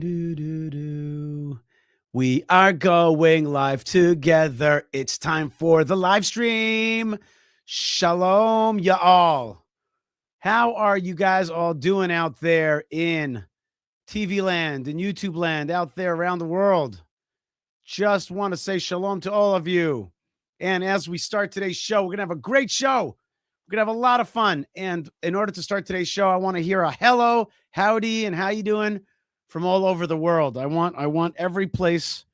Do, do, do. We are going live together. It's time for the live stream. Shalom, y'all. How are you guys all doing out there in TV land and YouTube land out there around the world? Just want to say shalom to all of you. And as we start today's show, we're going to have a great show. We're going to have a lot of fun. And in order to start today's show, I want to hear a hello, howdy, and how you doing from all over the world. I want every place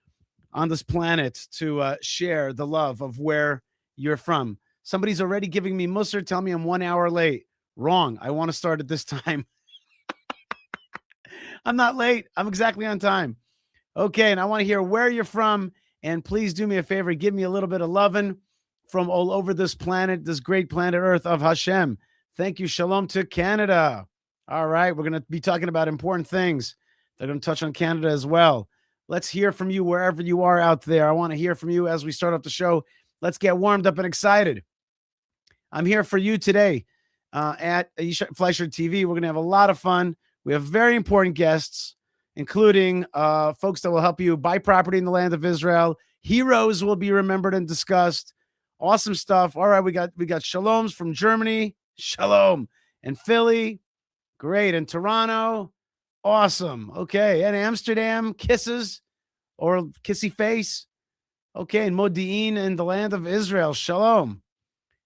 on this planet to share the love of where you're from. Somebody's already giving me Musser, tell me I'm 1 hour late. Wrong. I want to start at this time. I'm not late. I'm exactly on time. Okay, and I want to hear where you're from. And please do me a favor, give me a little bit of loving from all over this planet, this great planet Earth of Hashem. Thank you. Shalom to Canada. All right, we're going to be talking about important things. They're going to touch on Canada as well. Let's hear from you wherever you are out there. I want to hear from you as we start off the show. Let's get warmed up and excited. I'm here for you today at Yishai Fleischer TV. We're going to have a lot of fun. We have very important guests, including folks that will help you buy property in the land of Israel. Heroes will be remembered and discussed. Awesome stuff. All right, we got Shaloms from Germany. Shalom. And Philly. Great. And Toronto. Awesome. Okay. And Amsterdam. Kisses or kissy face. Okay. And Modi'in in the land of Israel. Shalom.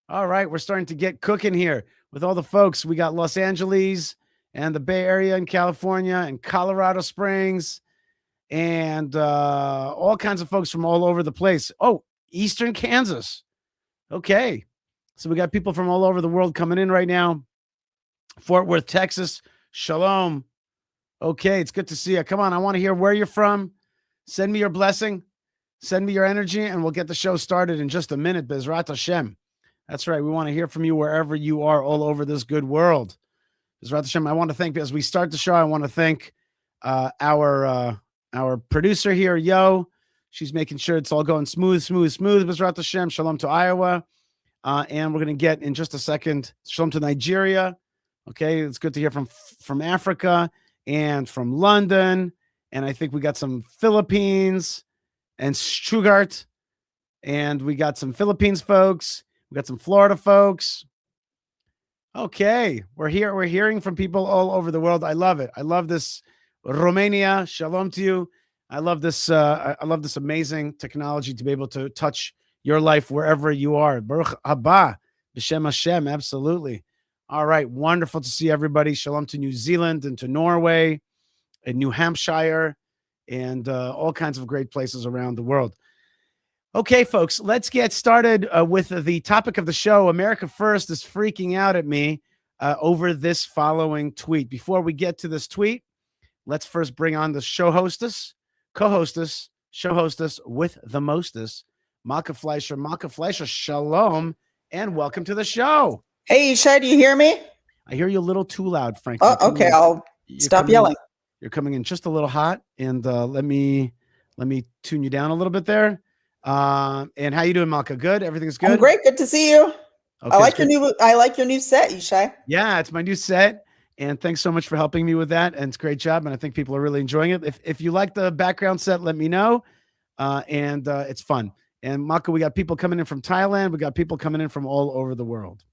All right. We're starting to get cooking here with all the folks. We got Los Angeles and the Bay Area in California and Colorado Springs and all kinds of folks from all over the place. Oh, Eastern Kansas. Okay. So we got people from all over the world coming in right now. Fort Worth, Texas. Shalom. Okay. It's good to see you. Come on. I want to hear where you're from. Send me your blessing. Send me your energy, and we'll get the show started in just a minute. Bezrat Hashem. That's right. We want to hear from you wherever you are all over this good world. Bezrat Hashem. I want to thank, as we start the show, I want to thank our producer here, Yo. She's making sure it's all going smooth. Bezrat Hashem. Shalom to Iowa. And we're going to get in just a second. Shalom to Nigeria. Okay. It's good to hear from Africa and from London. And I think we got some Philippines and Stuttgart. And we got some Philippines folks. We got some Florida folks. Okay. We're here. We're hearing from people all over the world. I love it. I love this. Romania. Shalom to you. I love this. I love this amazing technology to be able to touch your life wherever you are. Baruch Haba, B'Shem Hashem. Absolutely. All right. Wonderful to see everybody. Shalom to New Zealand and to Norway and New Hampshire and all kinds of great places around the world. Okay, folks, let's get started with the topic of the show. America First is freaking out at me over this following tweet. Before we get to this tweet, let's first bring on the show hostess, co-hostess, show hostess with the mostest, Malkah Fleischer. Malkah Fleischer, shalom, and welcome to the show. Hey, Yishai, do you hear me? I hear you a little too loud, frankly. Oh, okay, I'll stop yelling. You're coming in just a little hot, and let me tune you down a little bit there. And how you doing, Malkah? Good? Everything's good? I'm great. Good to see you. Okay, I like your new set, Yishai. Yeah, it's my new set. And thanks so much for helping me with that. And it's a great job. And I think people are really enjoying it. If you like the background set, let me know. And it's fun. And Malkah, we got people coming in from Thailand. We got people coming in from all over the world.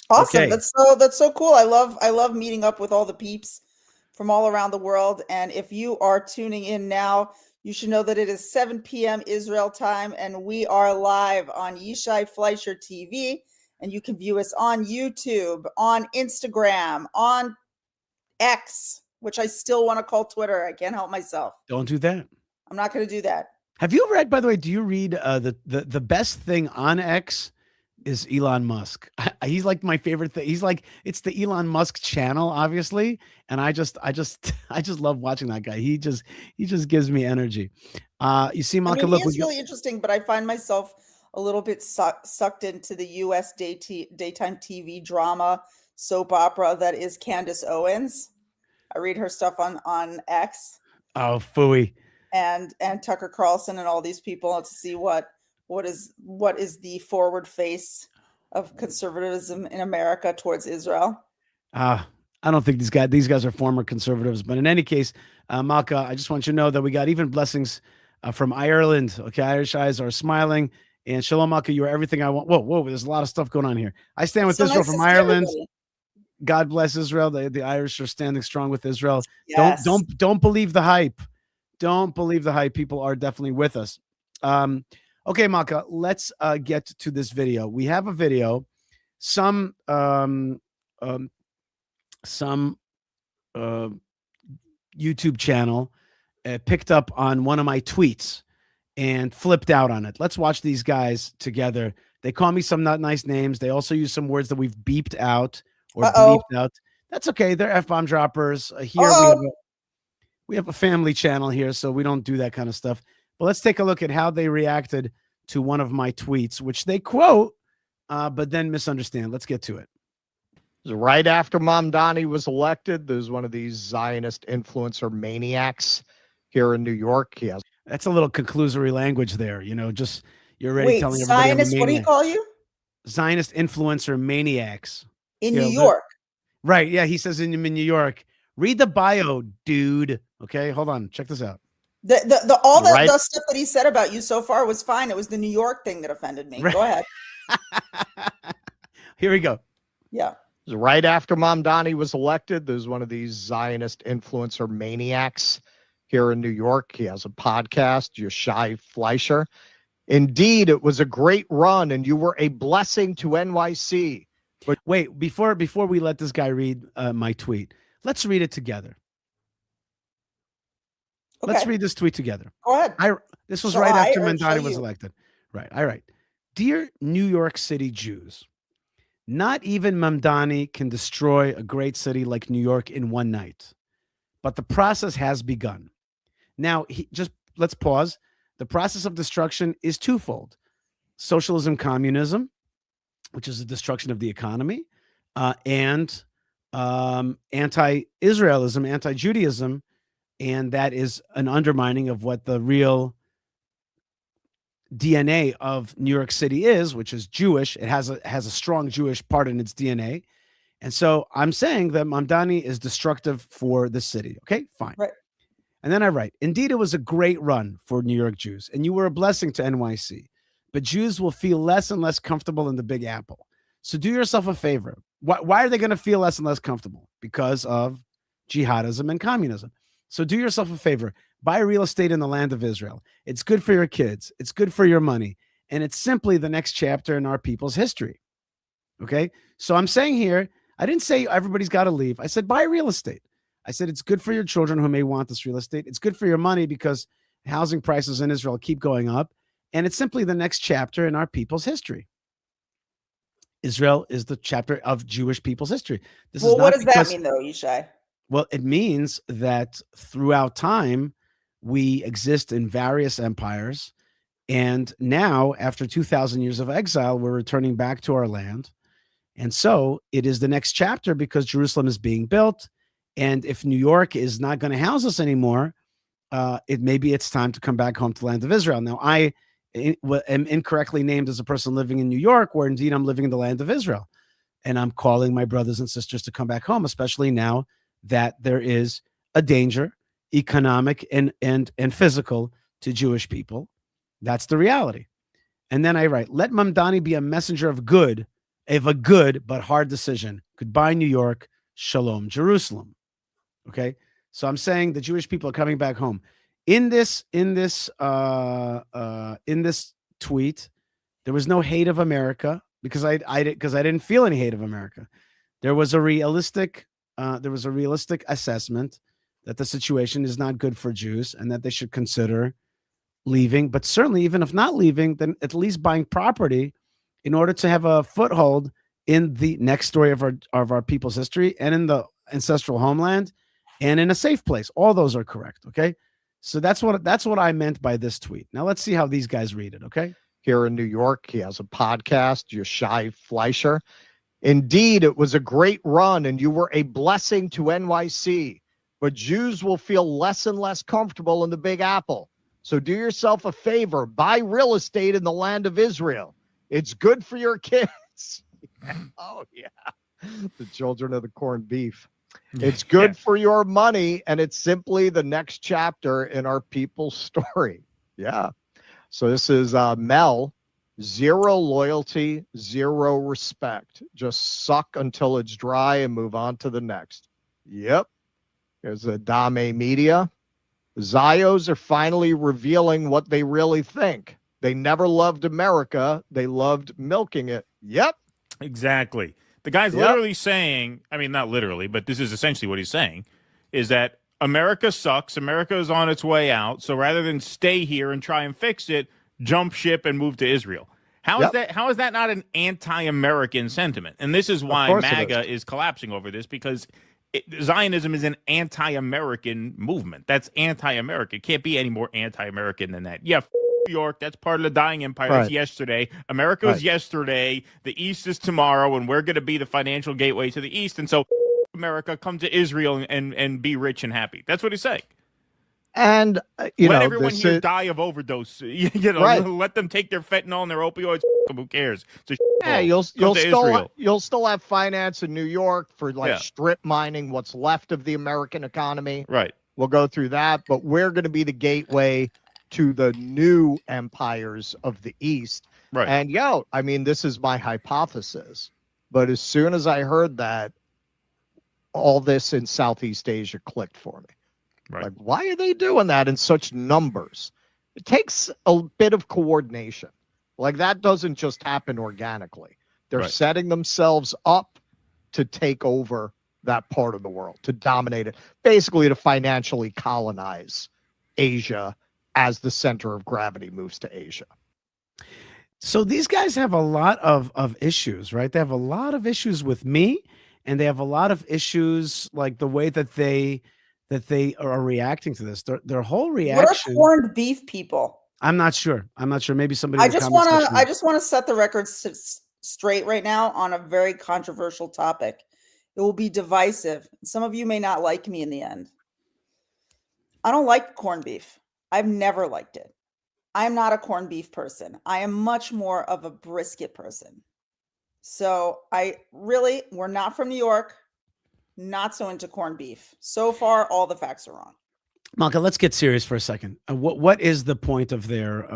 Awesome. Okay. That's so cool. I love meeting up with all the peeps from all around the world. And if you are tuning in now, you should know that it is 7 p.m. Israel time, and we are live on Yishai Fleischer TV. And you can view us on YouTube, on Instagram, on X, which I still want to call Twitter. I can't help myself. Don't do that. I'm not going to do that. Have you read, by the way, do you read the best thing on X is Elon Musk? He's like my favorite thing. He's like, it's the Elon Musk channel, obviously. And I just love watching that guy. He just gives me energy. You see, Malkah, look, it's really interesting, but I find myself a little bit sucked into the U.S. daytime TV drama soap opera that is Candace Owens. I read her stuff on X. Oh, phooey. And Tucker Carlson and all these people to see what is the forward face of conservatism in America towards Israel. I don't think these guys are former conservatives, but in any case, Malkah, I just want you to know that we got even blessings from Ireland. Okay, Irish eyes are smiling. And Shalom, Malkah, you are everything I want. Whoa, there's a lot of stuff going on here. I stand It's with so Israel nice to from see Ireland. everybody. God bless Israel. The Irish are standing strong with Israel. Yes. Don't believe the hype. Don't believe the hype. People are definitely with us. Okay, Malkah, let's get to this video. We have a video. Some YouTube channel picked up on one of my tweets and flipped out on it. Let's watch these guys together. They call me some not nice names. They also use some words that we've beeped out or bleeped out. That's okay. They're F-bomb droppers. Here we have a family channel here, so we don't do that kind of stuff. But let's take a look at how they reacted to one of my tweets, which they quote, but then misunderstand. Let's get to it. Right after Mamdani was elected, there's one of these Zionist influencer maniacs here in New York. He has. That's a little conclusory language there. You know, just you're already telling everybody. Zionist, what do you call you? Zionist influencer maniacs. In New York. Right. Yeah. He says in New York. Read the bio, dude. Okay. Hold on. Check this out. The stuff that he said about you so far was fine. It was the New York thing that offended me. Right. Go ahead. Here we go. Yeah. Right after Mamdani was elected, there's one of these Zionist influencer maniacs here in New York. He has a podcast, Yishai Fleischer. Indeed, it was a great run, and you were a blessing to NYC. But wait, before we let this guy read my tweet, let's read it together. Okay. Let's read this tweet together. Go ahead. This was right after Mamdani was elected. Right. All right. Dear New York City Jews, not even Mamdani can destroy a great city like New York in one night, but the process has begun. Now, let's pause. The process of destruction is twofold: socialism, communism, which is the destruction of the economy, and anti-Israelism, anti-Judaism, and that is an undermining of what the real DNA of New York City is, which is Jewish. It has a strong Jewish part in its DNA. And so I'm saying that Mamdani is destructive for the city. Okay, fine. Right. And then I write, indeed, it was a great run for New York Jews, and you were a blessing to NYC. But Jews will feel less and less comfortable in the Big Apple. So do yourself a favor. Why are they going to feel less and less comfortable? Because of jihadism and communism. So do yourself a favor. Buy real estate in the land of Israel. It's good for your kids. It's good for your money. And it's simply the next chapter in our people's history. Okay? So I'm saying here, I didn't say everybody's got to leave. I said buy real estate. I said it's good for your children who may want this real estate. It's good for your money because housing prices in Israel keep going up. And it's simply the next chapter in our people's history. Israel is the chapter of Jewish people's history. What does that mean, though, Yishai? Well, it means that throughout time, we exist in various empires. And now, after 2,000 years of exile, we're returning back to our land. And so it is the next chapter because Jerusalem is being built. And if New York is not going to house us anymore, maybe it's time to come back home to the land of Israel. Now, I am incorrectly named as a person living in New York, where indeed I'm living in the land of Israel. And I'm calling my brothers and sisters to come back home, especially now that there is a danger, economic and physical, to Jewish people. That's the reality. And then I write, let Mamdani be a messenger of a good but hard decision. Goodbye, New York. Shalom, Jerusalem. Okay. So I'm saying the Jewish people are coming back home. In this tweet, there was no hate of America because I didn't feel any hate of America. There was a realistic assessment that the situation is not good for Jews and that they should consider leaving, but certainly even if not leaving, then at least buying property in order to have a foothold in the next story of our people's history and in the ancestral homeland and in a safe place. All those are correct. Okay. So that's what I meant by this tweet. Now let's see how these guys read it. Okay. Here in New York, he has a podcast, Yishai Fleischer. Indeed, it was a great run, and you were a blessing to NYC. But Jews will feel less and less comfortable in the Big Apple. So do yourself a favor. Buy real estate in the land of Israel. It's good for your kids. Oh, yeah. The children of the corned beef. It's good for your money, and it's simply the next chapter in our people's story. Yeah. So this is Mel. Zero loyalty, zero respect. Just suck until it's dry and move on to the next. Yep. There's the Dame Media. Zios are finally revealing what they really think. They never loved America. They loved milking it. Yep. Exactly. The guy's literally saying, I mean, not literally, but this is essentially what he's saying, is that America sucks. America is on its way out. So rather than stay here and try and fix it, jump ship and move to Israel. How is that? How is that not an anti-American sentiment? And this is why MAGA is collapsing over this, because Zionism is an anti-American movement. That's anti-American. It can't be any more anti-American than that. Yeah, New York, that's part of the dying empire. That's yesterday. America was yesterday. The East is tomorrow, and we're going to be the financial gateway to the East. And so America, come to Israel and be rich and happy. That's what he's saying. And, let everyone here die of overdose. Let them take their fentanyl and their opioids. Who cares? You'll still have finance in New York for strip mining what's left of the American economy. Right. We'll go through that, but we're going to be the gateway to the new empires of the East. Right. And I mean, this is my hypothesis, but as soon as I heard that, all this in Southeast Asia clicked for me. Right. Like, why are they doing that in such numbers? It takes a bit of coordination. Like, that doesn't just happen organically. They're setting themselves up to take over that part of the world, to dominate it, basically to financially colonize Asia as the center of gravity moves to Asia. So these guys have a lot of issues, right? They have a lot of issues with me, and they have a lot of issues like the way that they are reacting to this. Their whole reaction. We're corned beef people. I'm not sure. Maybe somebody. I just want to set the record straight right now on a very controversial topic. It will be divisive. Some of you may not like me in the end. I don't like corned beef. I've never liked it. I'm not a corned beef person. I am much more of a brisket person. So we're not from New York. Not so into corned beef. So far, all the facts are wrong. Malkah, let's get serious for a second. What is the point of their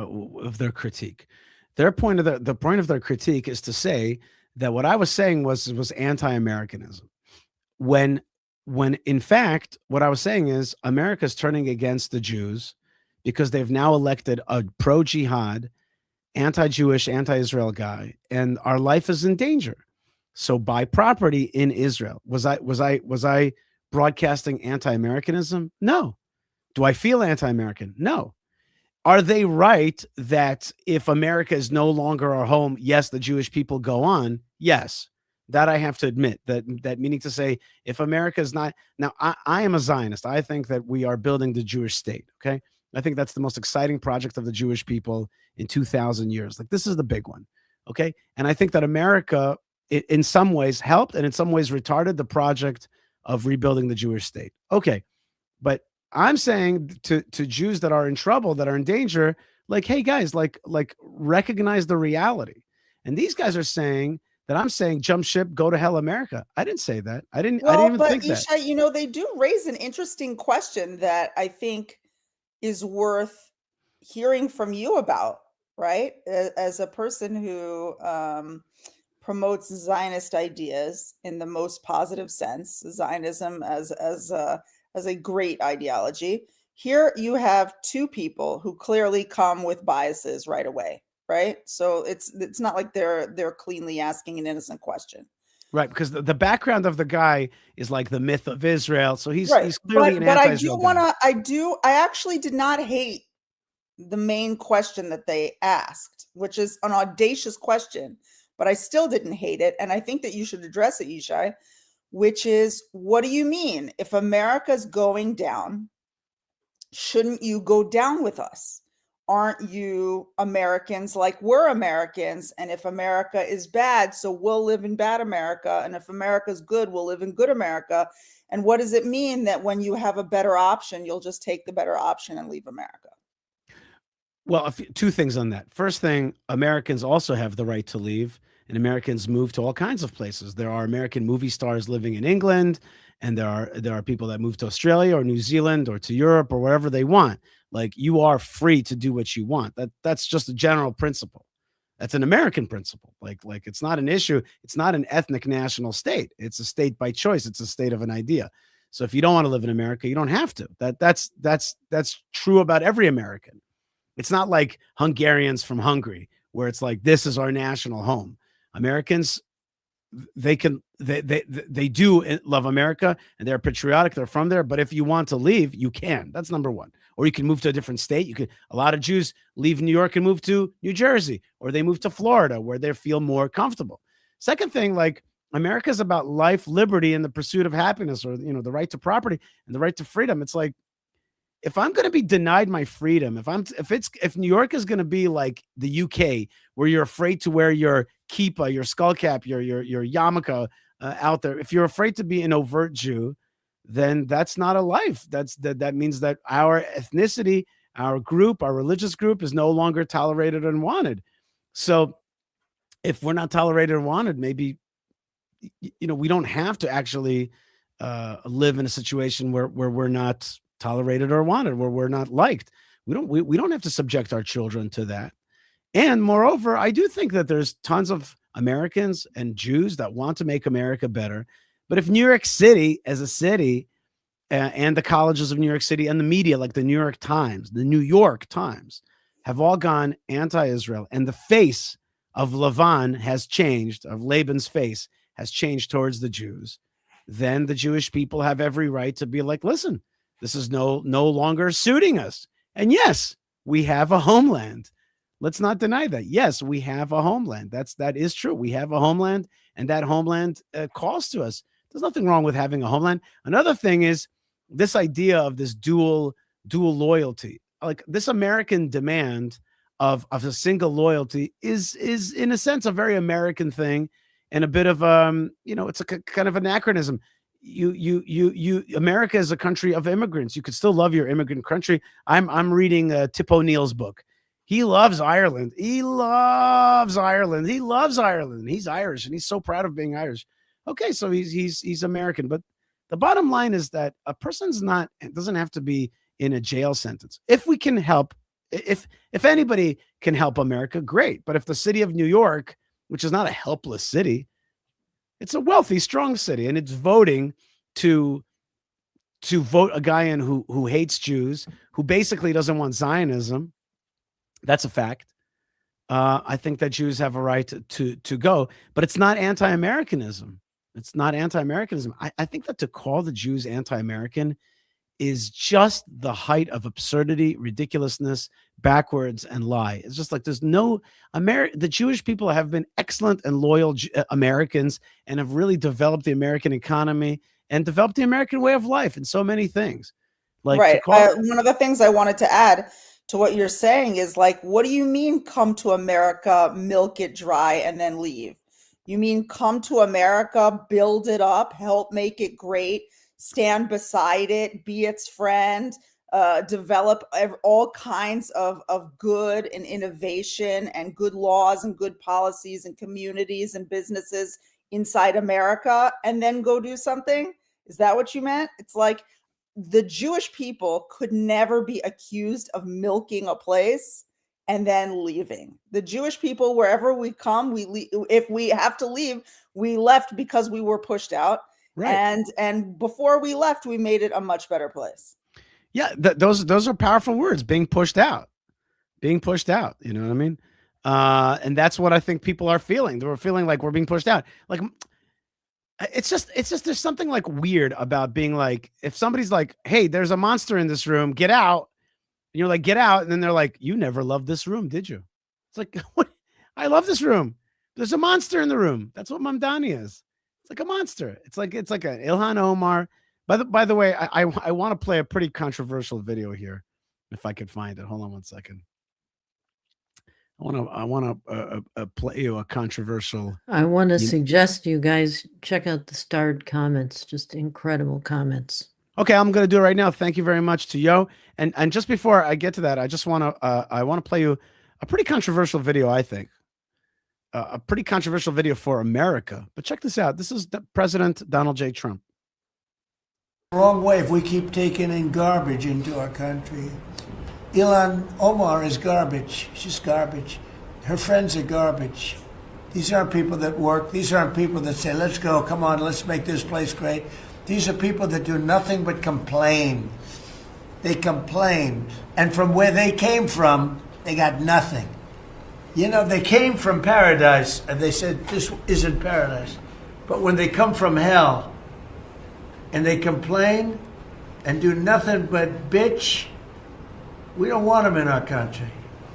critique? The point of their critique is to say that what I was saying was anti-Americanism. When in fact, what I was saying is America's turning against the Jews because they've now elected a pro-jihad, anti-Jewish, anti-Israel guy, and our life is in danger. So buy property in Israel. Was I broadcasting anti-Americanism? No. Do I feel anti-American? No. Are they right that if America is no longer our home, yes, the Jewish people go on? Yes. That I have to admit. That meaning to say, if America is not now, I am a Zionist. I think that we are building the Jewish state. Okay. I think that's the most exciting project of the Jewish people in 2,000 years. Like, this is the big one. Okay. And I think that America, in some ways, helped and in some ways retarded the project of rebuilding the Jewish state. Okay. But I'm saying to Jews that are in trouble, that are in danger, like, hey guys, like recognize the reality. And these guys are saying that I'm saying jump ship, go to hell, America. I didn't say that. I didn't even think that. Yishai, they do raise an interesting question that I think is worth hearing from you about, right? As a person who promotes Zionist ideas in the most positive sense, Zionism as a great ideology. Here you have two people who clearly come with biases right away, right? So it's not like they're cleanly asking an innocent question. Right, because the background of the guy is like the myth of Israel. So he's clearly an anti-Israel guy. I actually did not hate the main question that they asked, which is an audacious question, but I still didn't hate it. And I think that you should address it, Yishai, which is, what do you mean? If America's going down, shouldn't you go down with us? Aren't you Americans like we're Americans? And if America is bad, so we'll live in bad America. And if America's good, we'll live in good America. And what does it mean that when you have a better option, you'll just take the better option and leave America? Well, two things on that. First thing, Americans also have the right to leave, and Americans move to all kinds of places. There are American movie stars living in England and there are people that move to Australia or New Zealand or to Europe or wherever they want. Like, you are free to do what you want. That's just a general principle. That's an American principle. Like it's not an issue. It's not an ethnic national state. It's a state by choice. It's a state of an idea. So if you don't want to live in America, you don't have to. That's true about every American. It's not like Hungarians from Hungary, where it's like, this is our national home. Americans, they do love America, and they're patriotic. They're from there. But if you want to leave, you can. That's number one. Or you can move to a different state. A lot of Jews leave New York and move to New Jersey, or they move to Florida, where they feel more comfortable. Second thing, like, America is about life, liberty, and the pursuit of happiness, or, the right to property and the right to freedom. It's like, if I'm going to be denied my freedom, if New York is going to be like the UK, where you're afraid to wear your kippah, your skull cap, your yarmulke out there, if you're afraid to be an overt Jew, then that's not a life. That means that our ethnicity, our group, our religious group is no longer tolerated and wanted. So if we're not tolerated and wanted, maybe, we don't have to actually live in a situation where we're not tolerated or wanted, where we're not liked. We don't have to subject our children to that. And moreover, I do think that there's tons of Americans and Jews that want to make America better. But if New York City as a city and the colleges of New York City and the media, like the New York Times, have all gone anti-Israel, and the face of Lavan has changed, of Laban's face has changed towards the Jews, then the Jewish people have every right to be like, listen, this is no longer suiting us. And yes, we have a homeland. Let's not deny that. Yes, we have a homeland. That is true. We have a homeland, and that homeland calls to us. There's nothing wrong with having a homeland. Another thing is this idea of this dual loyalty. Like, this American demand of a single loyalty is in a sense a very American thing, and a bit of it's a kind of anachronism. America is a country of immigrants. You could still love your immigrant country. I'm reading Tip O'Neill's book. He loves Ireland. He loves Ireland. He's Irish, and he's so proud of being Irish. Okay, so he's American, but the bottom line is that a person's doesn't have to be in a jail sentence. If we can help, if anybody can help America, great. But if the city of New York, which is not a helpless city, it's a wealthy, strong city, and it's voting to vote a guy in who hates Jews, who basically doesn't want Zionism. That's a fact. I think that Jews have a right to go, but it's not anti-Americanism. It's not anti-Americanism. I think that to call the Jews anti-American is just the height of absurdity, ridiculousness, backwards, and lie. It's just like there's no the Jewish people have been excellent and loyal Americans, and have really developed the American economy and developed the American way of life and so many things. Like, right. One of the things I wanted to add to what you're saying is, like, what do you mean come to America, milk it dry, and then leave? You mean come to America, build it up, help make it great, stand beside it, be its friend, develop all kinds of good and innovation and good laws and good policies and communities and businesses inside America, and then go do something? Is that what you meant? It's like, the Jewish people could never be accused of milking a place and then leaving. The Jewish people, wherever we come, if we have to leave, we left because we were pushed out. Right. And before we left, we made it a much better place. Yeah, those are powerful words, being pushed out. You know what I mean? And that's what I think people are feeling. They're feeling like we're being pushed out. Like, it's just there's something like weird about being like, if somebody's like, hey, there's a monster in this room, get out. And you're like, get out. And then they're like, you never loved this room, did you? It's like, what? I love this room. There's a monster in the room. That's what Mamdani is. It's like a monster. It's like an Ilhan Omar. By the way, I want to play a pretty controversial video here, if I could find it. Hold on one second. I want to play you a controversial. I want to suggest you guys check out the starred comments. Just incredible comments. Okay, I'm going to do it right now. Thank you very much to Yo. And just before I get to that, I just want to play you a pretty controversial video. I think a pretty controversial video for America. But check this out. This is President Donald J. Trump. Wrong way if we keep taking in garbage into our country. Ilan Omar is garbage. She's garbage. Her friends are garbage. These aren't people that work. These aren't people that say, let's go, come on, let's make this place great. These are people that do nothing but complain. They complain. And from where they came from, they got nothing. You know, they came from paradise and they said, this isn't paradise. But when they come from hell and they complain and do nothing but bitch, we don't want them in our country.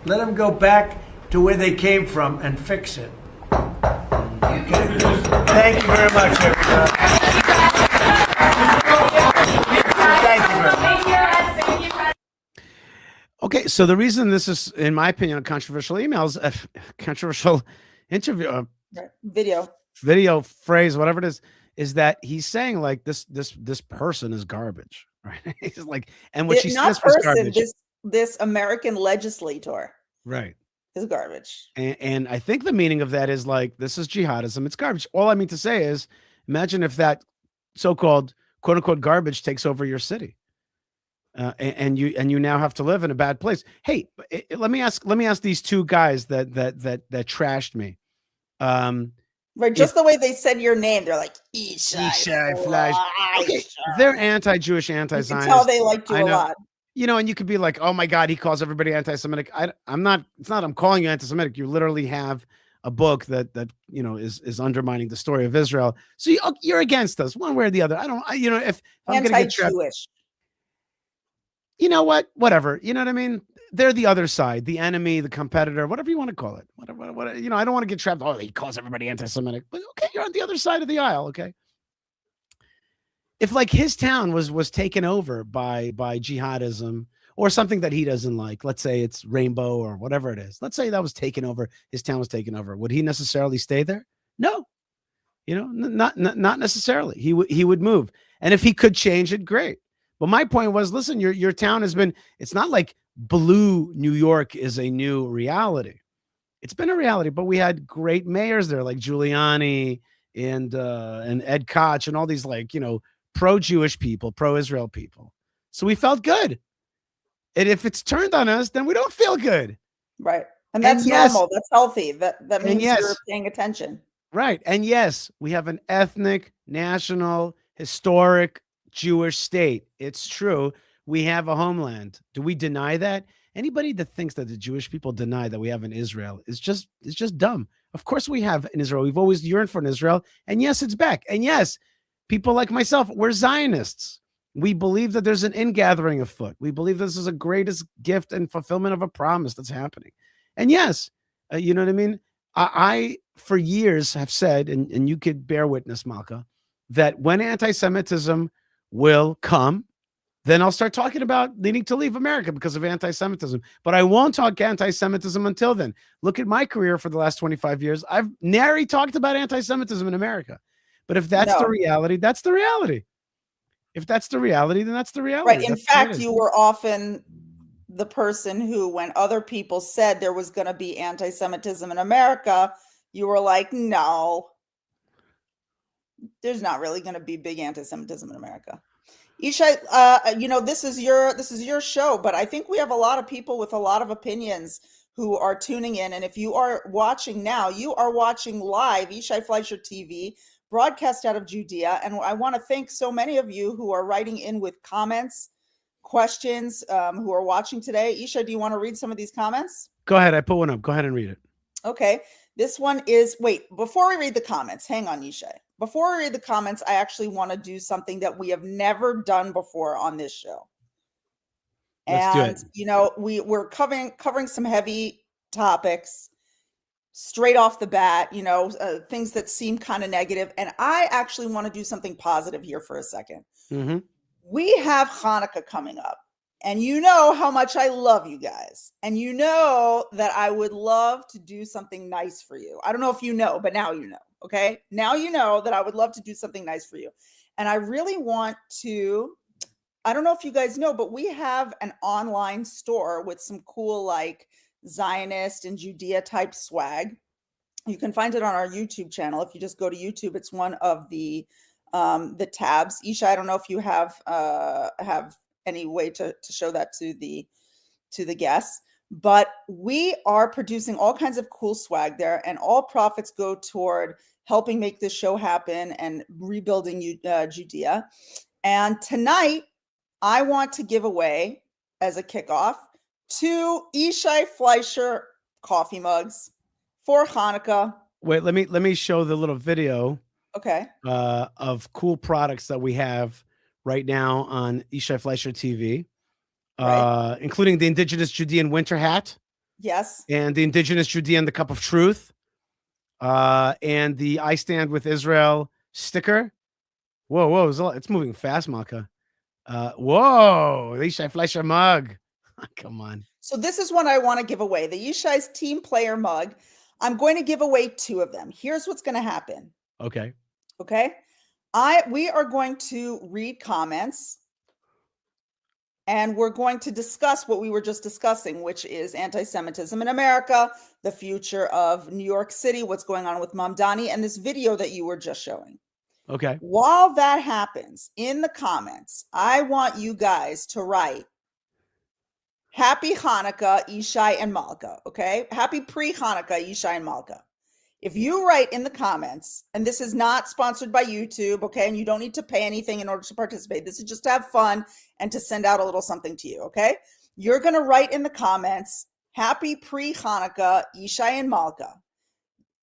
Let them go back to where they came from and fix it. Okay. Thank you very much, everybody. Thank you very much. Okay, so the reason this is, in my opinion, a controversial emails, a controversial interview, video phrase, whatever it is that he's saying like this person is garbage, right? He's like, and what she says is garbage. This American legislator, right, is garbage. And I think the meaning of that is like, this is jihadism. It's garbage. All I mean to say is, imagine if that so-called quote unquote garbage takes over your city. And you now have to live in a bad place. Hey, let me ask these two guys that trashed me. Right, just the way they said your name, they're like Yishai, Flash. Okay, they're anti-Jewish, anti-Zionist. You can tell they liked you a lot. You know, and you could be like, oh my God, he calls everybody anti-Semitic. I'm not. It's not. I'm calling you anti-Semitic. You literally have a book that you know is undermining the story of Israel. So you're against us one way or the other. You know, if I'm going to get trapped, you know what? Whatever. You know what I mean? They're the other side, the enemy, the competitor, whatever you want to call it. Whatever, you know, I don't want to get trapped. Oh, he calls everybody anti-Semitic. But okay, you're on the other side of the aisle, okay? If like his town was taken over by jihadism or something that he doesn't like, let's say it's rainbow or whatever it is. Let's say that was taken over, his town was taken over. Would he necessarily stay there? No. You know, not necessarily. He would move. And if he could change it, great. But my point was, listen, your town has been, it's not like blue New York is a new reality. It's been a reality, but we had great mayors there like Giuliani and Ed Koch and all these like, you know, pro-Jewish people, pro-Israel people. So we felt good. And if it's turned on us, then we don't feel good. Right. And that's normal. That's healthy. That means you're paying attention. Right. And yes, we have an ethnic, national, historic Jewish state. It's true. We have a homeland. Do we deny that? Anybody that thinks that the Jewish people deny that we have in Israel is just dumb. Of course we have in Israel. We've always yearned for an Israel. And yes, it's back. And yes, people like myself, we're Zionists. We believe that there's an ingathering afoot. We believe this is a greatest gift and fulfillment of a promise that's happening. And yes, you know what I mean? I for years have said, and you could bear witness, Malkah, that when anti-Semitism will come, then I'll start talking about needing to leave America because of anti-Semitism. But I won't talk anti-Semitism until then. Look at my career for the last 25 years. I've nary talked about anti-Semitism in America. But if that's the reality, that's the reality. If that's the reality, then that's the reality. Right. In fact, you were often the person who, when other people said there was going to be anti-Semitism in America, you were like, no, there's not really going to be big anti-Semitism in America. Yishai, you know, this is your show, but I think we have a lot of people with a lot of opinions who are tuning in. And if you are watching now, you are watching live Yishai Fleischer TV, broadcast out of Judea. And I want to thank so many of you who are writing in with comments, questions, who are watching today. Yishai, do you want to read some of these comments? Go ahead. I put one up. Go ahead and read it. Okay. This one is, wait, before we read the comments, hang on, Yishai. Before we read the comments, I actually want to do something that we have never done before on this show. Let's do it. You know, we're covering some heavy topics straight off the bat, you know, things that seem kind of negative. And I actually want to do something positive here for a second. Mm-hmm. We have Hanukkah coming up. And you know how much I love you guys. And you know that I would love to do something nice for you. I don't know if you know, but now you know. Okay. Now you know that I would love to do something nice for you. And I really want to, I don't know if you guys know, but we have an online store with some cool like Zionist and Judea type swag. You can find it on our YouTube channel. If you just go to YouTube, it's one of the the tabs. Yishai, I don't know if you have any way to show that to the guests, but we are producing all kinds of cool swag there, and all profits go toward helping make this show happen and rebuilding Judea. And tonight, I want to give away, as a kickoff, 2 Yishai Fleischer coffee mugs for Hanukkah. Wait, let me show the little video Okay. of cool products that we have right now on Yishai Fleischer TV, Right. including the Indigenous Judean winter hat Yes. and the Indigenous Judean the cup of truth, and the I Stand with Israel sticker. Whoa, it's moving fast, Malkah. Whoa, the Yishai Fleischer mug. Come on. So this is what I want to give away. The Yishai's team player mug. I'm going to give away 2 of them. Here's what's going to happen. Okay. Okay. We are going to read comments, and we're going to discuss what we were just discussing, which is anti-Semitism in America, the future of New York City, what's going on with Mamdani, and this video that you were just showing. Okay. While that happens, in the comments, I want you guys to write Happy Hanukkah, Yishai and Malkah. Okay. Happy pre-Hanukkah, Yishai and Malkah. If you write in the comments, and this is not sponsored by YouTube, okay, and you don't need to pay anything in order to participate. This is just to have fun and to send out a little something to you, okay? You're going to write in the comments, Happy pre-Hanukkah, Yishai and Malkah.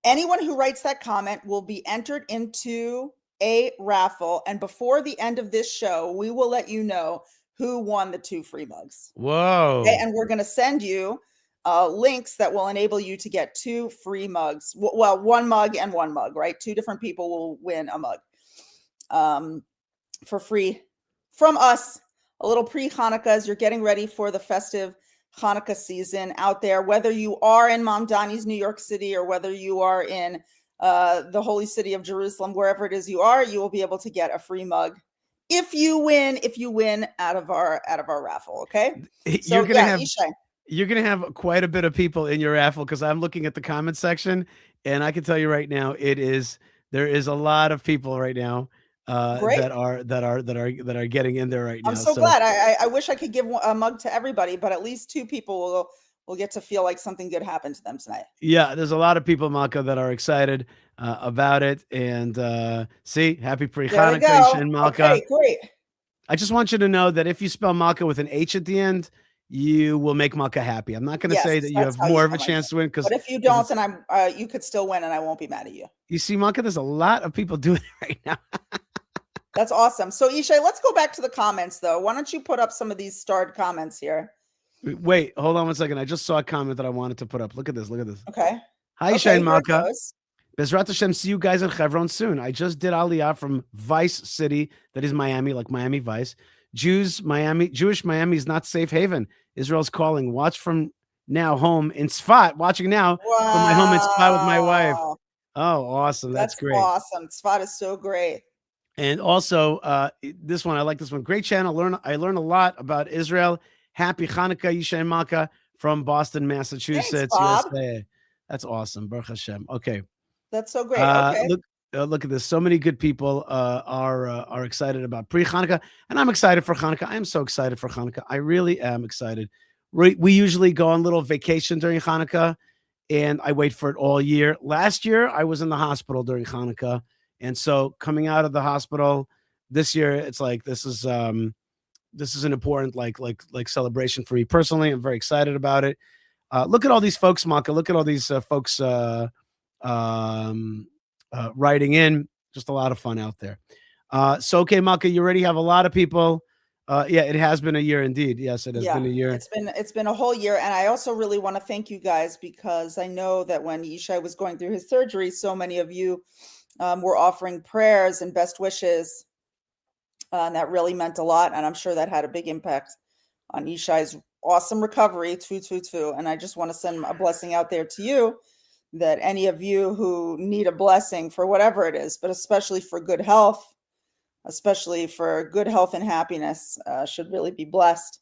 Anyone who writes that comment will be entered into a raffle, and before the end of this show, we will let you know who won the 2 free mugs. Whoa. Okay, and we're going to send you links that will enable you to get 2 free mugs. Well, 1 mug and 1 mug, right? 2 different people will win a mug for free from us. A little pre-Hanukkah as you're getting ready for the festive Hanukkah season out there, whether you are in Mamdani's New York City or whether you are in the holy city of Jerusalem, wherever it is you are, you will be able to get a free mug if you win out of our raffle. Okay. So You're gonna have Yishai. You're going to have quite a bit of people in your raffle, because I'm looking at the comment section, and I can tell you right now, there is a lot of people right now that are getting in there right now. I'm so glad. I wish I could give a mug to everybody, but at least 2 people will get to feel like something good happened to them tonight. Yeah, there's a lot of people, Malkah, that are excited about it. And see, happy pre-Hanukkah and Malkah. Okay, great. I just want you to know that if you spell Malkah with an H at the end, you will make Malkah happy. I'm not going to say that you have more of a chance to win, but if you don't, then you could still win, and I won't be mad at you. You see, Malkah, there's a lot of people doing it right now. That's awesome. So Yishai, let's go back to the comments though. Why don't you put up some of these starred comments here? Wait, hold on 1 second. I just saw a comment that I wanted to put up. Look at this. Okay. Hi, Yishai and Malkah. Bezrat Hashem, see you guys in Hebron soon. I just did Aliyah from Vice City, that is Miami, like Miami Vice. Jewish Miami is not safe haven. Israel's calling. Watch from now home in Tzfat. Watching now from my home in Tzfat with my wife. Oh, awesome. That's great. Awesome. Tzfat is so great. And also, this one, I like this one. Great channel. I learn a lot about Israel. Happy Hanukkah, Yishai and Malkah from Boston, Massachusetts, USA. That's awesome. Baruch Hashem. Okay. That's so great. Okay. Look at this. So many good people are excited about pre-Hanukkah, and I'm excited for Hanukkah. I am so excited for Hanukkah. I really am excited. We usually go on little vacation during Hanukkah, and I wait for it all year. Last year, I was in the hospital during Hanukkah, and so coming out of the hospital this year, it's like this is an important like celebration for me personally. I'm very excited about it. Look at all these folks, Malkah. Look at all these folks. Writing in, just a lot of fun out there. So okay, Malkah, you already have a lot of people. Yeah, it has been a year indeed. Yes, it has been a year. It's been a whole year, and I also really want to thank you guys, because I know that when Yishai was going through his surgery, so many of you were offering prayers and best wishes, and that really meant a lot. And I'm sure that had a big impact on Yishai's awesome recovery. And I just want to send a blessing out there to you, that any of you who need a blessing for whatever it is, but especially for good health, and happiness, should really be blessed.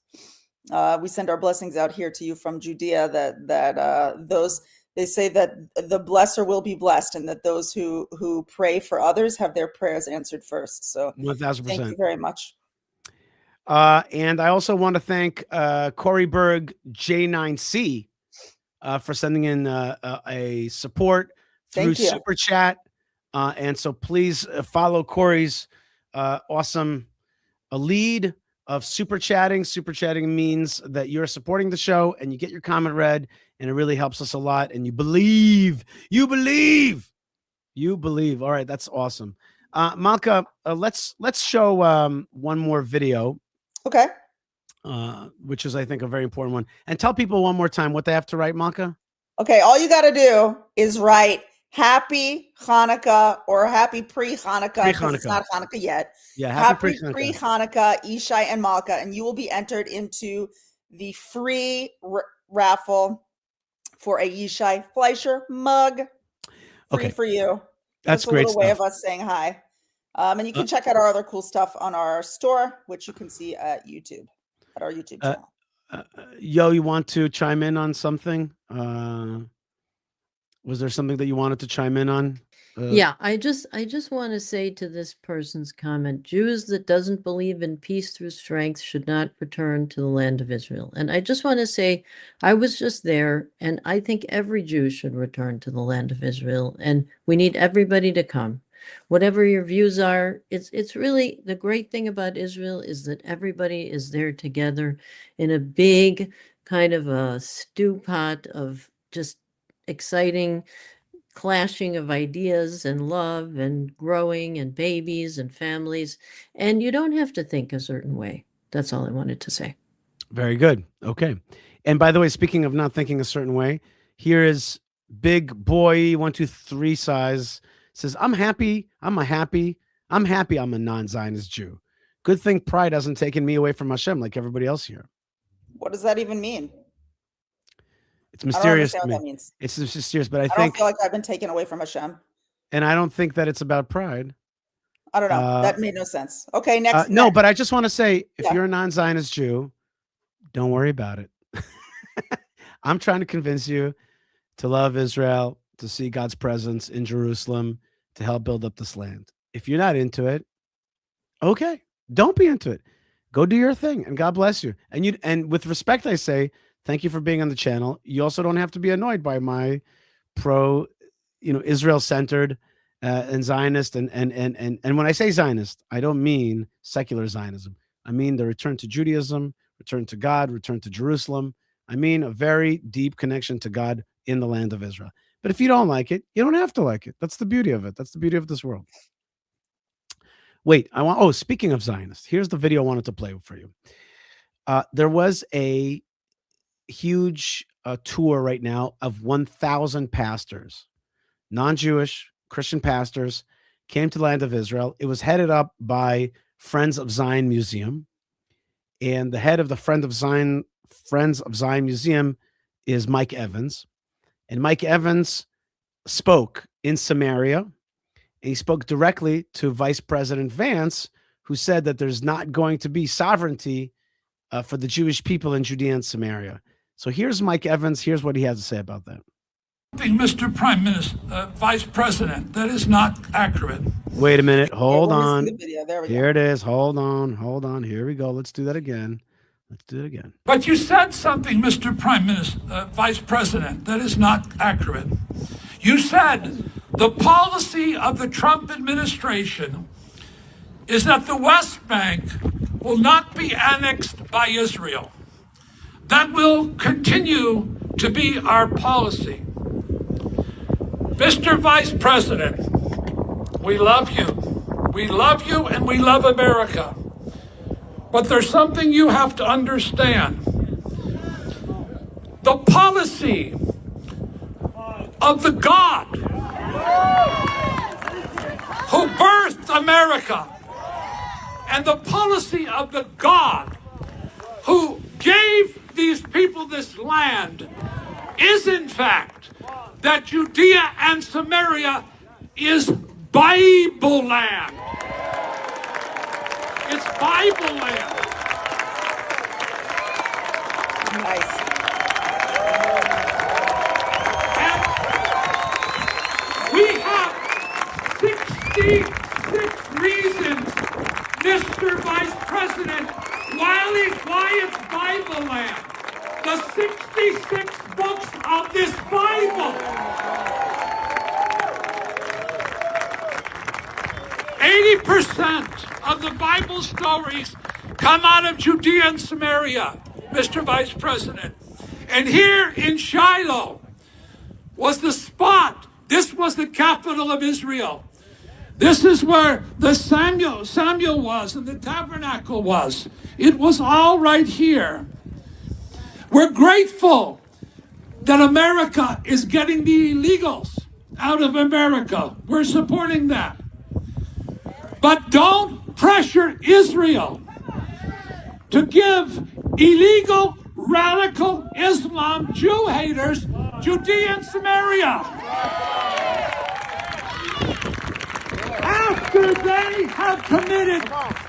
We send our blessings out here to you from Judea, that those they say that the blesser will be blessed, and that those who pray for others have their prayers answered first. So 1000%. thank you very much. And I also want to thank Corey Berg J9C for sending in a support through Thank you. Super Chat. And so please follow Corey's awesome lead of super chatting. Super chatting means that you're supporting the show and you get your comment read, and it really helps us a lot. And you believe. All right, that's awesome. Malkah, let's show one more video. Okay. Which is, I think, a very important one. And tell people one more time what they have to write, Malkah. Okay, all you got to do is write Happy Hanukkah or Happy Pre-Hanukkah, because it's not Hanukkah yet. Yeah, Happy Pre-Hanukkah, Yishai and Malkah, and you will be entered into the free raffle for a Yishai Fleischer mug. Free for you. That's a great little way stuff. of us saying hi. And you can check out our other cool stuff on our store, which you can see at YouTube, at our YouTube channel. Yo, you want to chime in on something? Was there something that you wanted to chime in on? Yeah, I just want to say to this person's comment, Jews that doesn't believe in peace through strength should not return to the land of Israel. And I just want to say, I was just there, and I think every Jew should return to the land of Israel, and we need everybody to come. Whatever your views are, it's really the great thing about Israel is that everybody is there together in a big kind of a stew pot of just exciting clashing of ideas and love and growing and babies and families. And you don't have to think a certain way. That's all I wanted to say. Very good. Okay. And by the way, speaking of not thinking a certain way, here is Big Boy 123 size says, I'm happy I'm a non-Zionist Jew. Good thing pride hasn't taken me away from Hashem like everybody else here. What does that even mean? It's mysterious. I don't understand what that means. It's mysterious, but I don't think feel like I've been taken away from Hashem. And I don't think that it's about pride. I don't know. That made no sense. Okay, next. No, but I just want to say, if you're a non-Zionist Jew, don't worry about it. I'm trying to convince you to love Israel, to see God's presence in Jerusalem, to help build up this land. If you're not into it, okay, don't be into it. Go do your thing, and God bless you. And with respect, I say, thank you for being on the channel. You also don't have to be annoyed by my Israel-centered and Zionist. And when I say Zionist, I don't mean secular Zionism. I mean the return to Judaism, return to God, return to Jerusalem. I mean a very deep connection to God in the land of Israel. But if you don't like it, you don't have to like it. That's the beauty of it. That's the beauty of this world. Wait, speaking of Zionists, here's the video I wanted to play for you. There was a huge tour right now of 1,000 pastors, non-Jewish Christian pastors, came to the land of Israel. It was headed up by Friends of Zion Museum. And the head of the Friends of Zion Museum is Mike Evans. And Mike Evans spoke in Samaria. And he spoke directly to Vice President Vance, who said that there's not going to be sovereignty for the Jewish people in Judea and Samaria. So here's Mike Evans. Here's what he has to say about that. Mr. Prime Minister, Vice President, that is not accurate. Wait a minute. Hold on. Here it is. Hold on. Here we go. Let's do that again. But you said something, Mr. Prime Minister, Vice President, that is not accurate. You said the policy of the Trump administration is that the West Bank will not be annexed by Israel. That will continue to be our policy. Mr. Vice President, we love you. We love you and we love America. But there's something you have to understand. The policy of the God who birthed America and the policy of the God who gave these people this land is in fact that Judea and Samaria is Bible land. It's Bible land. Nice. And reasons, Mr. Vice President, why it's Bible land. The 66 books of this Bible. 80% of the Bible stories come out of Judea and Samaria, Mr. Vice President. And here in Shiloh was the spot. This was the capital of Israel. This is where the Samuel was and the tabernacle was. It was all right here. We're grateful that America is getting the illegals out of America. We're supporting that. But don't pressure Israel to give illegal, radical Islam Jew haters Judea and Samaria. After they have committed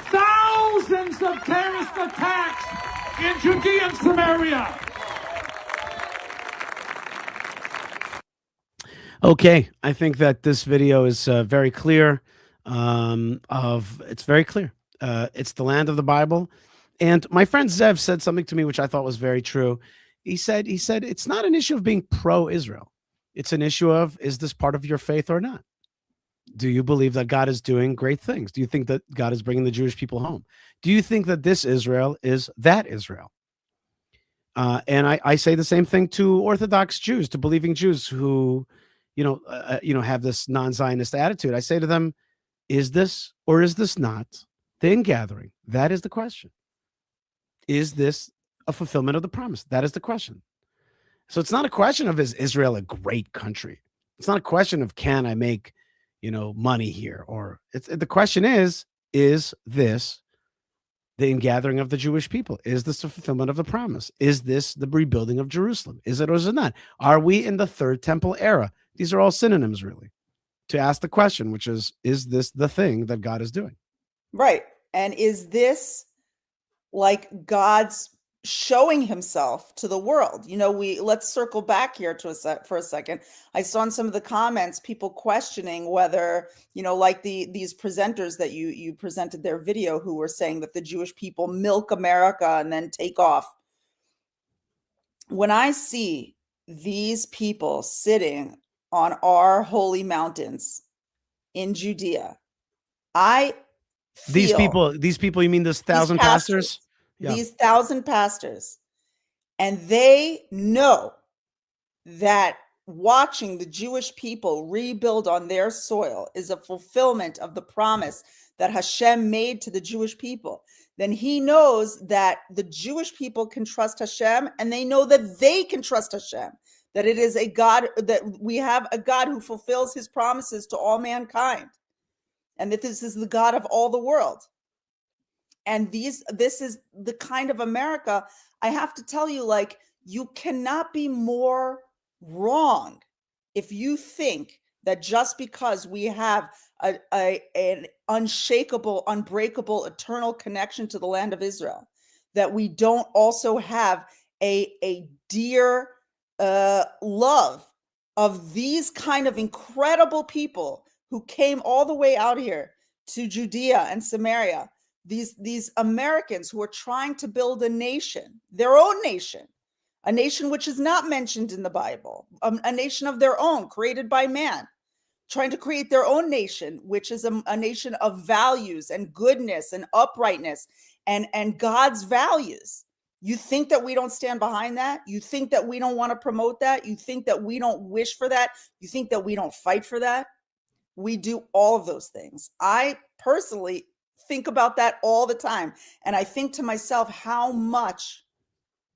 thousands of terrorist attacks in Judea and Samaria. Okay, I think that this video is very clear. It's very clear. It's the land of the Bible. And my friend Zev said something to me which I thought was very true. He said it's not an issue of being pro-Israel. It's an issue of, is this part of your faith or not? Do you believe that God is doing great things? Do you think that God is bringing the Jewish people home? Do you think that this Israel is that Israel? And I say the same thing to Orthodox Jews, to believing Jews who, have this non-Zionist attitude. I say to them, is this or is this not the ingathering? That is the question. Is this a fulfillment of the promise? That is the question. So it's not a question of, is Israel a great country? It's not a question of, can I make, money here? Or the question is this the ingathering of the Jewish people? Is this the fulfillment of the promise? Is this the rebuilding of Jerusalem? Is it or is it not? Are we in the third temple era? These are all synonyms, really, to ask the question, which is this the thing that God is doing? Right. And is this like God's showing himself to the world? Let's circle back here for a second. I saw in some of the comments people questioning whether, like these presenters that you presented their video who were saying that the Jewish people milk America and then take off. When I see these people sitting on our holy mountains in Judea, I feel these people, you mean this 1,000 pastors? Yeah. These 1,000 pastors, and they know that watching the Jewish people rebuild on their soil is a fulfillment of the promise that Hashem made to the Jewish people. Then he knows that the Jewish people can trust Hashem, and they know that they can trust Hashem, that it is a God, that we have a God who fulfills his promises to all mankind, and that this is the God of all the world. And this is the kind of America, I have to tell you, like, you cannot be more wrong if you think that just because we have an unshakable, unbreakable, eternal connection to the land of Israel, that we don't also have a dear love of these kind of incredible people who came all the way out here to Judea and Samaria. These Americans who are trying to build a nation, their own nation, a nation which is not mentioned in the Bible, a nation of their own, created by man, trying to create their own nation, which is a nation of values and goodness and uprightness and God's values. You think that we don't stand behind that? You think that we don't want to promote that? You think that we don't wish for that? You think that we don't fight for that? We do all of those things. I personally think about that all the time. And I think to myself how much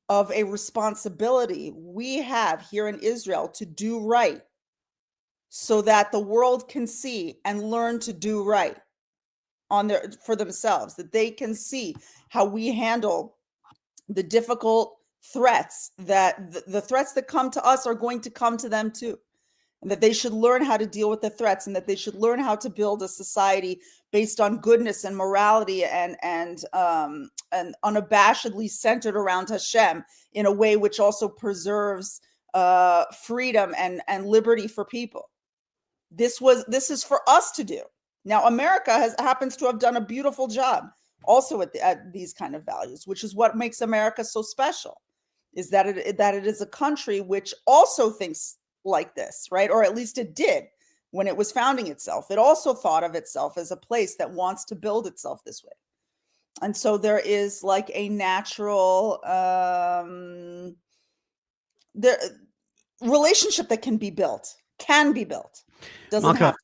of a responsibility we have here in Israel to do right so that the world can see and learn to do right for themselves, that they can see how we handle the difficult threats, that the threats that come to us are going to come to them too. And that they should learn how to deal with the threats, and that they should learn how to build a society based on goodness and morality and unabashedly centered around Hashem in a way which also preserves freedom and liberty for people. This is for us to do. Now, America happens to have done a beautiful job also at these kind of values, which is what makes America so special, is that it is a country which also thinks like this, right? Or at least it did when it was founding itself. It also thought of itself as a place that wants to build itself this way. And so there is like a natural relationship that can be built, doesn't have to.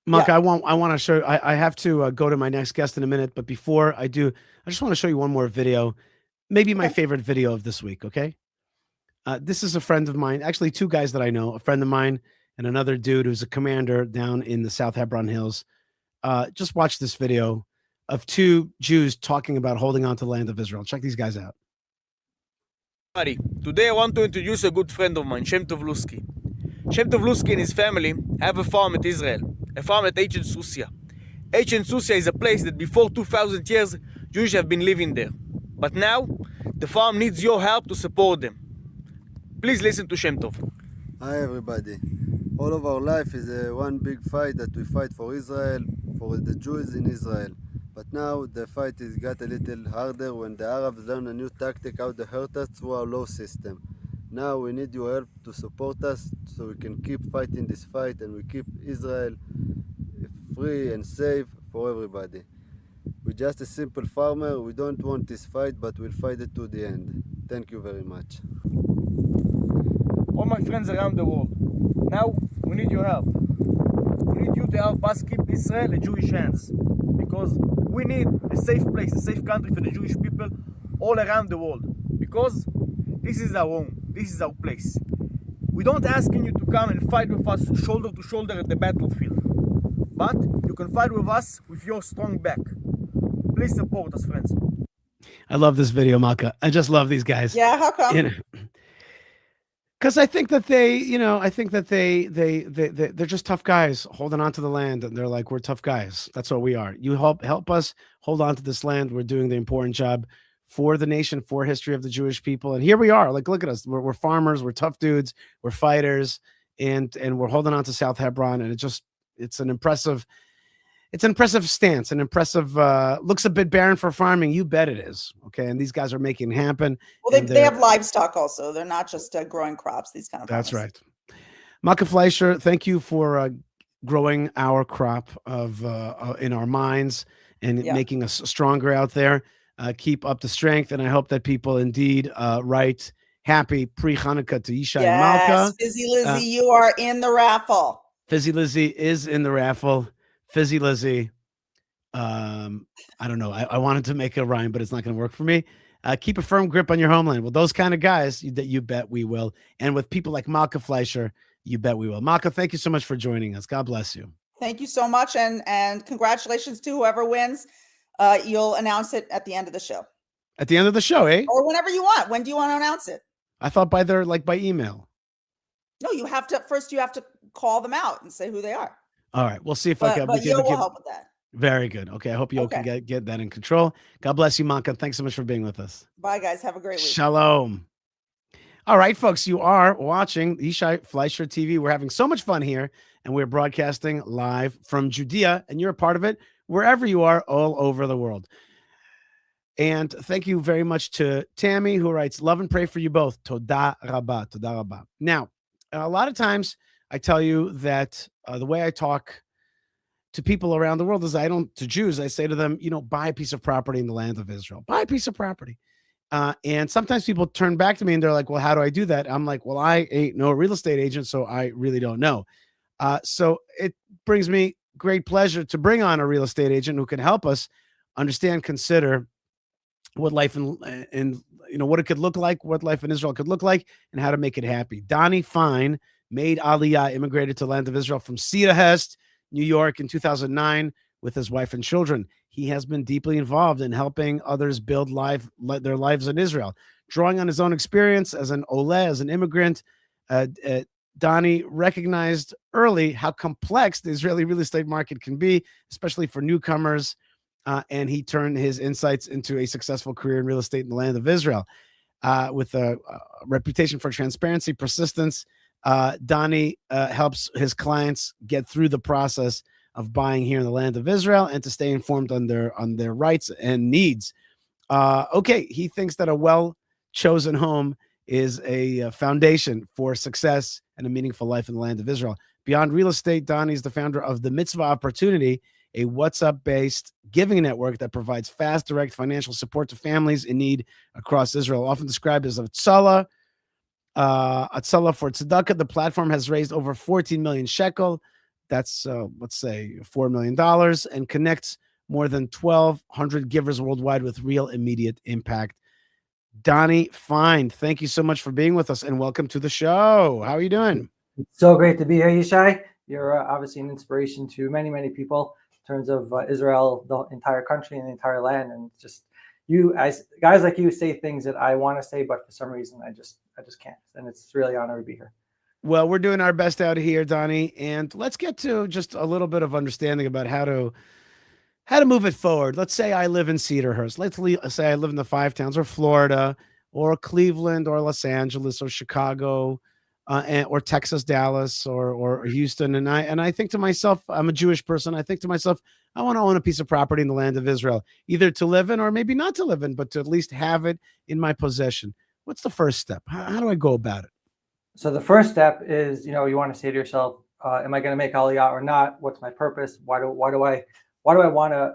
Malkah, Yeah. I want to show. I have to go to my next guest in a minute, but before I do, I just want to show you one more video, maybe my favorite video of this week. Okay, this is a friend of mine, actually two guys that I know, a friend of mine and another dude who's a commander down in the South Hebron Hills. Just watch this video of two Jews talking about holding on to the land of Israel. Check these guys out. Today I want to introduce a good friend of mine, Shem Tov Lusky. Shem Tov Lusky and his family have a farm at Israel, a farm at Ancient Susia. Ancient Susia is a place that before 2,000 years, Jews have been living there. But now, the farm needs your help to support them. Please listen to Shem Tov. Hi everybody. All of our life is one big fight that we fight for Israel, for the Jews in Israel. But now the fight is got a little harder when the Arabs learn a new tactic how to hurt us through our law system. Now we need your help to support us so we can keep fighting this fight and we keep Israel free and safe for everybody. We're just a simple farmer. We don't want this fight, but we'll fight it to the end. Thank you very much. All my friends around the world, now we need your help. We need you to help us keep Israel in Jewish hands, because we need a safe place, a safe country for the Jewish people all around the world, because this is our home, this is our place. We don't ask you to come and fight with us shoulder to shoulder at the battlefield, but you can fight with us with your strong back. Please support us, friends. I love this video, Malkah. I just love these guys. Yeah, how come? Because I think that they're just tough guys holding on to the land, and they're like, we're tough guys. That's what we are. You help us hold on to this land. We're doing the important job for the nation, for history of the Jewish people. And here we are. Like, look at us. We're farmers. We're tough dudes. We're fighters, and we're holding on to South Hebron. And it's an impressive stance, an impressive, looks a bit barren for farming. You bet it is. Okay. And these guys are making it happen. Well, they have livestock also. They're not just growing crops, these kind of That's farmers. right. Malkah Fleischer, thank you for growing our crop of in our minds and making us stronger out there. Keep up the strength. And I hope that people indeed write happy pre-Hanukkah to Yishai and Malkah. Fizzy Lizzie, you are in the raffle. Fizzy Lizzie is in the raffle. Fizzy Lizzie. I don't know. I wanted to make a rhyme, but it's not going to work for me. Keep a firm grip on your homeland. Well, those kind of guys, you bet we will. And with people like Malkah Fleischer, you bet we will. Malkah, thank you so much for joining us. God bless you. Thank you so much. And congratulations to whoever wins. You'll announce it at the end of the show. At the end of the show, eh? Or whenever you want. When do you want to announce it? I thought by email. No, you have to call them out and say who they are. All right. We'll see if But Yo will help with that. Very good. Okay. I hope Yo can get that in control. God bless you, Malkah. Thanks so much for being with us. Bye, guys. Have a great week. Shalom. All right, folks. You are watching Yishai Fleischer TV. We're having so much fun here, and we're broadcasting live from Judea, and you're a part of it wherever you are all over the world. And thank you very much to Tammy, who writes, love and pray for you both. Toda rabba. Toda rabba. Now, a lot of times I tell you that the way I talk to people around the world is to Jews, I say to them, buy a piece of property in the land of Israel. Buy a piece of property. And sometimes people turn back to me and they're like, well, how do I do that? I'm like, well, I ain't no real estate agent, so I really don't know. So it brings me great pleasure to bring on a real estate agent who can help us understand, consider what life in what it could look like, what life in Israel could look like, and how to make it happy. Donnie Fine made Aliyah, immigrated to the land of Israel from Cedar Hest, New York in 2009 with his wife and children. He has been deeply involved in helping others build their lives in Israel. Drawing on his own experience as an Ole, as an immigrant, Donnie recognized early how complex the Israeli real estate market can be, especially for newcomers, and he turned his insights into a successful career in real estate in the land of Israel. With a reputation for transparency, persistence, Donnie helps his clients get through the process of buying here in the land of Israel and to stay informed on their rights and needs. Okay, he thinks that a well-chosen home is a foundation for success and a meaningful life in the land of Israel. Beyond real estate, Donnie is the founder of the Mitzvah Opportunity, a WhatsApp-based giving network that provides fast, direct financial support to families in need across Israel. Often described as a tzala for tzedakah, the platform has raised over 14 million shekel. That's, let's say, $4 million, and connects more than 1,200 givers worldwide with real immediate impact. Donnie, fine. Thank you so much for being with us, and welcome to the show. How are you doing? It's so great to be here, Yishai. You're obviously an inspiration to many, many people in terms of Israel, the entire country, and the entire land. And just you, as guys like you, say things that I want to say, but for some reason I just can't. And it's really an honor to be here. Well, we're doing our best out here, Donnie, and let's get to just a little bit of understanding about how to move it forward. Let's say I live in Cedarhurst. Let's say I live in the Five Towns, or Florida, or Cleveland, or Los Angeles, or Chicago, or Texas, Dallas, or Houston. And I think to myself, I'm a Jewish person. I think to myself, I want to own a piece of property in the land of Israel, either to live in or maybe not to live in, but to at least have it in my possession. What's the first step? How do I go about it? So the first step is, you want to say to yourself, am I going to make Aliyah or not? What's my purpose? Why do I want to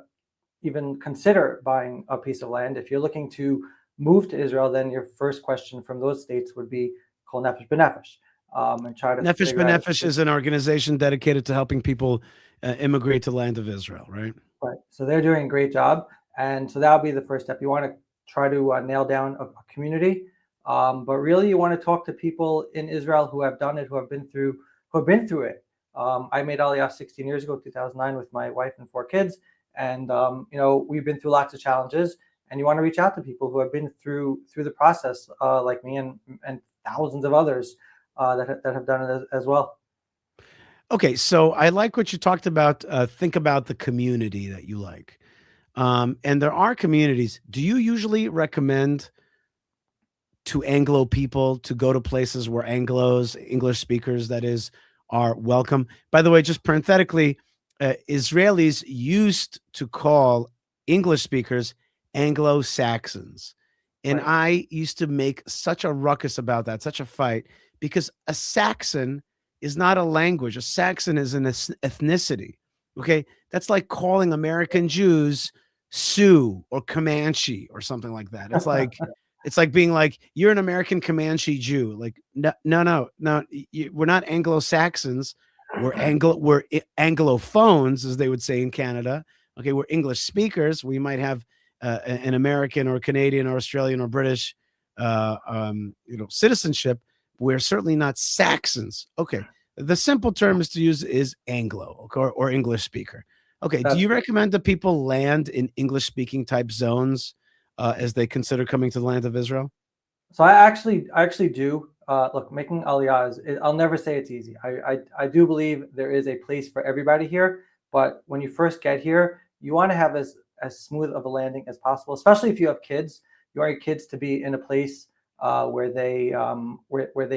even consider buying a piece of land? If you're looking to move to Israel, then your first question from those states would be call Nefesh B'Nefesh. And try to Nefesh B'Nefesh is an organization dedicated to helping people immigrate to the land of Israel, right? Right. So they're doing a great job. And so that'll be the first step. You want to try to nail down a community. But really, you want to talk to people in Israel who have done it, who have been through it. I made Aliyah 16 years ago, 2009, with my wife and 4 kids. And, we've been through lots of challenges. And you want to reach out to people who have been through the process, like me and thousands of others that have done it as well. Okay, so I like what you talked about. Think about the community that you like. And there are communities. Do you usually recommend to Anglo people to go to places where Anglos, English speakers, that is, are welcome? By the way, just parenthetically, Israelis used to call English speakers Anglo-Saxons. And Right. I used to make such a ruckus about that, such a fight, because a Saxon is not a language. A Saxon is an ethnicity. Okay. That's like calling American Jews Sioux or Comanche or something like that. It's like, it's like being like, you're an American Comanche Jew. Like, no, we're not Anglo-Saxons. We're Anglophones, as they would say in Canada. Okay. We're English speakers. We might have an American or Canadian or Australian or British, citizenship. We're certainly not Saxons. Okay. The simple terms to use is Anglo or English speaker. Okay. Do you recommend that people land in English speaking type zones as they consider coming to the land of Israel? So I actually do. Look, making Aliyah I'll never say it's easy. I do believe there is a place for everybody here. But when you first get here, you want to have as smooth of a landing as possible, especially if you have kids. You want your kids to be in a place where they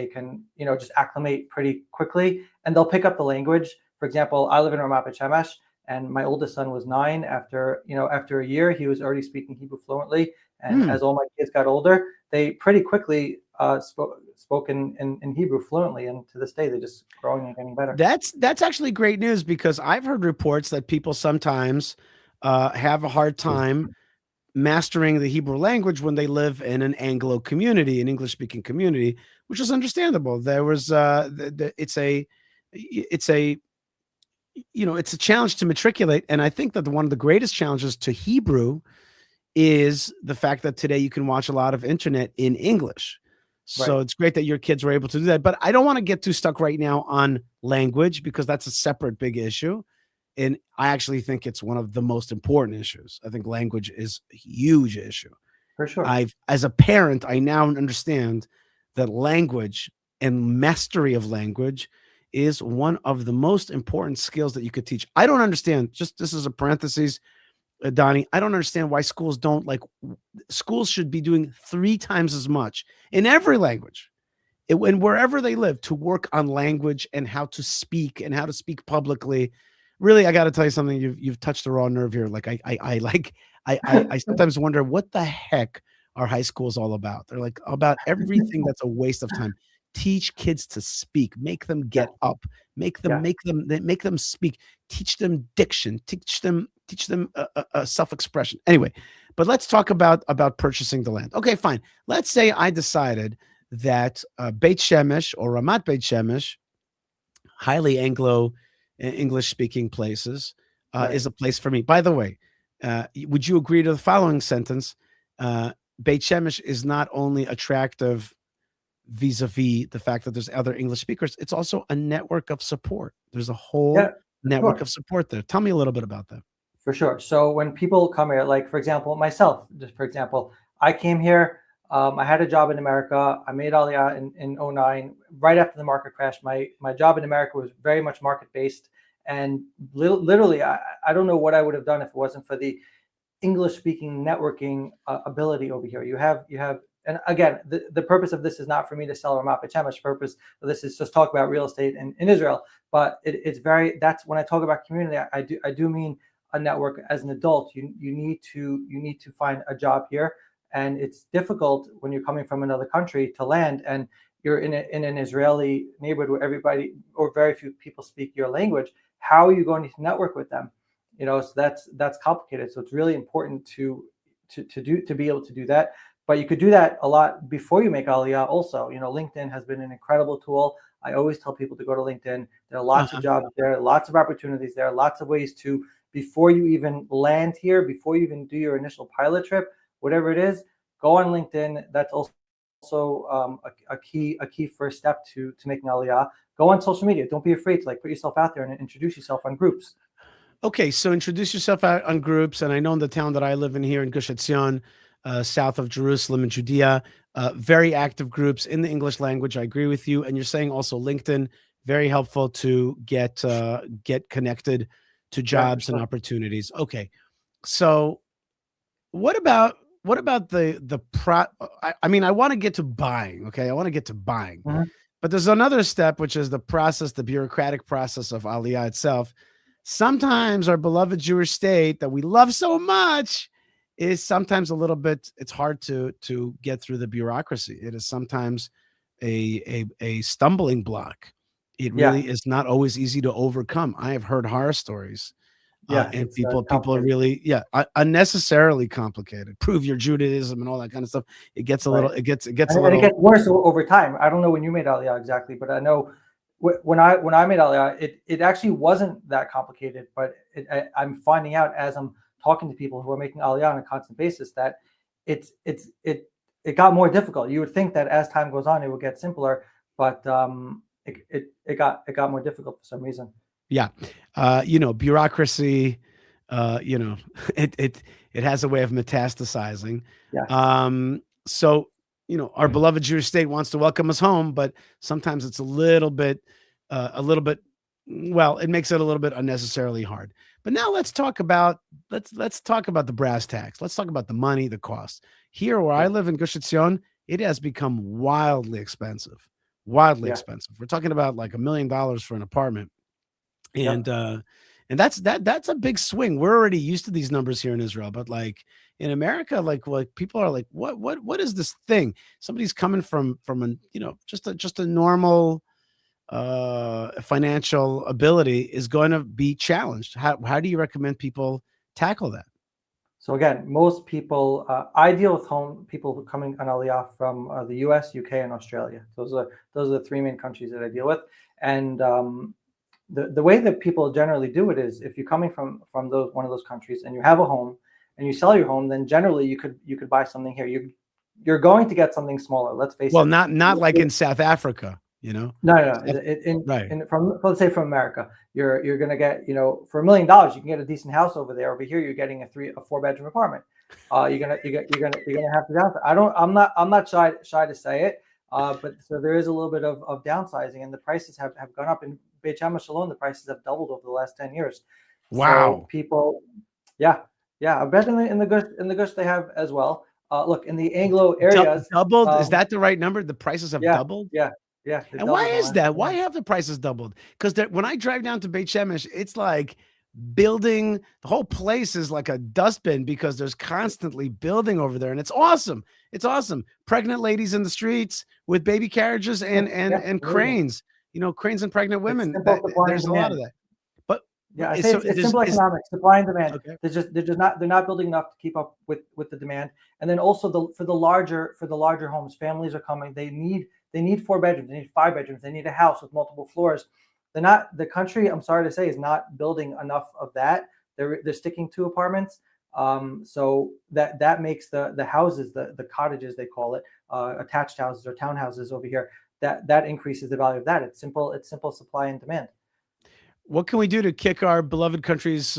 can just acclimate pretty quickly, and they'll pick up the language. For example, I live in Ramat Beit Shemesh, and my oldest son was 9. After a year, he was already speaking Hebrew fluently. And as all my kids got older, they pretty quickly spoke in Hebrew fluently, and to this day they're just growing and getting better. That's actually great news, because I've heard reports that people sometimes have a hard time mastering the Hebrew language when they live in an Anglo community, an English-speaking community, which is understandable. There was it's a challenge to matriculate, and I think that one of the greatest challenges to Hebrew is the fact that today you can watch a lot of internet in English. So Right. it's great that your kids were able to do that. But I don't want to get too stuck right now on language, because that's a separate big issue. And I actually think it's one of the most important issues. I think language is a huge issue. For sure. As a parent, I now understand that language and mastery of language is one of the most important skills that you could teach. I don't understand, just this is a parenthesis, Donnie, I don't understand why schools schools should be doing 3 times as much in every language and wherever they live to work on language and how to speak publicly. really, I got to tell you something. You've touched the raw nerve here. Like I sometimes wonder what the heck are high schools all about. They're like about everything that's a waste of time. Teach kids to speak, make them get up, make them speak, teach them diction, teach them self-expression. Anyway, but let's talk about purchasing the land. Okay, fine. Let's say I decided that Beit Shemesh or Ramat Beit Shemesh, highly Anglo English speaking places, is a place for me. By the way, would you agree to the following sentence? Beit Shemesh is not only attractive vis-a-vis the fact that there's other English speakers, it's also a network of support. There's a whole network of support there. Tell me a little bit about that. For sure. So when people come here, like for example, myself, just for example, I came here, I had a job in America. I made Aliyah in 09, right after the market crash. My job in America was very much market-based. And literally, I don't know what I would have done if it wasn't for the English-speaking networking ability over here. You have, and again, the purpose of this is not for me to sell Ramat Beit Shemesh. Purpose of this is just talk about real estate in Israel. But it's that's when I talk about community, I do mean a network. As an adult, you need to find a job here, and it's difficult when you're coming from another country to land, and you're in an Israeli neighborhood where everybody or very few people speak your language. How are you going to network with them? So that's complicated. So it's really important to be able to do that. But you could do that a lot before you make Aliyah. Also, LinkedIn has been an incredible tool. I always tell people to go to LinkedIn. There are lots of jobs there, lots of opportunities there, lots of ways to, before you even land here, before you even do your initial pilot trip, whatever it is, go on LinkedIn. That's also a key first step to making Aliyah. Go on social media. Don't be afraid to put yourself out there and introduce yourself on groups. Okay, so introduce yourself out on groups. And I know in the town that I live in here in Gush Etzion, south of Jerusalem and Judea, very active groups in the English language. I agree with you. And you're saying also LinkedIn, very helpful to get connected to jobs and opportunities. Okay, so what about the I mean, I want to get to buying. Okay, I want to get to buying, but there's another step, which is the process, the bureaucratic process of Aliyah itself. Sometimes our beloved Jewish state that we love so much is sometimes a little bit, it's hard to get through the bureaucracy. It is sometimes a stumbling block. It really is not always easy to overcome. I have heard horror stories. And people are really, unnecessarily complicated. Prove your Judaism and all that kind of stuff. It gets a little, it gets a little. And it gets worse over time. I don't know when you made Aliyah exactly, but I know when I made Aliyah, it actually wasn't that complicated. But I'm finding out as I'm talking to people who are making Aliyah on a constant basis that it got more difficult. You would think that as time goes on, it would get simpler, but it got more difficult for some reason. Yeah. Bureaucracy, it has a way of metastasizing. So, our beloved Jewish state wants to welcome us home, but sometimes it's a little bit, well, it makes it a little bit unnecessarily hard. But now let's talk about the brass tacks. Let's talk about the money, the cost. Here where I live in Gush Etzion, it has become wildly expensive. Expensive. We're talking about like $1 million for an apartment. And that's a big swing. We're already used to these numbers here in Israel, but like in America, like people are like, what is this thing? Somebody's coming from just a normal financial ability is going to be challenged. How do you recommend people tackle that? So again, most people, I deal with people who are coming on Aliyah from the US, UK, and Australia. Those are the three main countries that I deal with. And the way that people generally do it is if you're coming from one of those countries and you have a home and you sell your home, then generally you could buy something here. You're going to get something smaller. Let's face it. Well, not like in South Africa, No. Let's say from America, you're going to get, for $1 million, you can get a decent house over there. Over here, you're getting a 4-bedroom apartment. You're gonna have to downsize. I'm not shy to say it. But so there is a little bit of downsizing, and the prices have gone up. In Beit Shemesh alone, the prices have doubled over the last 10 years. Wow. So people, I bet in the Gush they have as well. Look, in the Anglo areas, doubled. Is that the right number? The prices have doubled. Yeah, Yeah. they've And why doubled in the is last that? 10 Why years. have the prices doubled? Because when I drive down to Beit Shemesh, it's like building. The whole place is like a dustbin because there's constantly building over there, and it's awesome. It's awesome. Pregnant ladies in the streets with baby carriages and Yeah, amazing. cranes. You know, cranes and pregnant It's women. simple supply and There's a lot of demand. that. But Yeah, I is- say so it's there's simple economics, supply and demand. okay. They're not building enough to keep up with the demand. And then also for the larger homes, families are coming. They need 4 bedrooms, they need 5 bedrooms, they need a house with multiple floors. The country, I'm sorry to say, is not building enough of that. They're sticking to apartments. So that makes the houses, the cottages they call it, attached houses or townhouses over here, that increases the value of that. It's simple supply and demand. What can we do to kick our beloved country's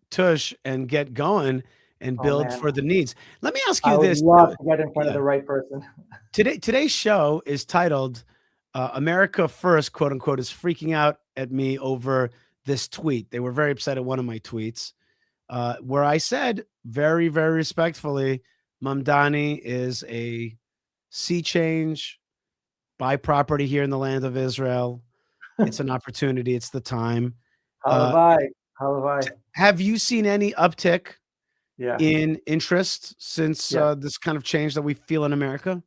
tush and get going and Oh, build man. for the needs? Let me ask I you would this. love to get in front Yeah. of the right person. Today's show is titled America First, quote unquote, is freaking out at me over this tweet. They were very upset at one of my tweets where I said very, very respectfully, Mamdani is a sea change, buy property here in the land of Israel. It's an opportunity. It's the time. Halavai. Have you seen any uptick Yeah. in interest since Yeah. this kind of change that we feel in America?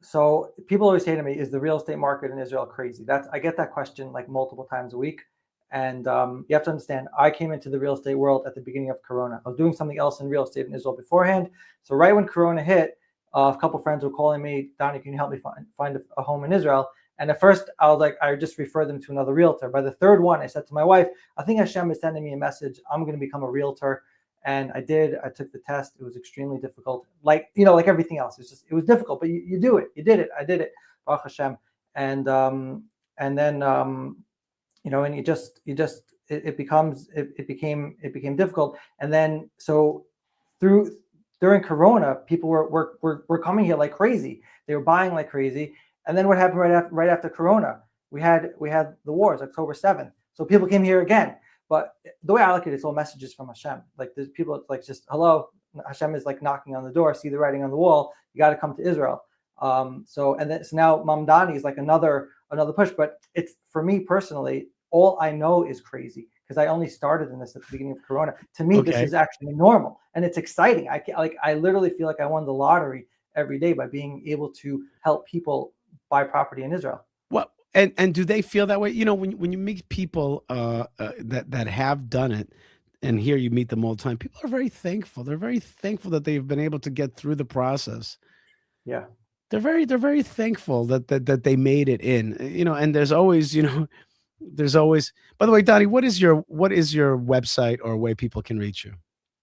So people always say to me, is the real estate market in Israel crazy? I get that question like multiple times a week. And you have to understand, I came into the real estate world at the beginning of Corona. I was doing something else in real estate in Israel beforehand. So right when Corona hit, a couple of friends were calling me, Donnie, can you help me find a home in Israel? And at first I was like, I just referred them to another realtor. By the third one, I said to my wife, I think Hashem is sending me a message. I'm going to become a realtor. And I did. I took the test. It was extremely difficult. Like everything else. It was difficult, but you do it. You did it. I did it. Baruch Hashem. And then and it became difficult. And then so during Corona, people were coming here like crazy. They were buying like crazy. And then what happened right after Corona? We had the wars, October 7th. So people came here again. But the way I look at it, it's all messages from Hashem. Like there's people like just hello. Hashem is like knocking on the door, see the writing on the wall. You got to come to Israel. So now Mamdani is like another push. But it's for me personally, all I know is crazy because I only started in this at the beginning of Corona. To me, This is actually normal and it's exciting. I literally feel like I won the lottery every day by being able to help people buy property in Israel. Well, and do they feel that way? You know, when you meet people that have done it, and here you meet them all the time, people are very thankful. They're very thankful that they've been able to get through the process. Yeah, they're very thankful that they made it in. You know, and there's always. By the way, Donnie, what is your website or a way people can reach you?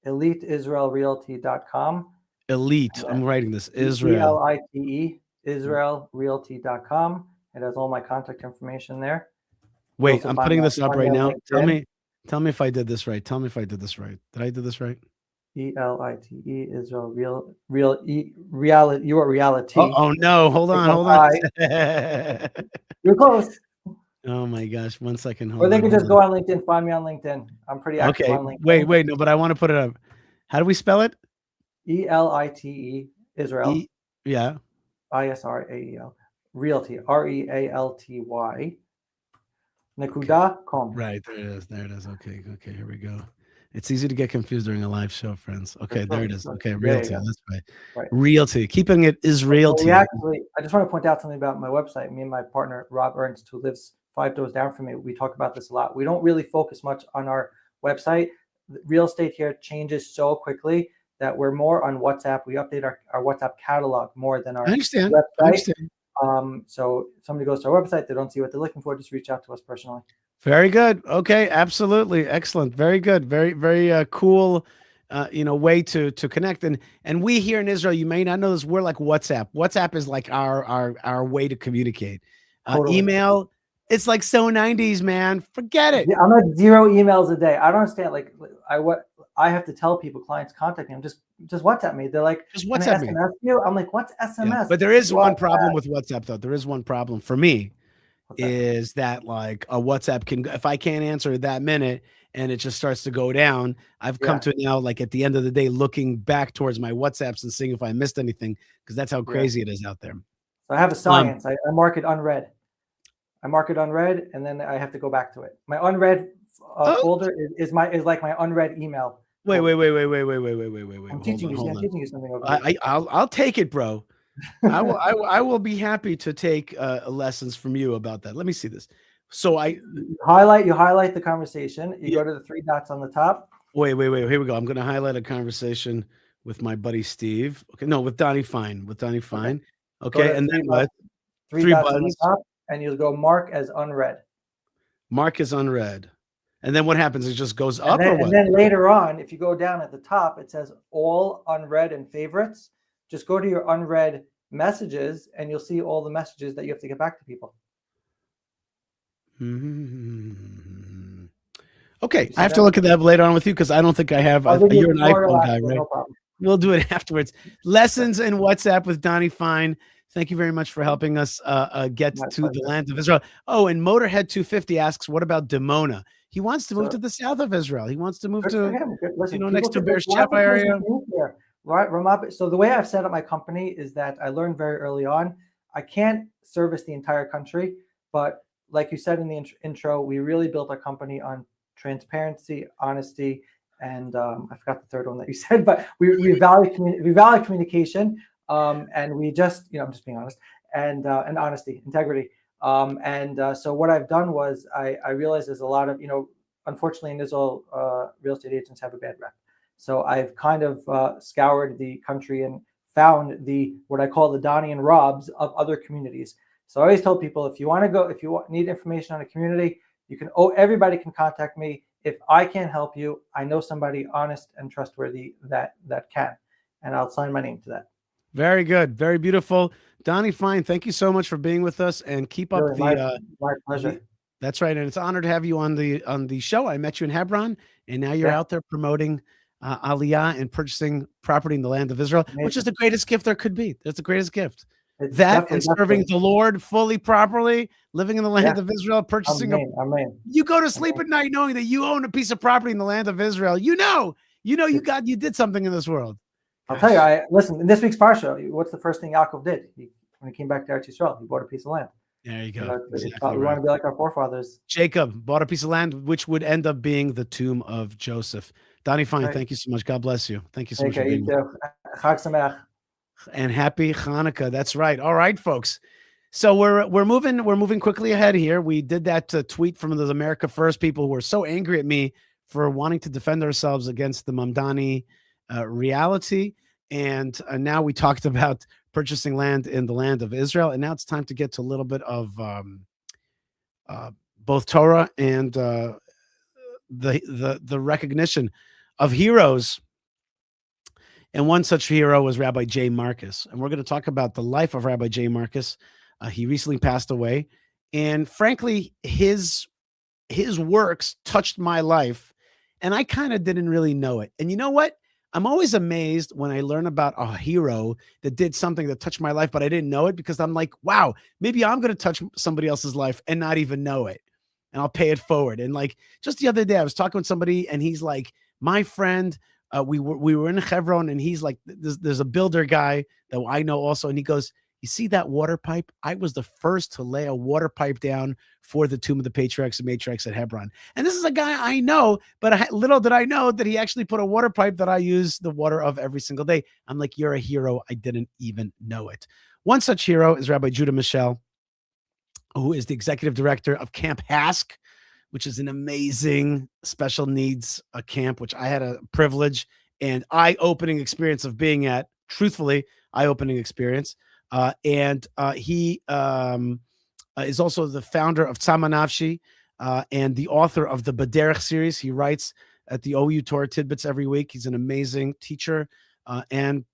EliteIsraelRealty.com. Elite. I'm writing this. Israel. ELITE. IsraelRealty.com. It has all my contact information there. Wait, I'm putting this up right now. Tell me if I did this right. Did I do this right? ELITE Israel reality. You are reality. Oh no! Hold on. You're close. Oh my gosh! 1 second. Or they can just go on LinkedIn. Find me on LinkedIn. I'm pretty active on LinkedIn. Wait. No, but I want to put it up. How do we spell it? ELITE Israel. Yeah. ISRAEL. Realty. REALTY. .com. Right, there it is. Okay, here we go. It's easy to get confused during a live show, friends. Okay, there it is. Okay, Realty. That's right. Realty. Keeping it is Realty. I just want to point out something about my website. Me and my partner, Rob Ernst, who lives 5 doors down from me, we talk about this a lot. We don't really focus much on our website. Real estate here changes so quickly that we're more on WhatsApp. We update our WhatsApp catalog more than our website. I understand. So if somebody goes to our website, they don't see what they're looking for, just reach out to us personally. Very good. Okay, absolutely. Excellent. Very good. Very, very cool way to connect. And we here in Israel, you may not know this, we're like WhatsApp. WhatsApp is like our way to communicate. Totally. Email, it's like so 90s, man. Forget it. Yeah, I'm at 0 emails a day. I don't understand. Like I have to tell people, clients contact me. I'm just WhatsApp me. They're like, just WhatsApp me. SMS you? I'm like, what's SMS? Yeah, but there is one problem with WhatsApp, though. There is one problem for me, is that like a WhatsApp can, if I can't answer that minute and it just starts to go down, I've come to now, like at the end of the day, looking back towards my WhatsApps and seeing if I missed anything, because that's how crazy it is out there. So I have a science. I mark it unread. I mark it unread, and then I have to go back to it. My unread folder is like my unread email. Wait. folder. I'm I'm teaching you something over here. I'll take it, bro. I will be happy to take lessons from you about that. Let me see this. So you highlight the conversation. You go to the three dots on the top. Wait. Here we go. I'm going to highlight a conversation with my buddy Steve. Okay, no, with Donnie Fine. Okay, and then what? Three dots on the top, and you'll go mark as unread. Mark as unread. And then what happens? It just goes up, or what? And then later on, if you go down at the top, it says all unread and favorites. Just go to your unread messages, and you'll see all the messages that you have to get back to people. Mm-hmm. Okay, I have to look at that later on with you because I don't think I have. You're an iPhone guy, right? No, we'll do it afterwards. Lessons in WhatsApp with Donnie Fine. Thank you very much for helping us get to the land of Israel. Oh, and Motorhead 250 asks, what about Dimona? He wants to move to the south of Israel. He wants to move to, next to Beersheba area. Right, Ramat. So the way I've set up my company is that I learned very early on, I can't service the entire country, but like you said in the intro, we really built our company on transparency, honesty, and I forgot the third one that you said, but we value communication, and we just, I'm just being honest, and honesty, integrity. So what I've done was I realized there's a lot of, unfortunately in Israel, real estate agents have a bad rep. So I've kind of scoured the country and found what I call the Donnie and Robs of other communities. So I always tell people, if you need information on a community, everybody can contact me. If I can't help you, I know somebody honest and trustworthy that can, and I'll sign my name to that. Very good. Very beautiful. Donnie Fine, thank you so much for being with us, and keep up my pleasure. That's right. And it's an honor to have you on the show. I met you in Hebron, and now you're out there promoting Aliyah and purchasing property in the land of Israel, which is the greatest gift there could be. That's the greatest gift. That and serving the Lord fully, properly, living in the land of Israel, purchasing you go to sleep at night knowing that you own a piece of property in the land of Israel. You did something in this world. I'll tell you, listen, in this week's Parsha, what's the first thing Yaakov did? When he came back to Eretz Yisrael, he bought a piece of land. There you go. Exactly we want to be like our forefathers. Jacob bought a piece of land, which would end up being the tomb of Joseph. Donnie Fine, thank you so much. God bless you. Thank you so much for being here. Chag Sameach. And happy Hanukkah. That's right. All right, folks. So we're moving quickly ahead here. We did that tweet from the America First people who were so angry at me for wanting to defend ourselves against the Mamdani reality. And now we talked about purchasing land in the land of Israel. And now it's time to get to a little bit of both Torah and the recognition of heroes. And one such hero was Rabbi J. Marcus. And we're going to talk about the life of Rabbi J. Marcus. He recently passed away. And frankly, his works touched my life. And I kind of didn't really know it. And you know what? I'm always amazed when I learn about a hero that did something that touched my life, but I didn't know it, because I'm like, wow, maybe I'm going to touch somebody else's life and not even know it. And I'll pay it forward. And like just the other day, I was talking with somebody and he's like, my friend, we were in Hebron, and he's like, there's a builder guy that I know also. And he goes, you see that water pipe? I was the first to lay a water pipe down for the tomb of the patriarchs and matriarchs at Hebron. And this is a guy I know, but little did I know that he actually put a water pipe that I use the water of every single day. I'm like, you're a hero. I didn't even know it. One such hero is Rabbi Judah Mischel, who is the executive director of Camp HASC, which is an amazing special needs camp, which I had a privilege and eye-opening experience of being at. Truthfully, eye-opening experience. And he is also the founder of Tzama Nafshi and the author of the Baderech series. He writes at the OU Torah Tidbits every week. He's an amazing teacher and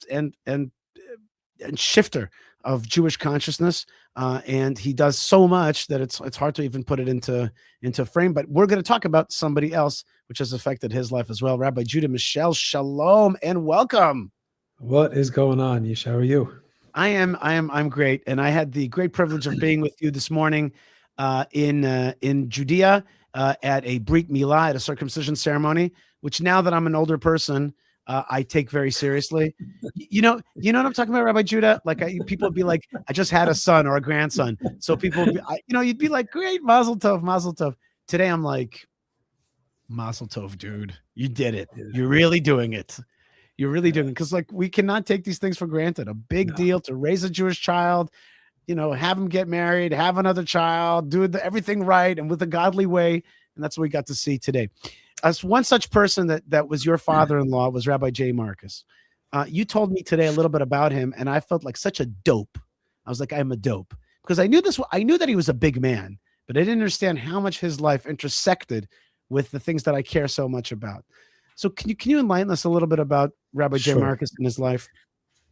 shifter of Jewish consciousness. And he does so much that it's hard to even put it into frame. But we're going to talk about somebody else which has affected his life as well. Rabbi Judah Mischel, shalom and welcome. What is going on, Yishai? How are you? I'm great, and I had the great privilege of being with you this morning in Judea at a Brit Milah, at a circumcision ceremony. Which now that I'm an older person, I take very seriously. You know what I'm talking about, Rabbi Judah? Like people would be like, I just had a son or a grandson. So people would be, you'd be like, great, mazel tov, mazel tov. Today I'm like, mazel tov, dude. You did it. You're really doing it. You're really doing it. Because like we cannot take these things for granted. A big deal to raise a Jewish child, have him get married, have another child, do everything right and with a godly way. And that's what we got to see today. As one such person that was your father-in-law was Rabbi J. Marcus. You told me today a little bit about him, and I felt like such a dope. I was like, I'm a dope. Because I knew that he was a big man, but I didn't understand how much his life intersected with the things that I care so much about. So can you enlighten us a little bit about Rabbi J. Marcus and his life?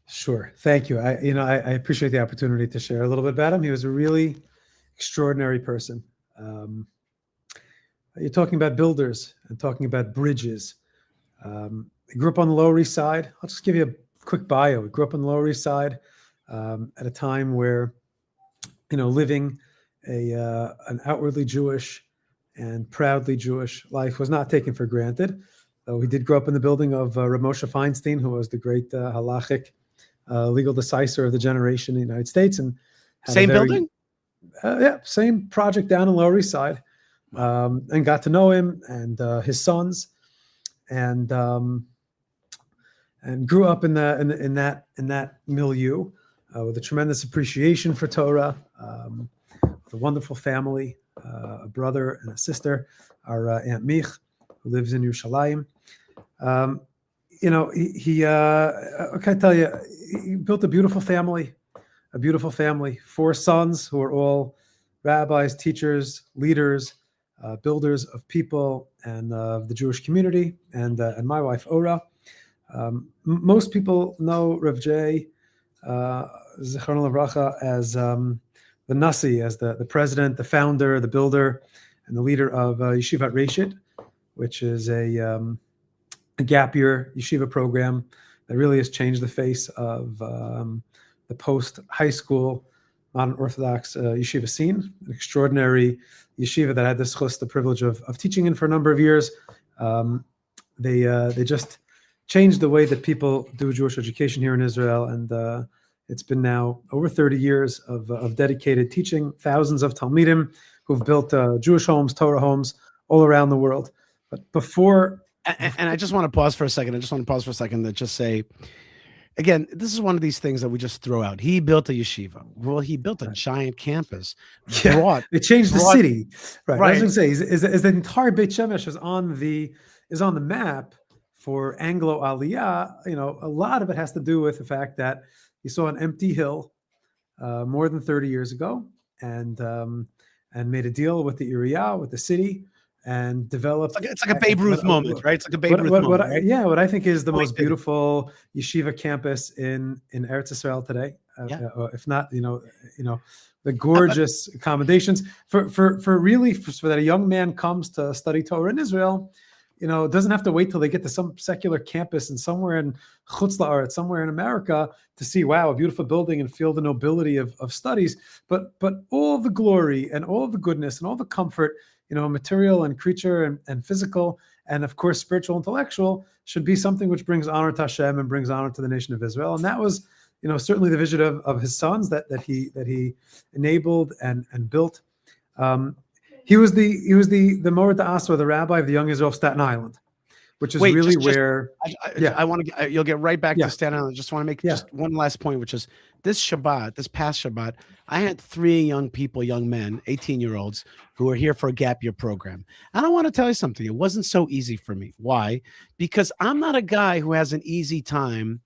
Sure. Thank you. I appreciate the opportunity to share a little bit about him. He was a really extraordinary person. You're talking about builders and talking about bridges. He grew up on the Lower East Side. I'll just give you a quick bio. He grew up on the Lower East Side at a time where, living an outwardly Jewish and proudly Jewish life was not taken for granted. Though he did grow up in the building of Rav Moshe Feinstein, who was the great halachic legal decisor of the generation in the United States. And same building? Yeah, same project down on Lower East Side. And got to know him and his sons, and grew up in that milieu with a tremendous appreciation for Torah, with a wonderful family, a brother and a sister, our Aunt Mich, who lives in Yerushalayim. I can tell you, he built a beautiful family, 4 sons who are all rabbis, teachers, leaders, builders of people and of the Jewish community, and my wife Ora. Most people know Rav J. Zichrono Livracha as the Nasi, as the president, the founder, the builder, and the leader of Yeshivat Reshit, which is a gap year yeshiva program that really has changed the face of the post-high school modern Orthodox yeshiva scene. An extraordinary yeshiva that I had the privilege of teaching in for a number of years. They just changed the way that people do Jewish education here in Israel, and it's been now over 30 years of dedicated teaching, thousands of Talmidim who've built Jewish homes, Torah homes all around the world. But before... And I just want to pause for a second. To just say, again, this is one of these things that we just throw out. He built a yeshiva. Well, he built a giant campus. It changed the city. Right. I was going to say, is the entire Beit Shemesh is on the map for Anglo Aliyah. A lot of it has to do with the fact that you saw an empty hill more than 30 years ago, and made a deal with the Iriyah, with the city, and developed. It's like a Babe Ruth moment, right? It's like a Babe Ruth moment. Right? What I think is the most beautiful yeshiva campus in Eretz Yisrael today. If not, the gorgeous accommodations for that a young man comes to study Torah in Israel. Doesn't have to wait till they get to some secular campus and somewhere in Chutz La'aretz, somewhere in America, to see, wow, a beautiful building and feel the nobility of studies. But all the glory and all the goodness and all the comfort, material and creature and physical, and of course spiritual, intellectual, should be something which brings honor to Hashem and brings honor to the nation of Israel. And that was, certainly the vision of his sons that he enabled and built. He was the Morat Asra, the rabbi of the Young Israel of Staten Island, which is where. I want to. You'll get right back to Staten Island. I just want to make just one last point, which is this past Shabbat, I had 3 young men, 18-year-olds, who were here for a gap year program. And I want to tell you something. It wasn't so easy for me. Why? Because I'm not a guy who has an easy time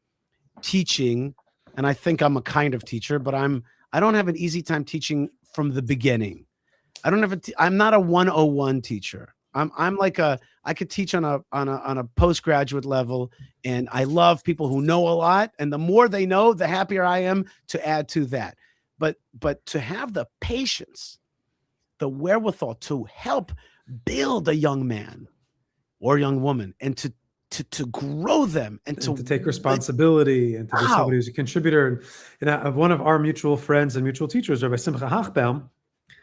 teaching, and I think I'm a kind of teacher, but I don't have an easy time teaching from the beginning. I'm not a 101 teacher. I'm like I could teach on a postgraduate level, and I love people who know a lot, and the more they know, the happier I am to add to that. But to have the patience, the wherewithal to help build a young man or young woman, and to grow them and to take responsibility and to be somebody who's a contributor. And one of our mutual friends and mutual teachers, Rabbi Simcha Hachbaum,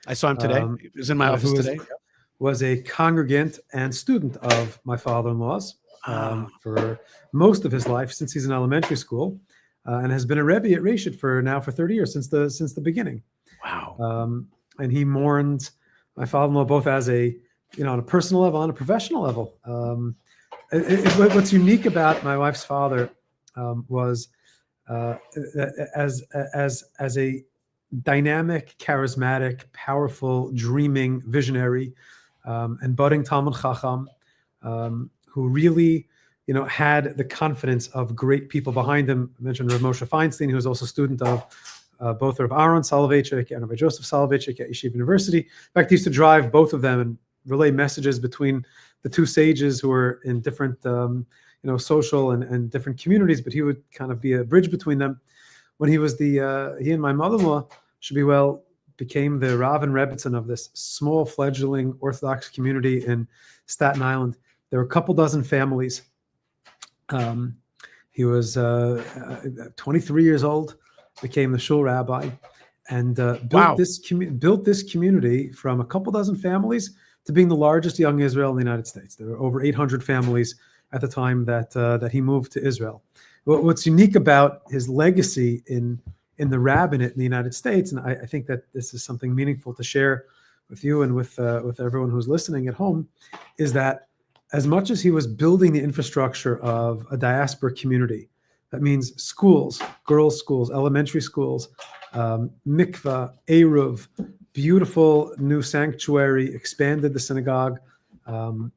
I saw him today. He was in my office today. Was a congregant and student of my father-in-law's. for most of his life since he's in elementary school, and has been a Rebbe at Reshit for 30 years, since the beginning. Wow. And he mourned my father-in-law both as on a personal level and a professional level. What's unique about my wife's father was as a dynamic, charismatic, powerful, dreaming, visionary, and budding Talmud Chacham, who really, had the confidence of great people behind him. I mentioned Rav Moshe Feinstein, who was also a student of both Rav Aaron Soloveitchik and Rav Joseph Soloveitchik at Yeshiva University. In fact, he used to drive both of them and relay messages between the two sages who were in different, social and different communities, but he would kind of be a bridge between them. When he was he and my mother-in-law, became the Rav and Rebbitzin of this small fledgling Orthodox community in Staten Island. There were a couple dozen families. He was 23 years old, became the shul rabbi, and built this community from a couple dozen families to being the largest young Israel in the United States. There were over 800 families at the time that he moved to Israel. What's unique about his legacy in the rabbinate in the United States, and I think that this is something meaningful to share with you and with everyone who's listening at home, is that as much as he was building the infrastructure of a diaspora community, that means schools, girls' schools, elementary schools, mikveh, eruv, beautiful new sanctuary, expanded the synagogue,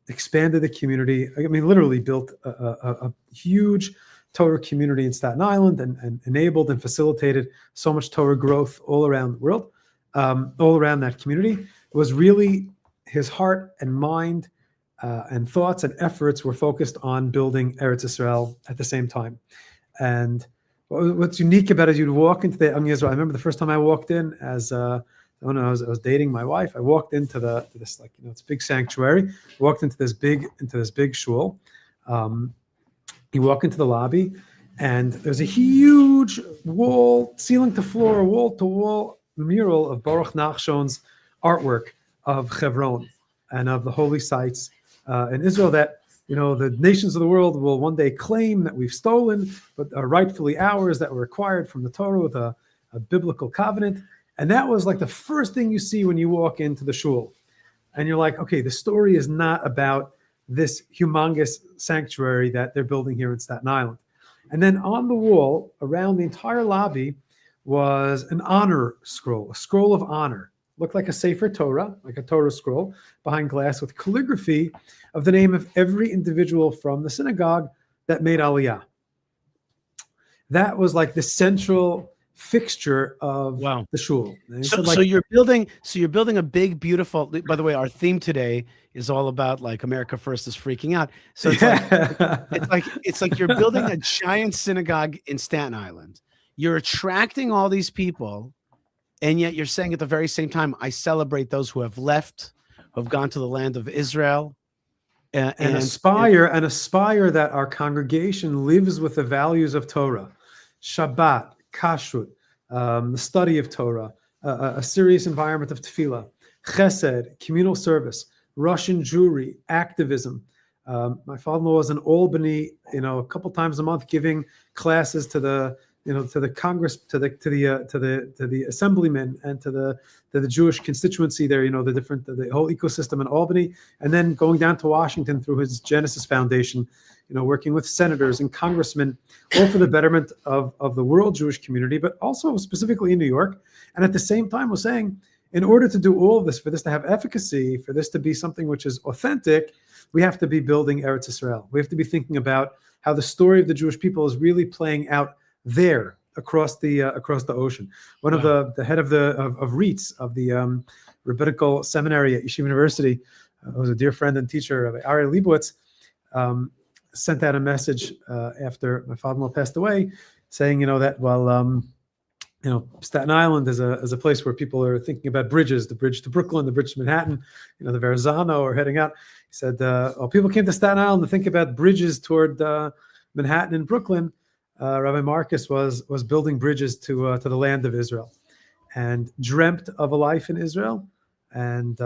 expanded the community. I mean, literally built a huge Torah community in Staten Island and enabled and facilitated so much Torah growth all around the world, all around that community. It was really his heart and mind and thoughts and efforts were focused on building Eretz Yisrael at the same time. And what's unique about it, you'd walk into the Young Israel. I remember the first time I walked in as I was dating my wife. I walked into this it's big sanctuary. Walked into this big shul. You walk into the lobby, and there's a huge wall, ceiling to floor, wall to wall mural of Baruch Nachshon's artwork of Hebron and of the holy sites in Israel that the nations of the world will one day claim that we've stolen, but are rightfully ours, that were acquired from the Torah with a biblical covenant. And that was like the first thing you see when you walk into the shul. And you're like, okay, the story is not about this humongous sanctuary that they're building here in Staten Island. And then on the wall around the entire lobby was an honor scroll, a scroll of honor. Looked like a Sefer Torah, like a Torah scroll behind glass with calligraphy of the name of every individual from the synagogue that made Aliyah. That was like the central fixture of the shul. So you're building a big, beautiful. By the way, our theme today is all about like America First is freaking out. So it's like you're building a giant synagogue in Staten Island. You're attracting all these people, and yet you're saying at the very same time, I celebrate those who have left, who have gone to the land of Israel, and aspire that our congregation lives with the values of Torah, Shabbat, Kashrut, the study of Torah, a serious environment of tefillah, chesed, communal service, Russian Jewry, activism. My father-in-law was in Albany, a couple times a month, giving classes to the Congress, to the assemblymen, and to the Jewish constituency there. The whole ecosystem in Albany, and then going down to Washington through his Genesis Foundation. Working with senators and congressmen, all for the betterment of the world Jewish community, but also specifically in New York. And at the same time was saying, in order to do all of this, for this to have efficacy, for this to be something which is authentic, we have to be building Eretz Yisrael. We have to be thinking about how the story of the Jewish people is really playing out there across the ocean. One of the head of REITs, of the rabbinical seminary at Yeshiva University, was a dear friend and teacher of Ari Leibowitz, sent out a message after my father-in-law passed away, saying, that while Staten Island is a place where people are thinking about bridges, the bridge to Brooklyn, the bridge to Manhattan, the Verrazano are heading out. He said, people came to Staten Island to think about bridges toward Manhattan and Brooklyn. Rabbi Marcus was building bridges to the land of Israel, and dreamt of a life in Israel, and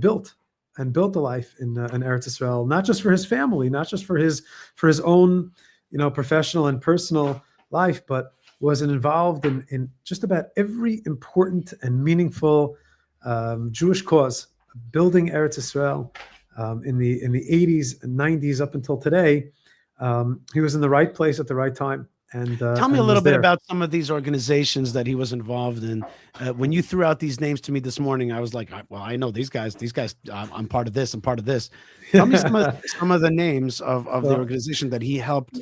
built. and built a life in Eretz Israel, not just for his family, not just for his own, professional and personal life, but was involved in just about every important and meaningful Jewish cause, building Eretz Israel in the 80s and 90s up until today. He was in the right place at the right time. And tell me a little bit about some of these organizations that he was involved in. When you threw out these names to me this morning, I was like, well, I know these guys. I'm part of this. I'm part of this. Tell me some of the names of the organization that he helped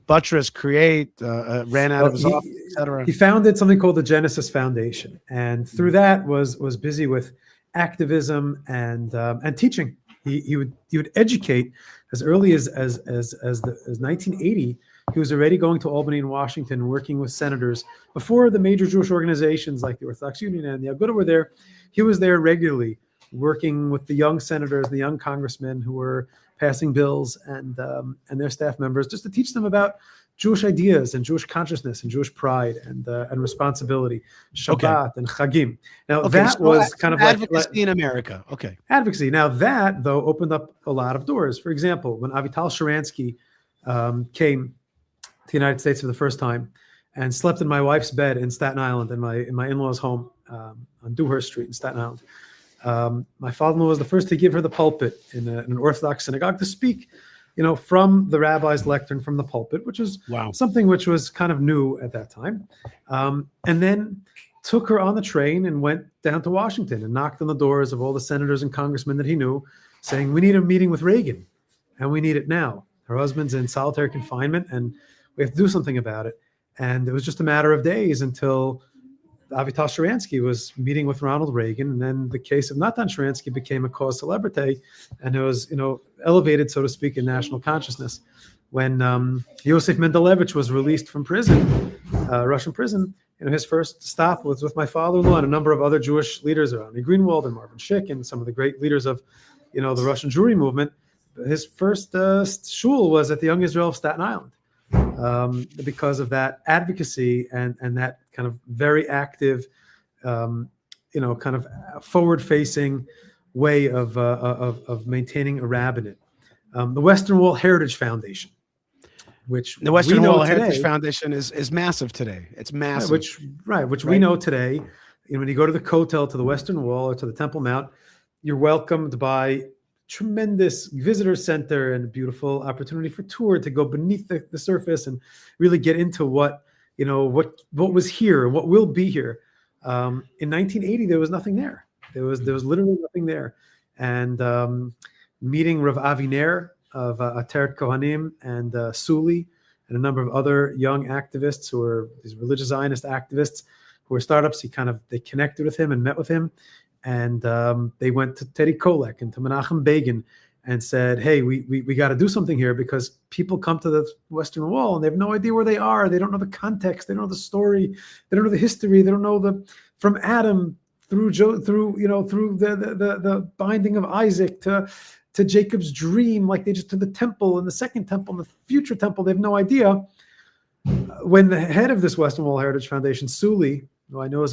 buttress, create, ran out of his office, etc. He founded something called the Genesis Foundation, and through that was busy with activism and teaching. He would educate as early as 1980. He was already going to Albany and Washington, working with senators before the major Jewish organizations like the Orthodox Union and the Agudah were there. He was there regularly, working with the young senators, the young congressmen who were passing bills, and their staff members, just to teach them about Jewish ideas and Jewish consciousness and Jewish pride and responsibility, Shabbat and Chagim. Now that was kind of advocacy in America. Okay, advocacy. Now that though opened up a lot of doors. For example, when Avital Sharansky came to the United States for the first time and slept in my wife's bed in Staten Island, in my in-laws' home on Dewhurst Street in Staten Island. My father-in-law was the first to give her the pulpit in an Orthodox synagogue to speak, from the rabbi's lectern from the pulpit, which is something which was kind of new at that time. And then took her on the train and went down to Washington and knocked on the doors of all the senators and congressmen that he knew, saying, we need a meeting with Reagan, and we need it now. Her husband's in solitary confinement, and we have to do something about it. And it was just a matter of days until Avital Sharansky was meeting with Ronald Reagan, and then the case of Natan Sharansky became a cause célèbre, and it was, elevated, so to speak, in national consciousness. When Yosef Mendelevich was released from prison, Russian prison, his first stop was with my father-in-law and a number of other Jewish leaders, Ronnie Greenwald and Marvin Schick, and some of the great leaders of, the Russian Jewry movement. His first shul was at the Young Israel of Staten Island. Because of that advocacy and that kind of very active, kind of forward-facing way of maintaining a rabbinate. The Western Wall Heritage Foundation, which the Western Wall Heritage Foundation is massive today. It's massive. Which we know today. When you go to the Kotel, to the Western Wall, or to the Temple Mount, you're welcomed by tremendous visitor center and a beautiful opportunity for tour to go beneath the surface and really get into what was here and what will be here. In 1980, there was nothing there. There was literally nothing there. And meeting Rav Avi Ner of Ateret Kohanim and Suli and a number of other young activists who are these religious Zionist activists who are startups, they connected with him and met with him. And they went to Teddy Kollek and to Menachem Begin and said, hey, we got to do something here, because people come to the Western Wall and they have no idea where they are. They don't know the context. They don't know the story. They don't know the history. They don't know from Adam through the binding of Isaac to Jacob's dream, like they just to the temple and the second temple and the future temple. They have no idea. When the head of this Western Wall Heritage Foundation, Suli, who I know as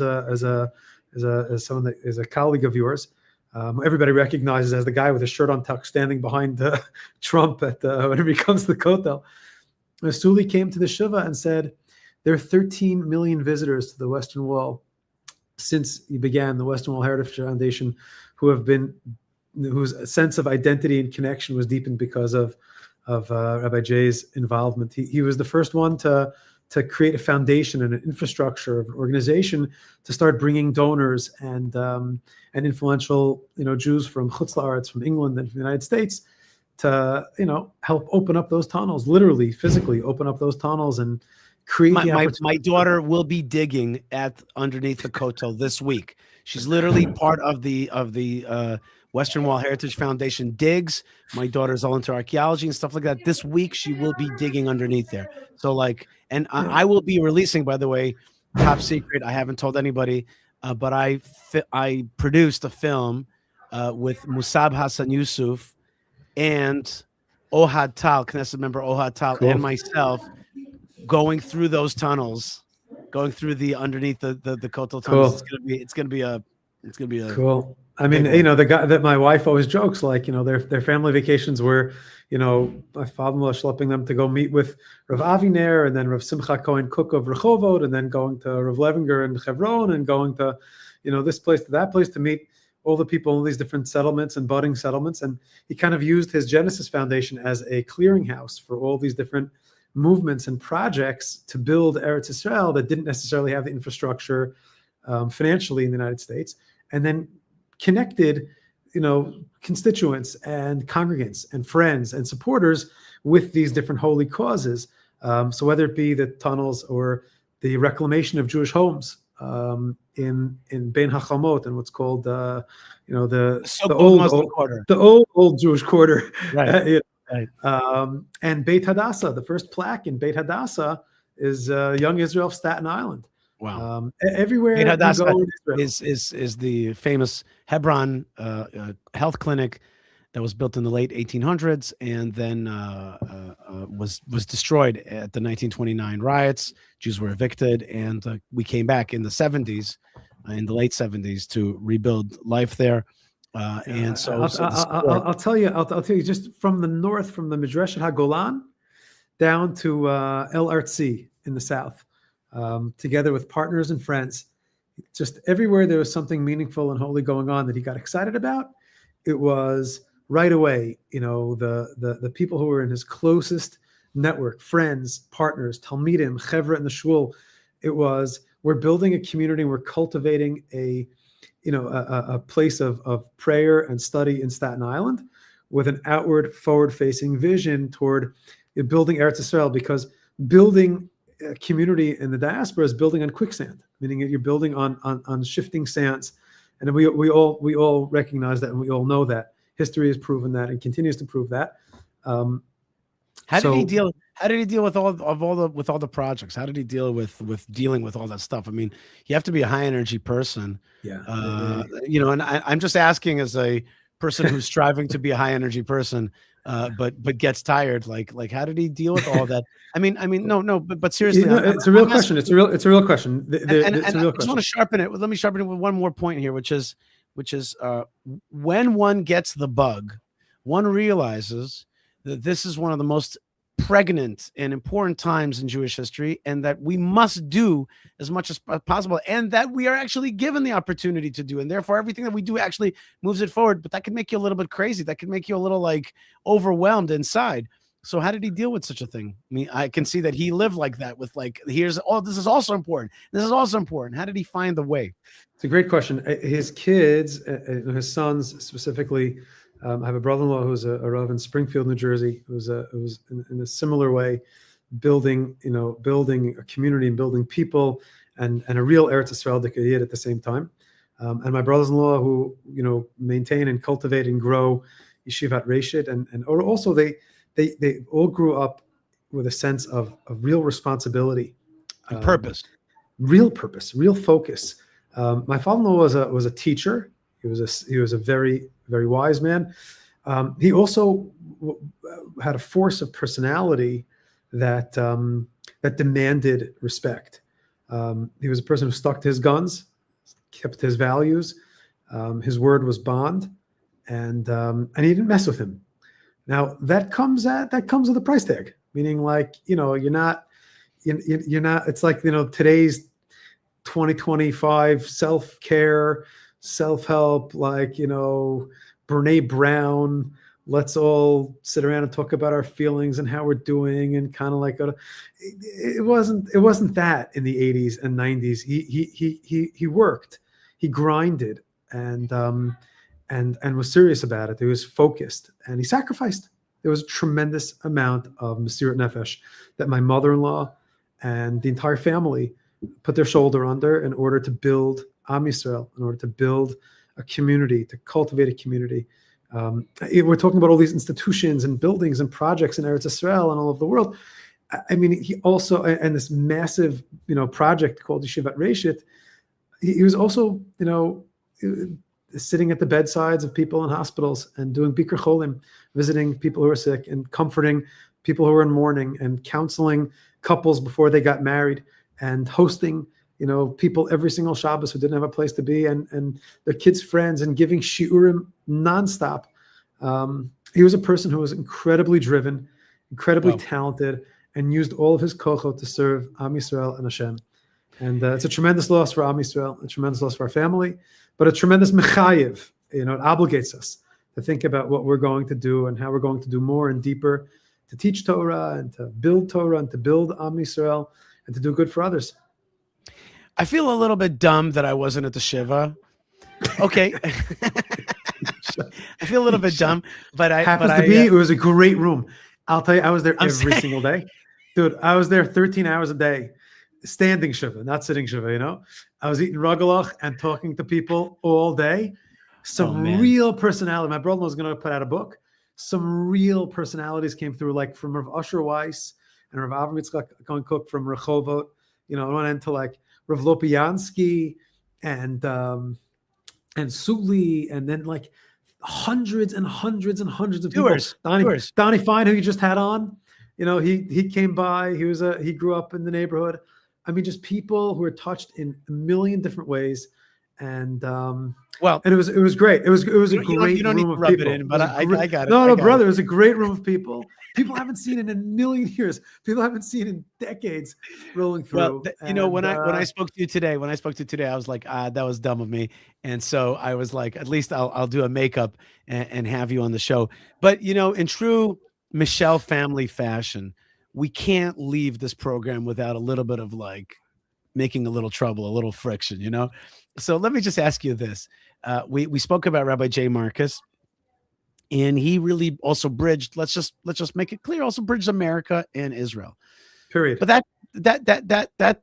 someone that is a colleague of yours, everybody recognizes as the guy with his shirt untucked standing behind Trump whenever he comes to the Kotel. Suli came to the Shiva and said, there are 13 million visitors to the Western Wall since he began the Western Wall Heritage Foundation, whose sense of identity and connection was deepened because of Rabbi Jay's involvement. He was the first one to create a foundation and an infrastructure of an organization to start bringing donors and influential, Jews from Chutz La'aretz, from England and from the United States, to help open up those tunnels, literally, physically open up those tunnels and create. My daughter will be digging underneath the Kotel this week. She's literally part of the Western Wall Heritage Foundation digs. My daughter's all into archaeology and stuff like that. This week she will be digging underneath there. So I will be releasing, by the way, top secret, I haven't told anybody, but I produced a film with Musab Hassan Yusuf and Ohad Tal, Knesset member Ohad Tal, and myself, going through those tunnels, going through underneath the Kotel tunnels. Cool. It's gonna be a cool. I mean, the guy that my wife always jokes, like, their family vacations were, my father-in-law schlepping them to go meet with Rav Aviner and then Rav Simcha Cohen Cook of Rehovot, and then going to Rav Levinger in Hebron and going to, this place to that place to meet all the people in these different settlements and budding settlements. And he kind of used his Genesis Foundation as a clearinghouse for all these different movements and projects to build Eretz Israel that didn't necessarily have the infrastructure financially in the United States, and then connected, constituents and congregants and friends and supporters with these different holy causes. So whether it be the tunnels or the reclamation of Jewish homes in Bein HaChamot and what's called the old Jewish quarter, Right. Right. And Beit Hadassah, the first plaque in Beit Hadassah is Young Israel of Staten Island. Wow. Everywhere Beit Hadassah you go in Israel. is the famous Hebron health clinic that was built in the late 1800s and then was destroyed at the 1929 riots. Jews were evicted, and we came back in the 70s, in the late 70s, to rebuild life there. And so I'll tell you just from the north, from the Midrash HaGolan down to El Artzi in the south, together with partners and friends, just everywhere there was something meaningful and holy going on that he got excited about. It was right away, the people who were in his closest network, friends, partners, Talmidim, Chevra in the Shul. It was, we're building a community, we're cultivating a place of prayer and study in Staten Island with an outward, forward-facing vision toward building Eretz Israel, because building a community in the diaspora is building on quicksand, meaning that you're building on shifting sands. And we all recognize that, and we all know that. History has proven that and continues to prove that. How did he deal with all the projects? How did he deal with dealing with all that stuff? I mean, you have to be a high energy person. Yeah. And I'm just asking as a person who's striving to be a high energy person, but gets tired. Like how did he deal with all that? I mean, no, but seriously, it's a real question. It's a real question. I just want to sharpen it. Let me sharpen it with one more point here, which is when one gets the bug, one realizes that this is one of the most pregnant and important times in Jewish history, and that we must do as much as possible, and that we are actually given the opportunity to do, and therefore everything that we do actually moves it forward. But that can make you a little bit crazy. That can make you a little overwhelmed inside. So how did he deal with such a thing? I mean, I can see that he lived like that with this is also important. This is also important. How did he find the way? It's a great question. His kids, his sons specifically, I have a brother-in-law who's a Rav in Springfield, New Jersey, who was in a similar way, building a community and building people and a real Eretz Yisrael Yid at the same time. And my brothers-in-law who, maintain and cultivate and grow Yeshivat Reshit, and also they all grew up with a sense of real responsibility, and purpose, real focus. My father-in-law was a teacher. He was a very, very wise man. He also had a force of personality that demanded respect. He was a person who stuck to his guns, kept his values. His word was bond, and he didn't mess with him. Now that comes with a price tag, meaning you're not. It's like today's 2025 self-care, self-help, Brene Brown, let's all sit around and talk about our feelings and how we're doing, and kind of it wasn't that in the 80s and 90s. He worked, he grinded, and was serious about it. He was focused, and he sacrificed. There was a tremendous amount of Mesirat Nefesh that my mother-in-law and the entire family put their shoulder under in order to build Am Yisrael, in order to build a community, to cultivate a community. We're talking about all these institutions and buildings and projects in Eretz Yisrael and all over the world. I mean, he also, and this massive, project called Yeshivat Reshit, he was also, sitting at the bedsides of people in hospitals and doing Bikur Cholim, visiting people who are sick and comforting people who are in mourning and counseling couples before they got married and hosting, people every single Shabbos who didn't have a place to be, and their kids' friends, and giving shiurim nonstop. He was a person who was incredibly driven, incredibly talented, and used all of his kochot to serve Am Yisrael and Hashem. And it's a tremendous loss for Am Yisrael, a tremendous loss for our family, but a tremendous mechayev. It obligates us to think about what we're going to do and how we're going to do more and deeper, to teach Torah and to build Torah and to build Am Yisrael and to do good for others. I feel a little bit dumb that I wasn't at the Shiva. Okay. I feel a little bit dumb, but it was a great room. I'll tell you, I was there every single day. Dude, I was there 13 hours a day, standing Shiva, not sitting Shiva, I was eating rugelach and talking to people all day. Some real personality. My brother was going to put out a book. Some real personalities came through, like from Rav Usher Weiss and Rav Avram Yitzchak Cohen-Cook from Rehovot. I went into like Rav Lopiansky and Suli, and then like hundreds and hundreds and hundreds of people. Donnie Fine, who you just had on, he came by. He grew up in the neighborhood. I mean, just people who were touched in a million different ways, and it was great. It was a great room of people. It got it. No, brother, it was a great room of people. People haven't seen in a million years. People haven't seen in decades rolling through. Well, when I spoke to you today, I was like, that was dumb of me. And so I was like, at least I'll do a makeup and have you on the show. But, in true Mischel family fashion, we can't leave this program without a little bit of like making a little trouble, a little friction, So let me just ask you this. We spoke about Rabbi J. Marcus. And he really also bridged, let's just make it clear, also bridged America and Israel. Period. But that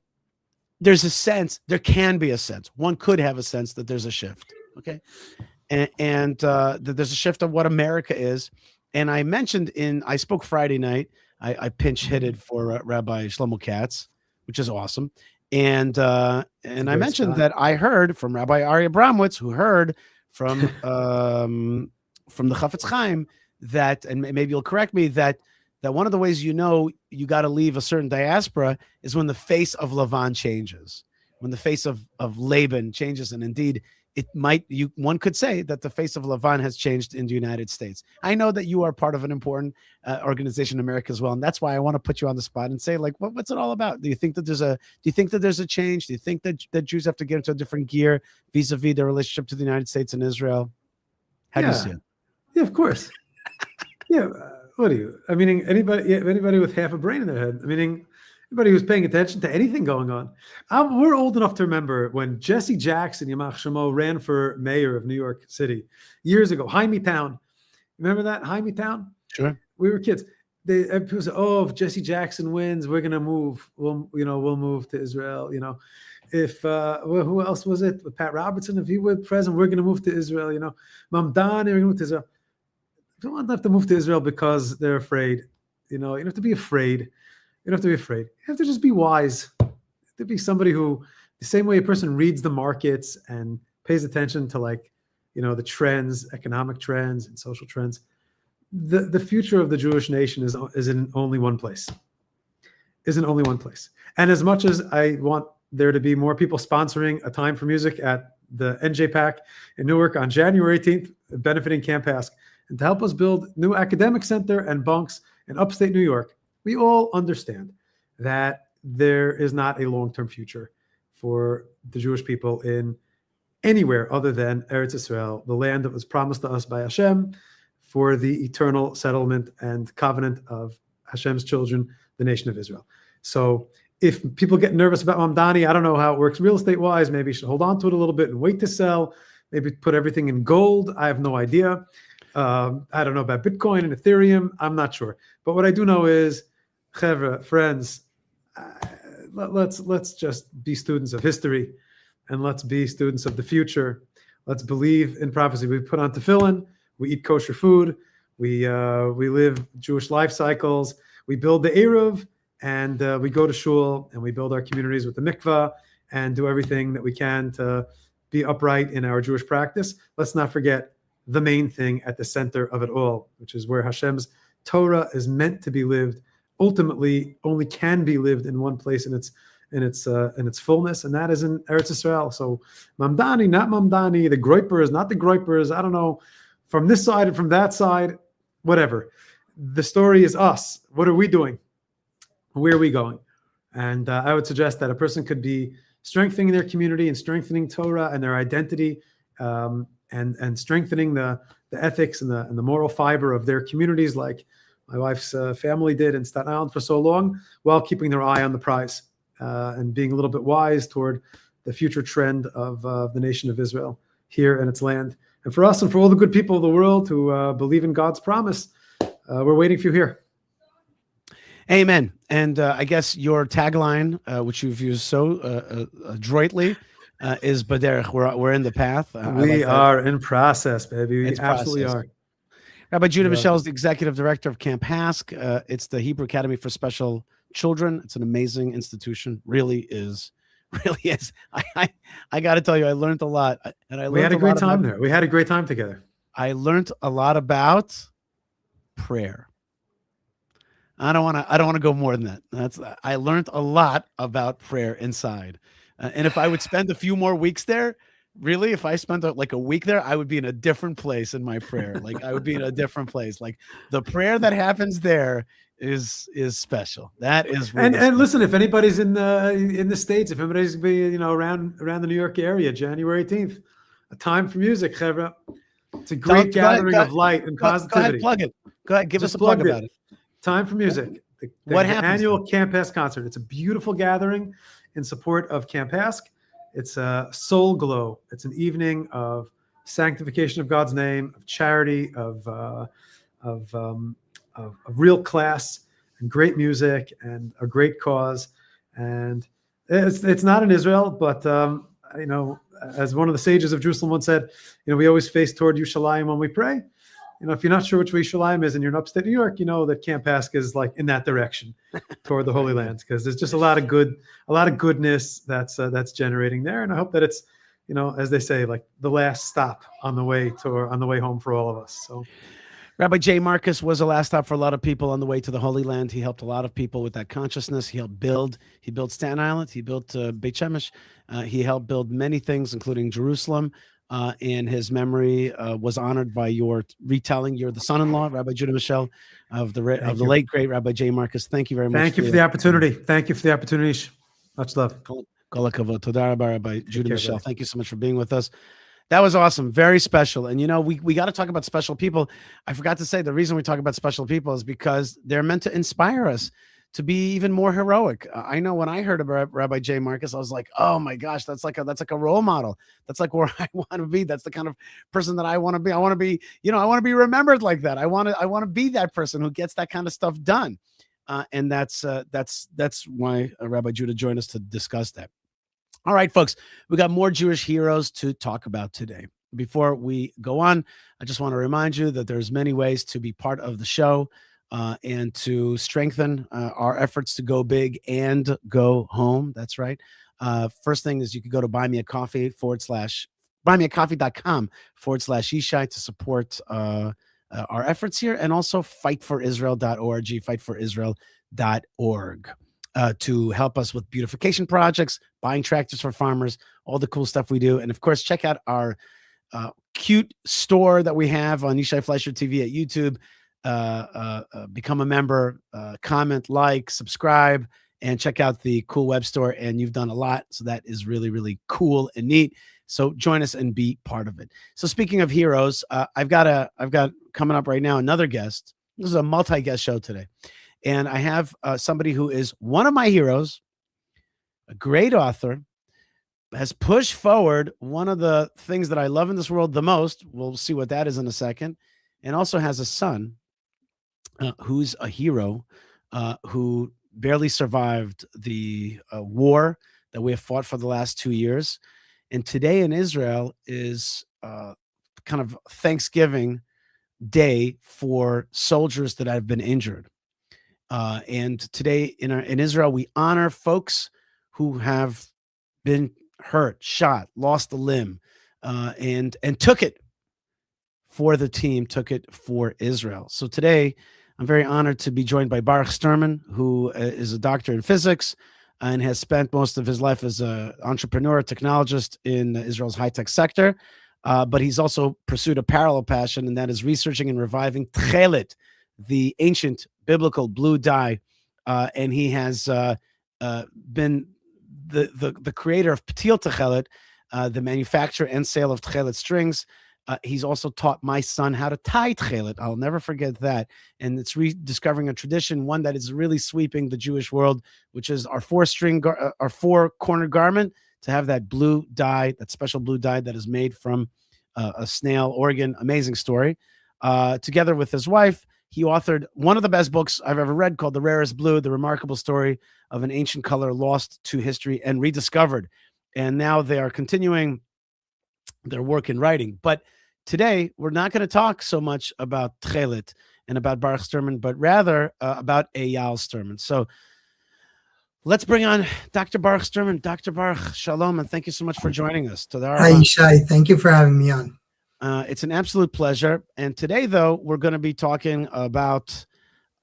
there's a sense, there can be a sense. One could have a sense that there's a shift. Okay. And that there's a shift of what America is. And I mentioned I spoke Friday night. I pinch hitted for Rabbi Shlomo Katz, which is awesome. And I mentioned that I heard from Rabbi Aryeh Abramowitz, who heard from the Chafetz Chaim that, and maybe you'll correct me, that one of the ways you got to leave a certain diaspora is when the face of Lavan changes, when the face of Laban changes. And indeed, one could say that the face of Lavan has changed in the United States. I know that you are part of an important organization in America as well, and that's why I want to put you on the spot and say, like, what's it all about? Do you think that there's a change? Do you think that Jews have to get into a different gear vis-a-vis their relationship to the United States and Israel? How do you see it? Yeah, of course. Yeah. What are you? I mean, anybody with half a brain in their head. I mean, anybody who's paying attention to anything going on. We're old enough to remember when Jesse Jackson, Yamach Shemo, ran for mayor of New York City years ago. Hymietown. Remember that? Hymietown? Sure. We were kids. People said, if Jesse Jackson wins, we're gonna move. We'll move to Israel. If who else was it? With Pat Robertson, if he were president, we're gonna move to Israel. Mamdani, we're gonna move to Israel. You don't have to move to Israel because they're afraid. You don't have to be afraid. You don't have to be afraid. You have to just be wise. You have to be somebody who, the same way a person reads the markets and pays attention to the trends, economic trends and social trends. The future of the Jewish nation is in only one place. Is in only one place. And as much as I want there to be more people sponsoring a time for music at the NJPAC in Newark on January 18th, benefiting Camp HASC, and to help us build new academic center and bunks in upstate New York, we all understand that there is not a long-term future for the Jewish people in anywhere other than Eretz Yisrael, the land that was promised to us by Hashem for the eternal settlement and covenant of Hashem's children, the nation of Israel. So if people get nervous about Mamdani, I don't know how it works real estate-wise. Maybe you should hold on to it a little bit and wait to sell. Maybe put everything in gold. I have no idea. I don't know about Bitcoin and Ethereum. I'm not sure. But what I do know is, Chevra, friends, let's just be students of history, and let's be students of the future. Let's believe in prophecy. We put on tefillin. We eat kosher food. We live Jewish life cycles. We build the Eruv, and we go to shul, and we build our communities with the mikvah, and do everything that we can to be upright in our Jewish practice. Let's not forget the main thing at the center of it all, which is where Hashem's Torah is meant to be lived, ultimately only can be lived in one place, and it's in its fullness, and that is in Eretz Yisrael. So Mamdani, not Mamdani, the Groipers, not the Groipers. I don't know, from this side and from that side, whatever. The story is us. What are we doing? Where are we going? And I would suggest that a person could be strengthening their community and strengthening Torah and their identity, and strengthening the ethics and the moral fiber of their communities, like my wife's family did in Staten Island for so long, while keeping their eye on the prize and being a little bit wise toward the future trend of the nation of Israel here in its land. And for us and for all the good people of the world who believe in God's promise, we're waiting for you here. Amen. And I guess your tagline, which you've used so adroitly, is Baderech. We're in the path. We are in process, baby. We absolutely are. Rabbi Judah Mischel is the executive director of Camp HASC. It's the Hebrew Academy for Special Children. It's an amazing institution. Really is. I got to tell you, I learned a lot. And we had a great time there. We had a great time together. I learned a lot about prayer. I don't want to go more than that. I learned a lot about prayer inside. And if I would spend a few more weeks there, really, if I spent like a week there, I would be in a different place in my prayer. Like I would be in a different place. Like the prayer that happens there is special. That is really and listen, if anybody's in the States, if anybody's be around the New York area, January 18th, a time for music, Chevra. It's a great gathering of light and positivity. Go ahead, plug it. Go ahead, give us a plug about it. Time for music. The annual Camp HASC concert. It's a beautiful gathering in support of Camp HASC. It's a soul glow. It's an evening of sanctification of God's name, of charity, of real class and great music and a great cause. And it's not in Israel, but as one of the sages of Jerusalem once said, we always face toward Yerushalayim when we pray. If you're not sure which way Yerushalayim is and you're in upstate New York, you know that Camp HASC is like in that direction toward the Holy Land, because there's just a lot of goodness that's generating there. And I hope that it's, as they say, like the last stop on the way home for all of us. So Rabbi J. Marcus was a last stop for a lot of people on the way to the Holy Land. He helped a lot of people with that consciousness. He built Staten Island. He built Beit Shemesh. He helped build many things, including Jerusalem. And his memory was honored by your retelling. You're the son-in-law, Rabbi Judah Mischel, of the late great Rabbi J. Marcus. Thank you very much. Thank you for the opportunity. Thank you for the opportunity. Much love. Kol hakavod. Toda rabba, Rabbi Judah Mischel. Thank you so much for being with us. That was awesome. Very special. And we got to talk about special people. I forgot to say the reason we talk about special people is because they're meant to inspire us to be even more heroic. I know when I heard about Rabbi J. Marcus, I was like, oh my gosh, that's like a role model. That's like where I want to be. That's the kind of person that I want to be. I want to be, I want to be remembered like that. I want to be that person who gets that kind of stuff done. And that's why Rabbi Judah joined us to discuss that. All right, folks, we got more Jewish heroes to talk about today. Before we go on, I just want to remind you that there's many ways to be part of the show. And to strengthen our efforts to go big and go home. That's right. First thing is you can go to buymeacoffee.com/Yishai to support our efforts here, and also fightforisrael.org, fightforisrael.org, to help us with beautification projects, buying tractors for farmers, all the cool stuff we do. And of course, check out our cute store that we have on Yishai Fleischer TV at YouTube. Become a member, comment, like, subscribe, and check out the cool web store. And you've done a lot, so that is really, really cool and neat. So join us and be part of it. So speaking of heroes, I've got coming up right now another guest. This is a multi-guest show today, and I have somebody who is one of my heroes, a great author, has pushed forward one of the things that I love in this world the most. We'll see what that is in a second, and also has a son who's a hero, who barely survived the war that we have fought for the last 2 years. And today in Israel is kind of Thanksgiving Day for soldiers that have been injured. And today in Israel, we honor folks who have been hurt, shot, lost a limb, and took it for the team, took it for Israel. So today, I'm very honored to be joined by Baruch Sterman, who is a doctor in physics, and has spent most of his life as an entrepreneur, technologist in Israel's high-tech sector. But he's also pursued a parallel passion, and that is researching and reviving tekhelet, the ancient biblical blue dye. And he has been the creator of Patil Tekhelet, the manufacture and sale of tekhelet strings. He's also taught my son how to tie tekhelet. I'll never forget that. And it's rediscovering a tradition, one that is really sweeping the Jewish world, which is our our four-corner garment, to have that blue dye, that special blue dye that is made from a snail organ. Amazing story. Together with his wife, he authored one of the best books I've ever read, called The Rarest Blue, the remarkable story of an ancient color lost to history and rediscovered. And now they are continuing their work in writing. But today, we're not going to talk so much about tekhelet and about Baruch Sterman, but rather about Eyal Sterman. So let's bring on Dr. Baruch Sterman. Dr. Baruch, shalom, and thank you so much for joining us. Hi, Yishai. Thank you for having me on. It's an absolute pleasure. And today, though, we're going to be talking about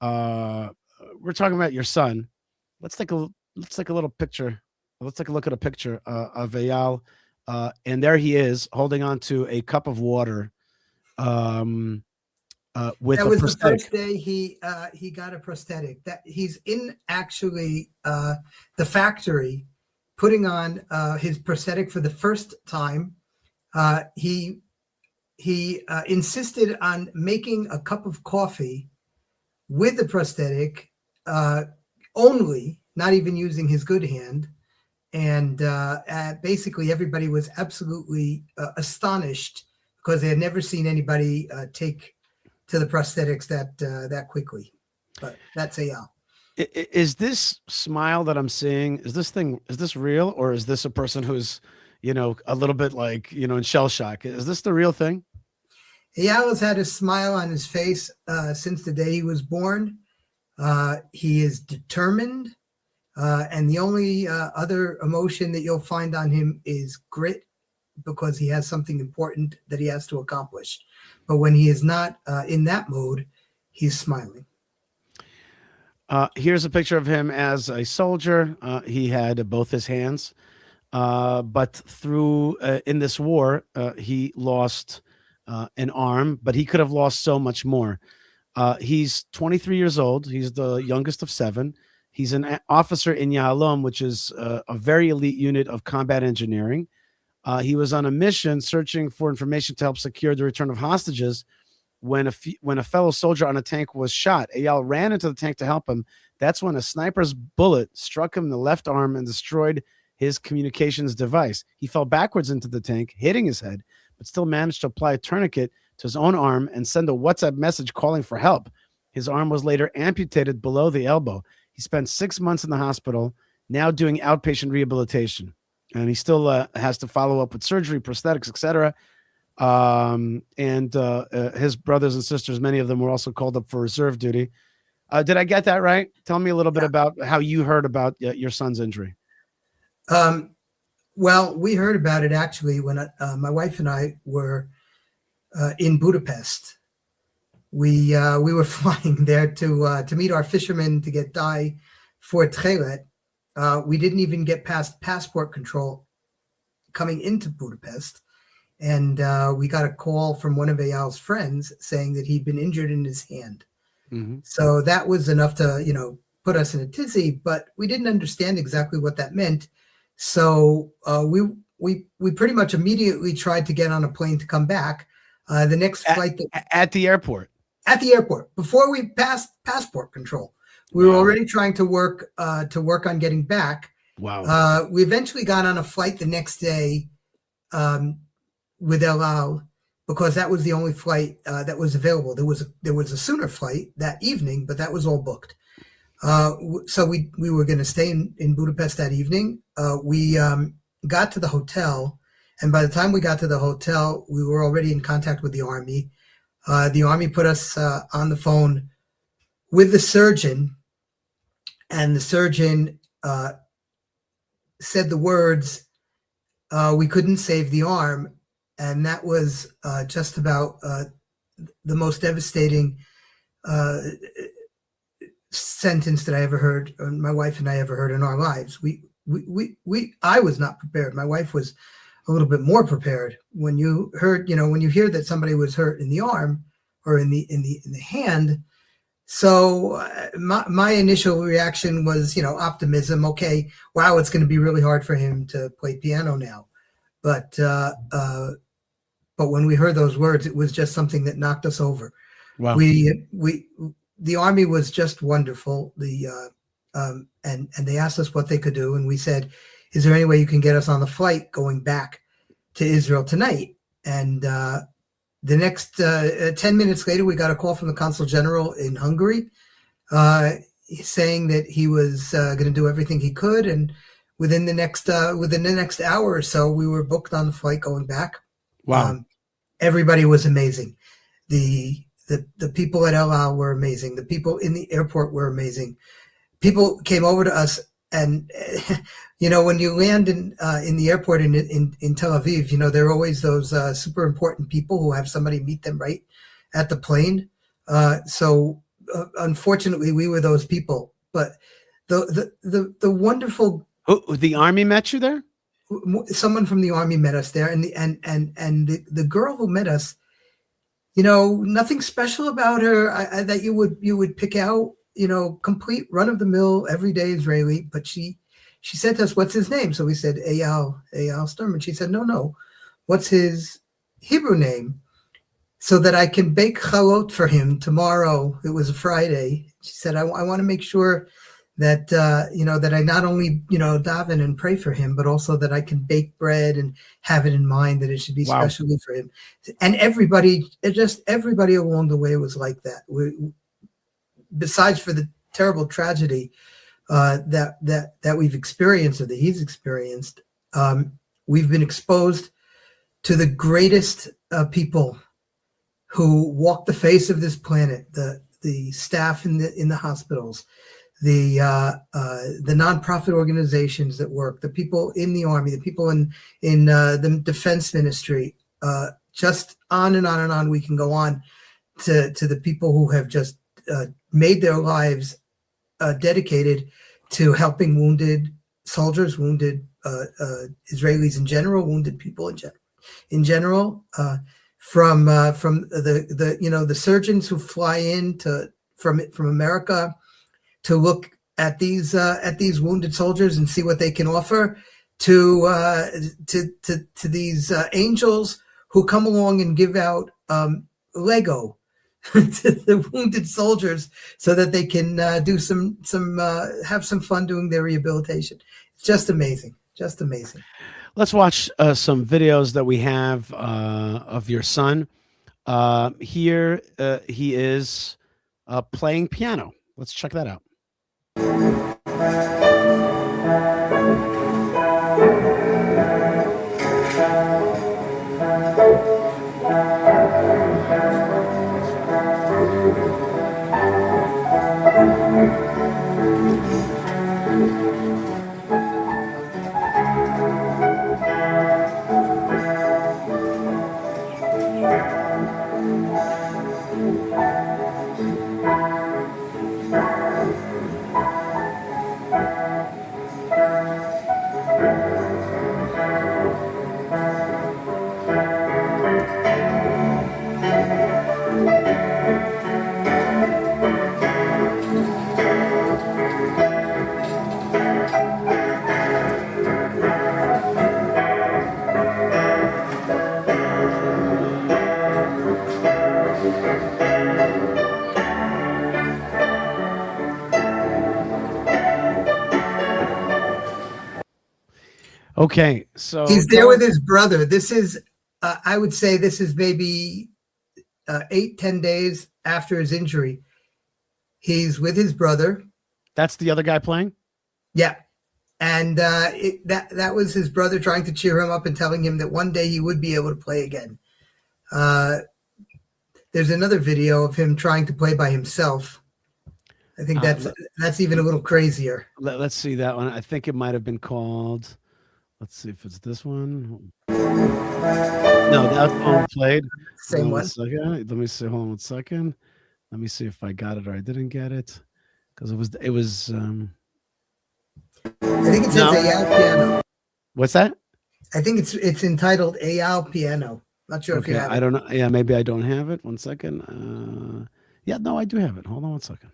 your son. Let's take a little picture. Let's take a look at a picture of Eyal. And there he is, holding on to a cup of water. With that was the first day he got a prosthetic. That he's in actually the factory, putting on his prosthetic for the first time. He insisted on making a cup of coffee with the prosthetic only, not even using his good hand. And basically everybody was absolutely astonished, because they had never seen anybody take to the prosthetics that quickly. But that's Eyal. Is this smile that I'm seeing, is this real, or is this a person who's, a little bit like, in shell shock? Is this the real thing? Eyal has had a smile on his face since the day he was born. He is determined. And the only other emotion that you'll find on him is grit, because he has something important that he has to accomplish. But when he is not in that mode, he's smiling. Here's a picture of him as a soldier. He had both his hands, but through in this war, he lost an arm, but he could have lost so much more. He's 23 years old. He's the youngest of 7. He's an officer in Yahalom, which is a very elite unit of combat engineering. He was on a mission searching for information to help secure the return of hostages when a fellow soldier on a tank was shot. Eyal ran into the tank to help him. That's when a sniper's bullet struck him in the left arm and destroyed his communications device. He fell backwards into the tank, hitting his head, but still managed to apply a tourniquet to his own arm and send a WhatsApp message calling for help. His arm was later amputated below the elbow. He spent 6 months in the hospital, now doing outpatient rehabilitation. And he still has to follow up with surgery, prosthetics, etc. His brothers and sisters, many of them were also called up for reserve duty. Did I get that right? Tell me a little bit about how you heard about your son's injury. Well, we heard about it actually when my wife and I were in Budapest. We were flying there to meet our fishermen to get dye for tekhelet. We didn't even get past passport control coming into Budapest, and we got a call from one of Eyal's friends saying that he'd been injured in his hand. Mm-hmm. So that was enough to put us in a tizzy, but we didn't understand exactly what that meant. So we pretty much immediately tried to get on a plane to come back. The next flight at the airport. At the airport, before we passed passport control, we were already trying to work on getting back. Wow. We eventually got on a flight the next day with El Al, because that was the only flight that was available. There was a sooner flight that evening, but that was all booked. So we were going to stay in Budapest that evening. We got to the hotel, and by the time we got to the hotel, we were already in contact with the Army. The Army put us on the phone with the surgeon, and the surgeon said the words, "We couldn't save the arm," and that was just about the most devastating sentence that I ever heard, or my wife and I ever heard in our lives. I was not prepared. My wife was a little bit more prepared. When you heard, when you hear that somebody was hurt in the arm or in the hand. So my initial reaction was, optimism. Okay, wow, it's going to be really hard for him to play piano now. But when we heard those words, it was just something that knocked us over. Wow. The Army was just wonderful. And they asked us what they could do, and we said, "Is there any way you can get us on the flight going back to Israel tonight?" And the next 10 minutes later, we got a call from the Consul General in Hungary saying that he was going to do everything he could. And within the next hour or so, we were booked on the flight going back. Wow. Everybody was amazing. The people at El Al were amazing. The people in the airport were amazing. People came over to us, and when you land in the airport in Tel Aviv, there are always those super important people who have somebody meet them right at the plane. So unfortunately, we were those people. But the wonderful the Army met you there. Someone from the Army met us there, and the girl who met us, nothing special about her that you would pick out. Complete run-of-the-mill, everyday Israeli. But she said to us, "What's his name?" So we said, Eyal Sterman. She said, No. What's his Hebrew name? So that I can bake chalot for him tomorrow. It was a Friday. She said, I want to make sure that, that I not only, daven and pray for him, but also that I can bake bread and have it in mind that it should be specially for him. And everybody along the way was like that. Besides for the terrible tragedy that we've experienced or that he's experienced, we've been exposed to the greatest people who walk the face of this planet. The staff in the hospitals, the nonprofit organizations that work, the people in the Army, the people in the defense ministry. Just on and on and on. We can go on to the people who have just made their lives dedicated to helping wounded soldiers, wounded Israelis in general, wounded people in general. From the surgeons who fly in from America to look at these wounded soldiers and see what they can offer, to these angels who come along and give out Lego to the wounded soldiers so that they can do have some fun doing their rehabilitation. It's just amazing. Just amazing. Let's watch some videos that we have of your son. Here he is playing piano. Let's check that out. Okay, so he's there with his brother. This is, I would say, this is maybe 8-10 days after his injury. He's with his brother. That's the other guy playing? Yeah, and that was his brother trying to cheer him up and telling him that one day he would be able to play again. There's another video of him trying to play by himself. I think that's even a little crazier. Let's see that one. I think it might have been called. Let's see if it's this one. No, that's one played. Same one. Let me see. Hold on 1 second. Let me see if I got it or I didn't get it. because it was. I think it says Eyal Piano. What's that? I think it's entitled Eyal Piano. Not sure if you have it. I don't know. Yeah, maybe I don't have it. 1 second. Yeah, no, I do have it. Hold on 1 second.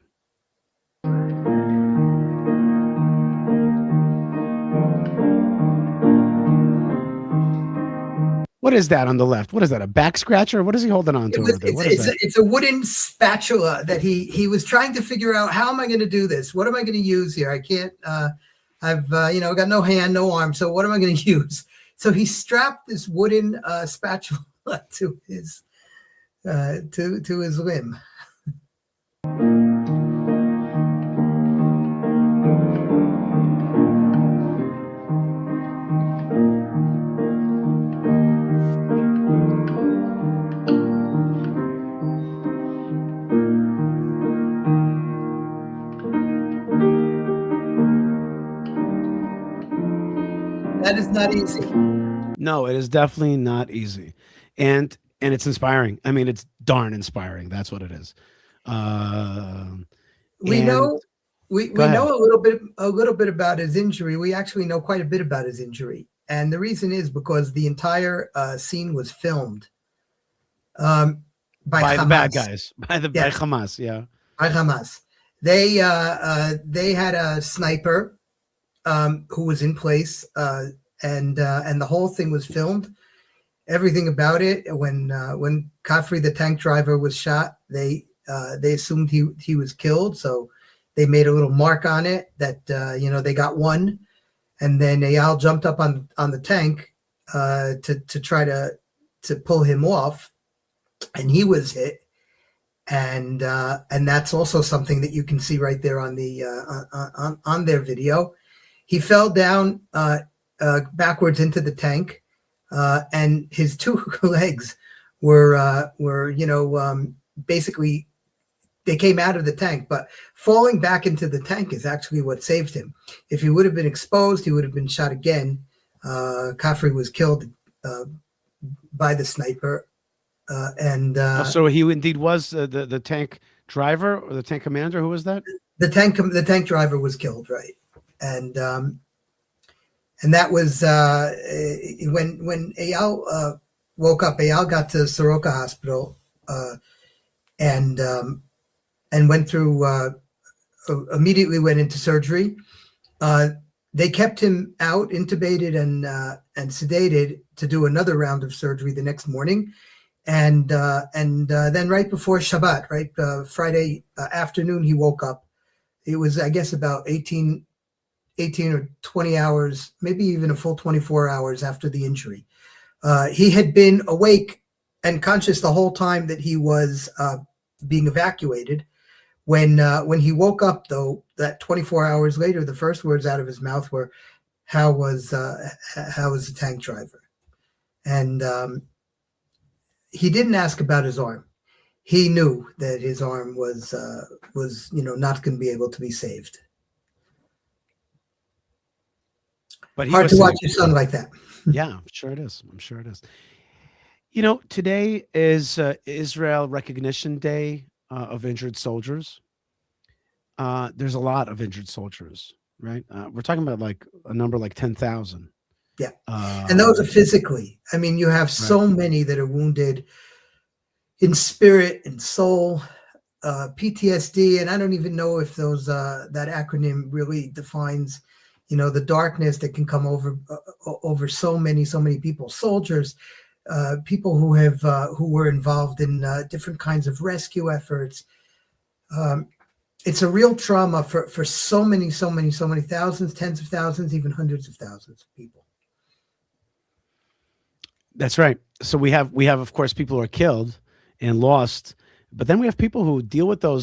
What is that on the left? What is that? A back scratcher? What is he holding on to over there? What is that? It's a wooden spatula that he was trying to figure out, how am I going to do this? What am I going to use here? I can't. I've got no hand, no arm. So what am I going to use? So he strapped this wooden spatula to his limb. That is not easy. No, it is definitely not easy, and it's inspiring. I mean, it's darn inspiring. That's what it is. We know a little bit about his injury. We actually know quite a bit about his injury, and the reason is because the entire scene was filmed by the bad guys, by Hamas. Yeah, by Hamas. They had a sniper who was in place, and the whole thing was filmed. Everything about it. When Kafri, the tank driver, was shot, they assumed he was killed, so they made a little mark on it that they got one, and then Eyal jumped up on the tank to try to pull him off, and he was hit, and that's also something that you can see right there on the on their video. He fell down backwards into the tank, and his two legs were basically, they came out of the tank, but falling back into the tank is actually what saved him. If he would have been exposed, he would have been shot again. Kafri was killed by the sniper, so he indeed was the tank driver or the tank commander. Who was that? The tank driver was killed, right? And that was when Eyal woke up. Eyal got to Soroka Hospital and went through. Immediately went into surgery. They kept him out, intubated and sedated, to do another round of surgery the next morning, and then right before Shabbat, right, Friday afternoon, he woke up. It was, I guess, about 18 or 20 hours, maybe even a full 24 hours after the injury. He had been awake and conscious the whole time that he was being evacuated. When he woke up, though, that 24 hours later, the first words out of his mouth were, how was the tank driver? And he didn't ask about his arm. He knew that his arm was not going to be able to be saved. But hard to watch your son like that. Yeah, I'm sure it is. I'm sure it is. Today is Israel Recognition Day of injured soldiers. There's a lot of injured soldiers, right? We're talking about like a number like 10,000. Yeah, and those are physically. I mean, you have so many that are wounded in spirit and soul, PTSD, and I don't even know if those that acronym really defines, the darkness that can come over so many people, soldiers, people who were involved in different kinds of rescue efforts. It's a real trauma for so many thousands, tens of thousands, even hundreds of thousands of people. That's right. So we have of course people who are killed and lost, but then we have people who deal with the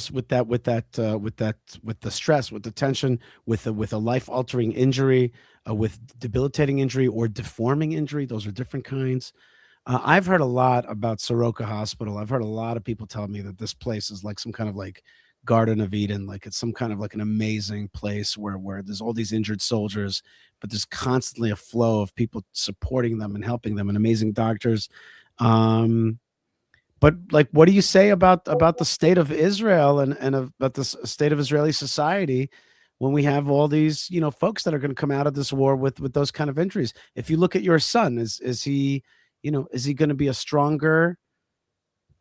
stress, with the tension, with a life-altering injury, with debilitating injury or deforming injury. Those are different kinds. I've heard a lot about Soroka Hospital. I've heard a lot of people tell me that this place is like some kind of like Garden of Eden, like it's some kind of like an amazing place where there's all these injured soldiers, but there's constantly a flow of people supporting them and helping them, and amazing doctors. But like, what do you say about the state of Israel and about the state of Israeli society when we have all these, you know, folks that are going to come out of this war with those kind of injuries? If you look at your son, is he, you know, is he going to be a stronger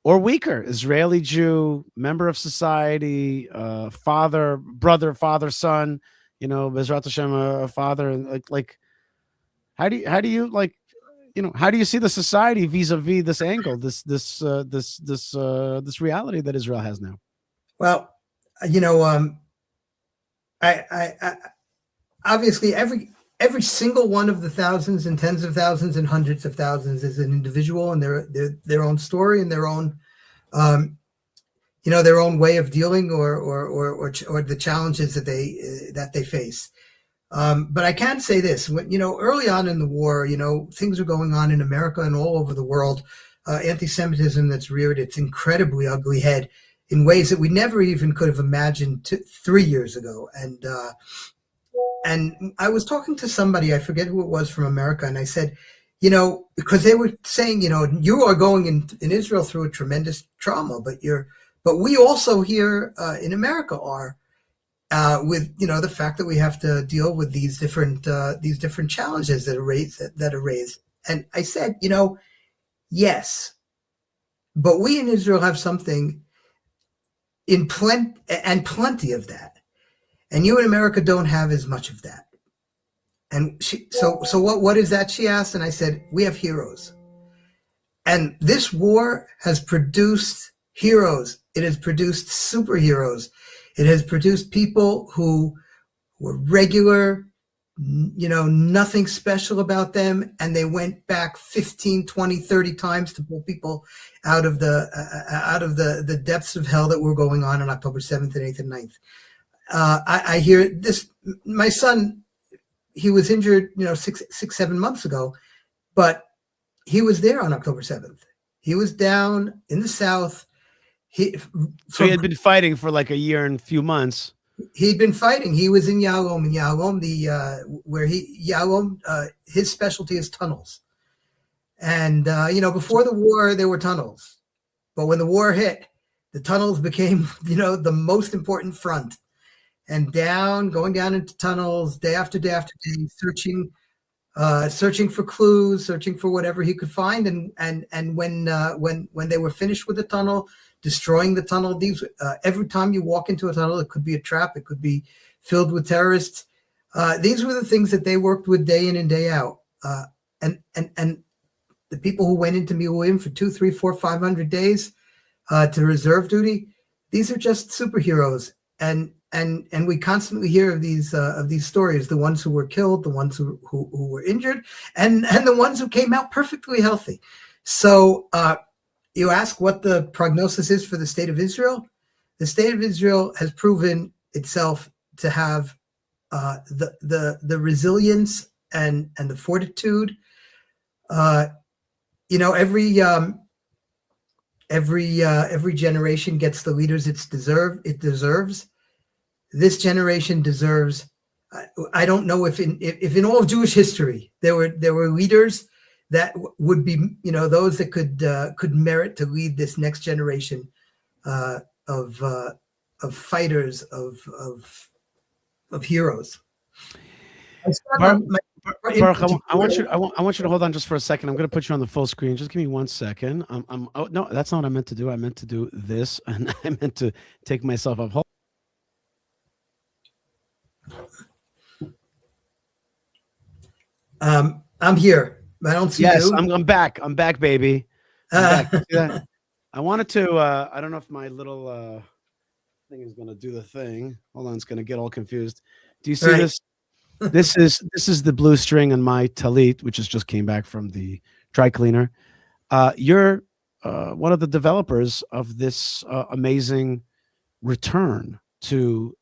or weaker Israeli Jew, member of society, father, brother, father, son, you know, Bezrat Hashem, a father, and like, how do you like, you know, how do you see the society vis-a-vis this angle, this reality that Israel has now? Well, you know, I obviously every single one of the thousands and tens of thousands and hundreds of thousands is an individual and their own story and their own, you know, their own way of dealing or the challenges that they face. But I can say this, when, you know, early on in the war, you know, things are going on in America and all over the world, anti-Semitism that's reared its incredibly ugly head in ways that we never even could have imagined 3 years ago. And I was talking to somebody, I forget who it was, from America, and I said, you know, because they were saying, you know, you are going in Israel through a tremendous trauma, but we also here in America are. With, you know, the fact that we have to deal with these different challenges that are raised. And I said, you know, yes, but we in Israel have something in plenty of that, and you in America don't have as much of that. And so what is that? She asked, and I said, we have heroes, and this war has produced heroes. It has produced superheroes. It has produced people who were regular, you know, nothing special about them. And they went back 15, 20, 30 times to pull people out of the depths of hell that were going on October 7th and 8th and 9th. I hear this, my son, he was injured, you know, 7 months ago, but he was there on October 7th. He was down in the South. So he had been fighting for like a year and a few months. He'd been fighting. He was in Yalom. In Yalom, his specialty is tunnels. And you know, before the war, there were tunnels, but when the war hit, the tunnels became, you know, the most important front. And going down into tunnels, day after day after day, searching for clues, searching for whatever he could find. And when they were finished with the tunnel, destroying the tunnel. These every time you walk into a tunnel, it could be a trap. It could be filled with terrorists. These were the things that they worked with day in and day out. And the people who went into Miluim for 2, 3, 4, 500 days to reserve duty, these are just superheroes. And we constantly hear of these stories: the ones who were killed, the ones who were injured, and the ones who came out perfectly healthy. So. You ask what the prognosis is for the state of Israel. The state of Israel has proven itself to have the resilience and the fortitude. You know, every generation gets the leaders it deserves. This generation deserves. I don't know if in all of Jewish history there were leaders that would be, you know, those that could merit to lead this next generation of fighters, of heroes. Baruch, I want you to hold on just for a second. I'm going to put you on the full screen. Just give me 1 second. Oh no, that's not what I meant to do. I meant to do this, and I meant to take myself off. I'm here. I don't see you. I'm back. I'm back, baby. I'm back. See that? I wanted to. I don't know if my little thing is going to do the thing. Hold on, it's going to get all confused. Do you see this? This is the blue string on my talit, which just came back from the dry cleaner. You're one of the developers of this amazing return to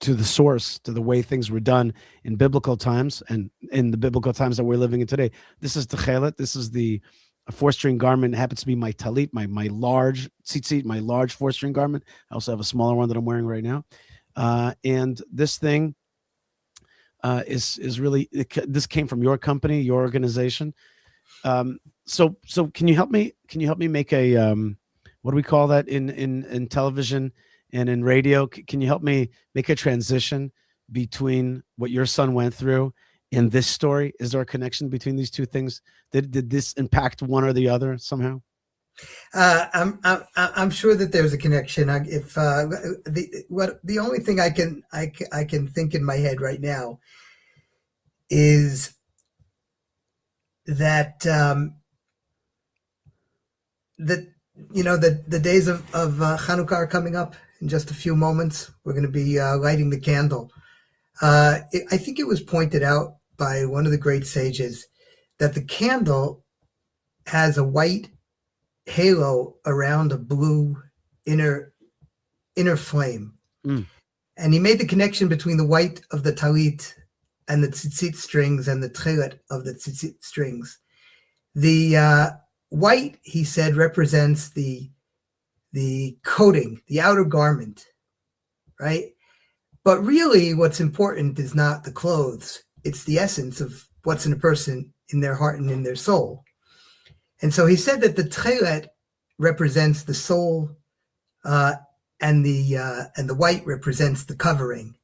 the source, to the way things were done in biblical times and in the biblical times that we're living in today. This is tekhelet. This is the 4-string garment. It happens to be my talit, my large tzitzit, my large 4-string garment. I also have a smaller one that I'm wearing right now. And this thing is really, this came from your company, your organization. So can you help me? Can you help me make a what do we call that in television and in radio? Can you help me make a transition between what your son went through and this story? Is there a connection between these two things? Did this impact one or the other somehow? I'm sure that there's a connection. The only thing I can think in my head right now is that the days of Hanukkah are coming up in just a few moments. We're going to be lighting the candle. I think it was pointed out by one of the great sages that the candle has a white halo around a blue inner flame. And he made the connection between the white of the talit and the tzitzit strings and the tekhelet of the tzitzit strings. The white, he said, represents the coating, the outer garment, right? But really what's important is not the clothes. It's the essence of what's in a person, in their heart and in their soul. And so he said that the tekhelet represents the soul, and the white represents the covering.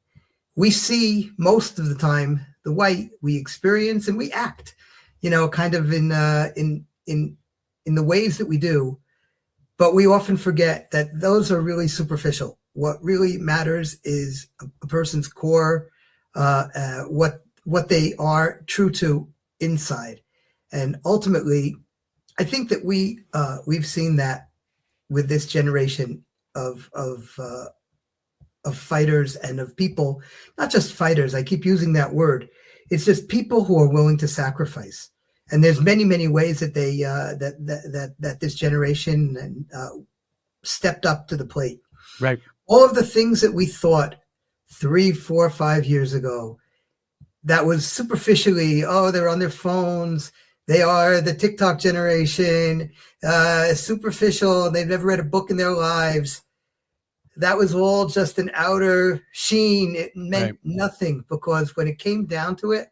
We see most of the time the white, we experience and we act, kind of in the ways that we do, but we often forget that those are really superficial. What really matters is a person's core, what they are true to inside, and ultimately, I think that we've seen that with this generation of fighters and of people, not just fighters. I keep using that word. It's just people who are willing to sacrifice. And there's many ways that they that this generation stepped up to the plate. Right. All of the things that we thought 3, 4, 5 years ago that was superficially, they're on their phones. They are the TikTok generation, superficial. They've never read a book in their lives. That was all just an outer sheen. It meant nothing, because when it came down to it,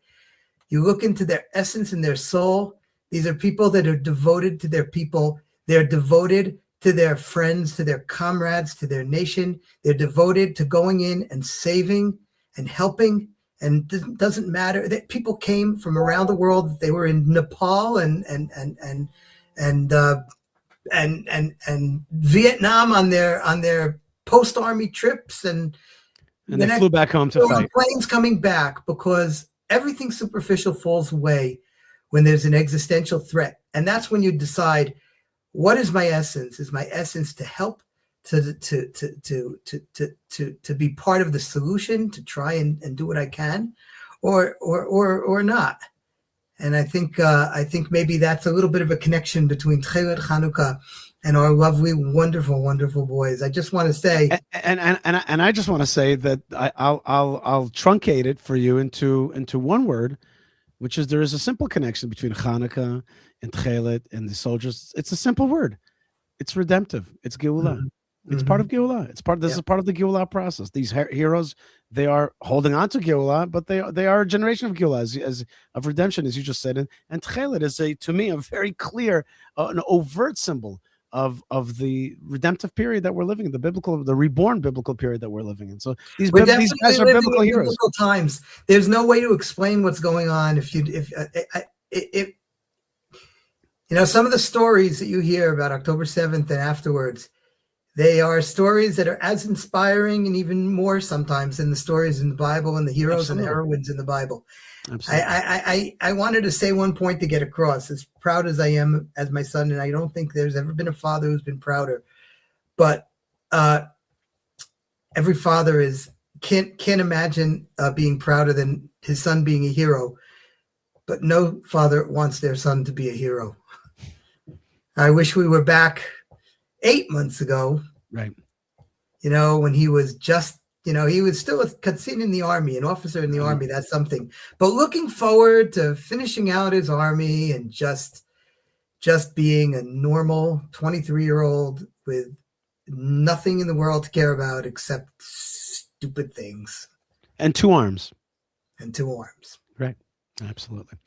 you look into their essence and their soul. These are people that are devoted to their people. They're devoted to their friends, to their comrades, to their nation. They're devoted to going in and saving and helping. And it doesn't matter that people came from around the world. They were in Nepal and Vietnam on their post-army trips, and they flew back home to fight. Planes coming back, because everything superficial falls away when there's an existential threat, and that's when you decide, what is my essence? Is my essence to help, to be part of the solution, to try and do what I can, or not? And I think maybe that's a little bit of a connection between tekhelet, Hanukkah, and our lovely, wonderful boys. I just want to say, and I just want to say that I'll truncate it for you into one word, which is there is a simple connection between Hanukkah and tekhelet and the soldiers. It's a simple word. It's redemptive. It's Geulah. It's part of Geulah. This is part of the Geulah process. These heroes, they are holding on to Geulah, but they are a generation of Geulah, as of redemption, as you just said. And tekhelet is to me a very clear, an overt symbol of the redemptive period that we're living in, the reborn biblical period that we're living in. So these guys are biblical heroes. Biblical times. There's no way to explain what's going on if some of the stories that you hear about October 7th and afterwards. They are stories that are as inspiring and even more sometimes than the stories in the Bible and the heroes and heroines in the Bible. I wanted to say one point to get across. As proud as I am as my son, and I don't think there's ever been a father who's been prouder, but every father can't imagine being prouder than his son being a hero, but no father wants their son to be a hero. I wish we were back 8 months ago, right? When he was just, he was still a Katzin in the army, an officer in the army. That's something. But looking forward to finishing out his army and just being a normal 23-year-old with nothing in the world to care about except stupid things. And 2 arms. And 2 arms. Right. Absolutely.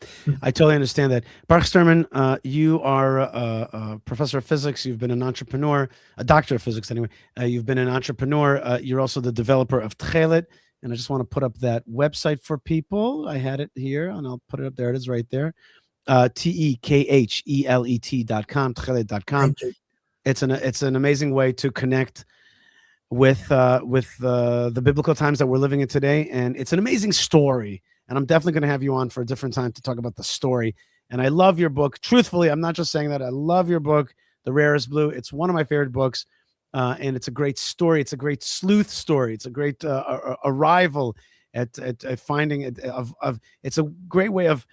I totally understand that. Baruch Sterman, you are a professor of physics. You've been an entrepreneur, a doctor of physics anyway. You've been an entrepreneur. You're also the developer of Tekhelet. And I just want to put up that website for people. I had it here, and I'll put it up. There it is right there. tekhelet.com, tekhelet.com. It's an amazing way to connect with the biblical times that we're living in today. And it's an amazing story. And I'm definitely going to have you on for a different time to talk about the story. And I love your book. Truthfully, I'm not just saying that. I love your book, The Rarest Blue. It's one of my favorite books. And it's a great story. It's a great sleuth story. It's a great arrival at finding it. It's a great way of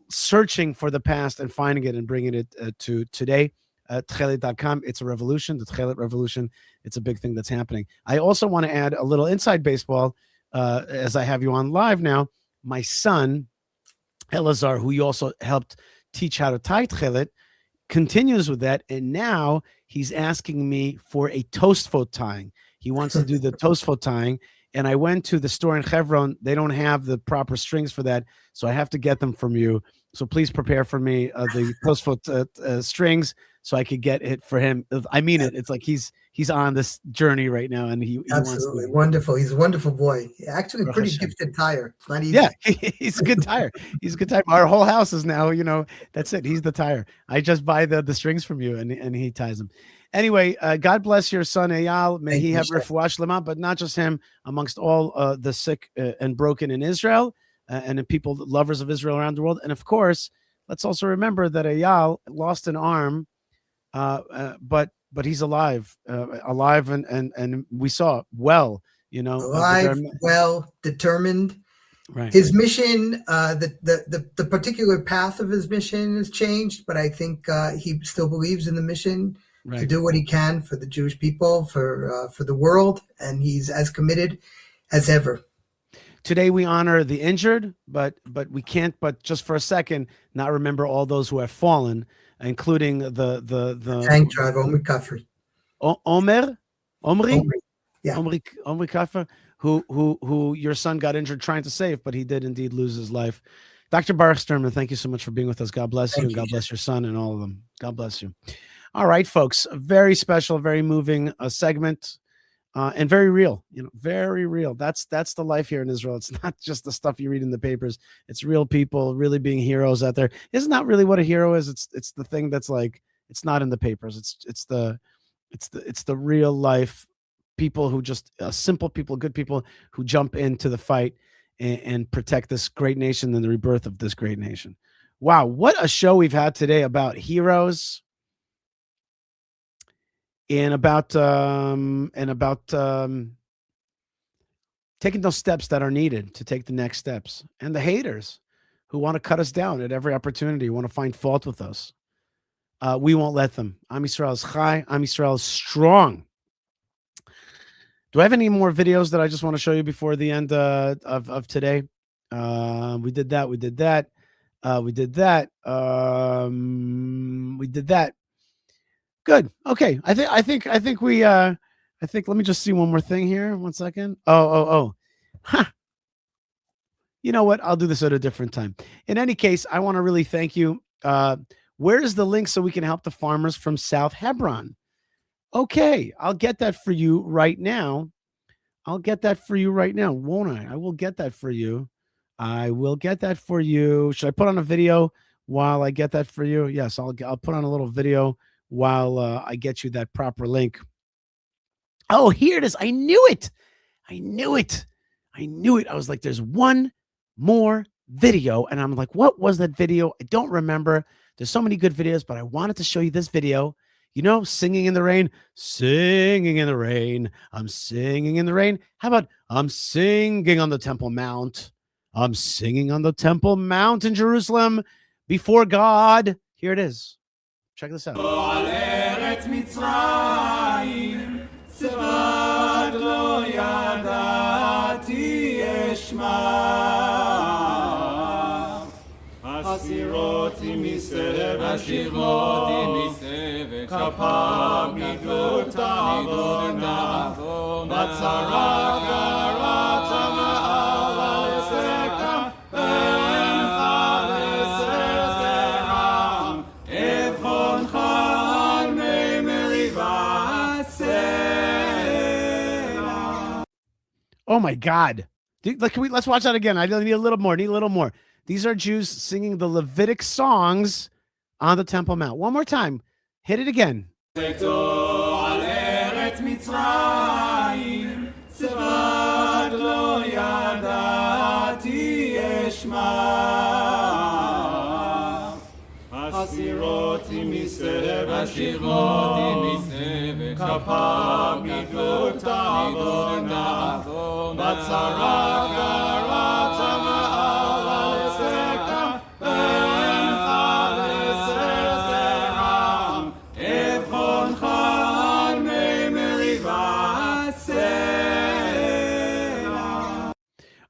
searching for the past and finding it and bringing it to today. Tekhelet.com. It's a revolution, the Tekhelet revolution. It's a big thing that's happening. I also want to add a little inside baseball as I have you on live now. My son, Elazar, who you also helped teach how to tie Tekhelet, continues with that. And now he's asking me for a Tosfot tying. He wants to do the Tosfot tying. And I went to the store in Hebron. They don't have the proper strings for that. So I have to get them from you. So please prepare for me the Tosfot strings so I could get it for him. I mean it. It's like he's on this journey right now, and he absolutely wants to, wonderful. He's a wonderful boy. Actually, pretty gifted tire. It's not easy. Yeah, he's a good tire. He's a good tire. Our whole house is now, that's it. He's the tire. I just buy the strings from you, and he ties them. Anyway, God bless your son Eyal. May he have refuah shlema, but not just him, amongst all the sick and broken in Israel, and the people, lovers of Israel around the world. And of course, let's also remember that Eyal lost an arm, but he's alive, and we saw alive, well, determined. Right. His mission, the particular path of his mission has changed, but I think he still believes in the mission to do what he can for the Jewish people, for the world, and he's as committed as ever. Today we honor the injured, but we can't but just for a second not remember all those who have fallen, including the tank driver Omri Kafri. Omri Kafri, who your son got injured trying to save, but he did indeed lose his life. Dr. Baruch Sterman, thank you so much for being with us. God bless you, and God bless your son and all of them. God bless you. All right, folks, a very special, very moving segment. And very real, very real. That's the life here in Israel. It's not just the stuff you read in the papers. It's real people really being heroes out there. Isn't that really what a hero is? It's the thing that's like, it's not in the papers. It's the real life people who just simple people, good people who jump into the fight and protect this great nation and the rebirth of this great nation. Wow, what a show we've had today about heroes. And about taking those steps that are needed to take the next steps, and the haters who want to cut us down at every opportunity, want to find fault with us. We won't let them. Am Yisrael is chai. Am Yisrael is strong. Do I have any more videos that I just want to show you before the end of today? We did that. We did that. We did that. We did that. Good. Okay. I think let me just see one more thing here. 1 second. Oh. Huh. You know what? I'll do this at a different time. In any case, I want to really thank you. Where's the link so we can help the farmers from South Hebron? Okay. I'll get that for you right now. Won't I? I will get that for you. Should I put on a video while I get that for you? Yes, I'll put on a little video while I get you that proper link. Oh, here it is. I knew it. I was like, there's one more video. And I'm like, what was that video? I don't remember. There's so many good videos, but I wanted to show you this video. Singing in the rain. I'm singing in the rain. How about I'm singing on the Temple Mount? I'm singing on the Temple Mount in Jerusalem before God. Here it is. Check this out. Oh my God. Let's watch that again. I need a little more. These are Jews singing the Levitic songs on the Temple Mount. One more time. Hit it again.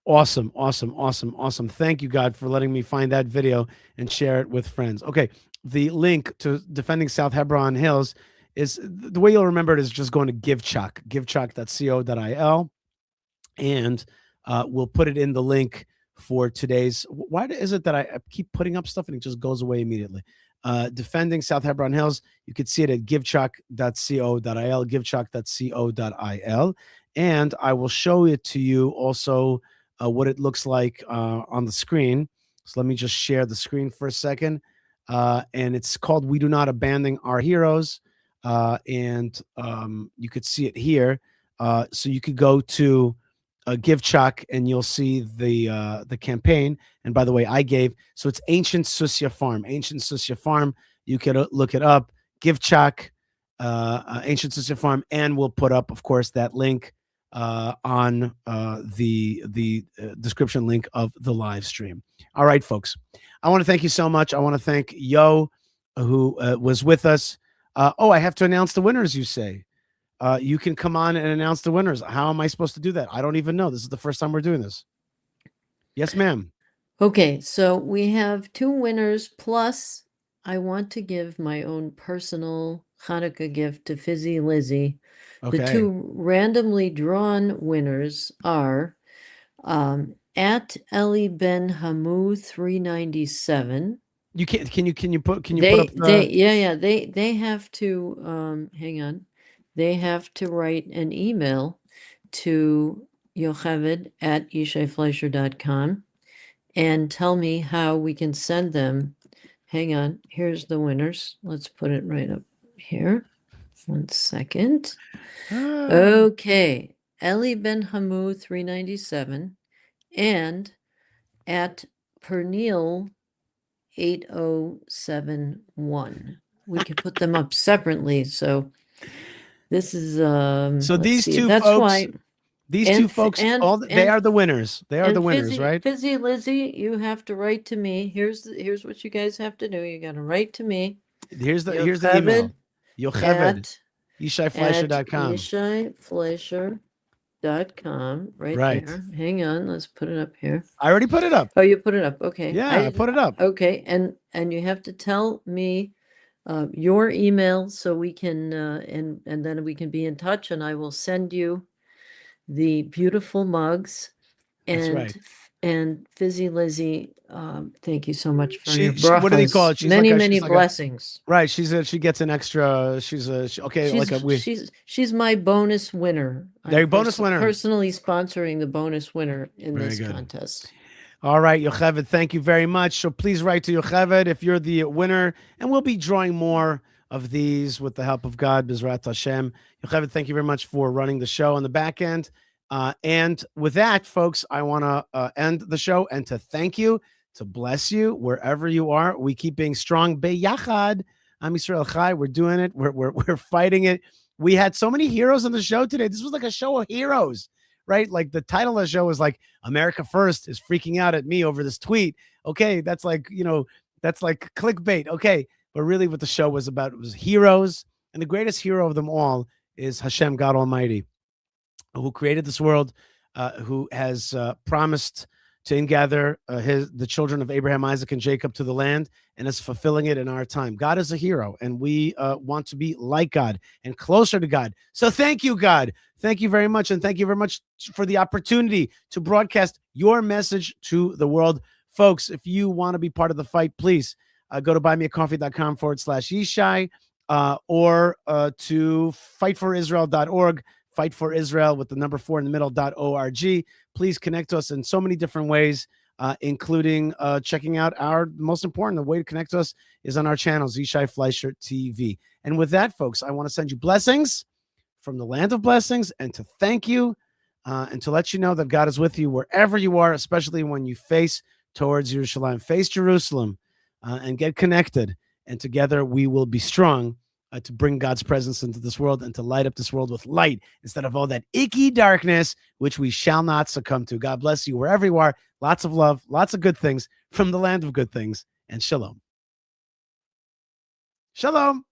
Awesome. Thank you, God, for letting me find that video and share it with friends. Okay, the link to Defending South Hebron Hills is, the way you'll remember it is just going to givechak.co.il, and we'll put it in the link for today's. Why is it that I keep putting up stuff and it just goes away immediately? Defending South Hebron Hills, you could see it at givechak.co.il, givechak.co.il, and I will show it to you also what it looks like on the screen. So let me just share the screen for a second. And it's called We Do Not Abandon Our Heroes. And you could see it here. So you could go to GiveChalk and you'll see the campaign. And by the way, so it's Ancient Susya Farm. You can look it up, GiveChalk, Ancient Susya Farm, and we'll put up, of course, that link on the description link of the live stream. All right, folks. I want to thank you so much. I want to thank Yo, who was with us. I have to announce the winners, you say. You can come on and announce the winners. How am I supposed to do that? I don't even know. This is the first time we're doing this. Yes, ma'am. Okay, so we have 2 winners, plus I want to give my own personal Hanukkah gift to Fizzy Lizzie. Okay. The 2 randomly drawn winners are at Ellie Ben Hamu 397. You can't. Can you put up? They have to hang on. They have to write an email to Yocheved at yishaifleischer.com and tell me how we can send them. Hang on. Here's the winners. Let's put it right up here. 1 second. Okay. Eli Ben Hamu 397 and at Pernil 8071. We can put them up separately. So this is so these two that's folks, why these two folks, they are the winners. They are the winners, right? Fizzy Lizzie, you have to write to me. Here's what you guys have to do. You got to write to me. Here's the email. Yocheved, YishaiFleischer.com. YishaiFleischer.com, right there. Hang on, let's put it up here. I already put it up. Oh, you put it up. Okay. Yeah, I put it up. Okay, and you have to tell me your email so we can and then we can be in touch, and I will send you the beautiful mugs. That's And right. And Fizzy Lizzie, thank you so much for your brachas. What do they call it? She's many blessings. Right. She gets an extra. She's my bonus winner. They're bonus winner. Personally sponsoring the bonus winner in Very this good. contest. All right, Yocheved, thank you very much. So please write to Yocheved if you're the winner, and we'll be drawing more of these with the help of God, B'ezrat Hashem. Yocheved, thank you very much for running the show on the back end. And with that, folks, I want to end the show and to thank you, to bless you wherever you are. We keep being strong. Beyachad, Am Yisrael Chai. We're doing it. We're fighting it. We had so many heroes on the show today. This was like a show of heroes, right? Like the title of the show was like America First is freaking out at me over this tweet. Okay, that's like clickbait. Okay, but really, what the show was about, it was heroes, and the greatest hero of them all is Hashem, God Almighty, who created this world, who has promised to ingather the children of Abraham, Isaac, and Jacob to the land, and is fulfilling it in our time. God is a hero, and we want to be like God and closer to God. So thank you, God. Thank you very much, and thank you very much for the opportunity to broadcast your message to the world. Folks, if you want to be part of the fight, please go to buymeacoffee.com/Yishai or to fightforisrael.org Fight for Israel with the number 4 in the middle.org. Please connect to us in so many different ways, including checking out our most important. The way to connect to us is on our channels, Yishai Fleischer TV. And with that, folks, I want to send you blessings from the land of blessings and to thank you and to let you know that God is with you wherever you are, especially when you face towards Jerusalem. Face Jerusalem and get connected. And together we will be strong to bring God's presence into this world and to light up this world with light instead of all that icky darkness, which we shall not succumb to. God bless you wherever you are. Lots of love, lots of good things from the land of good things, and shalom. Shalom.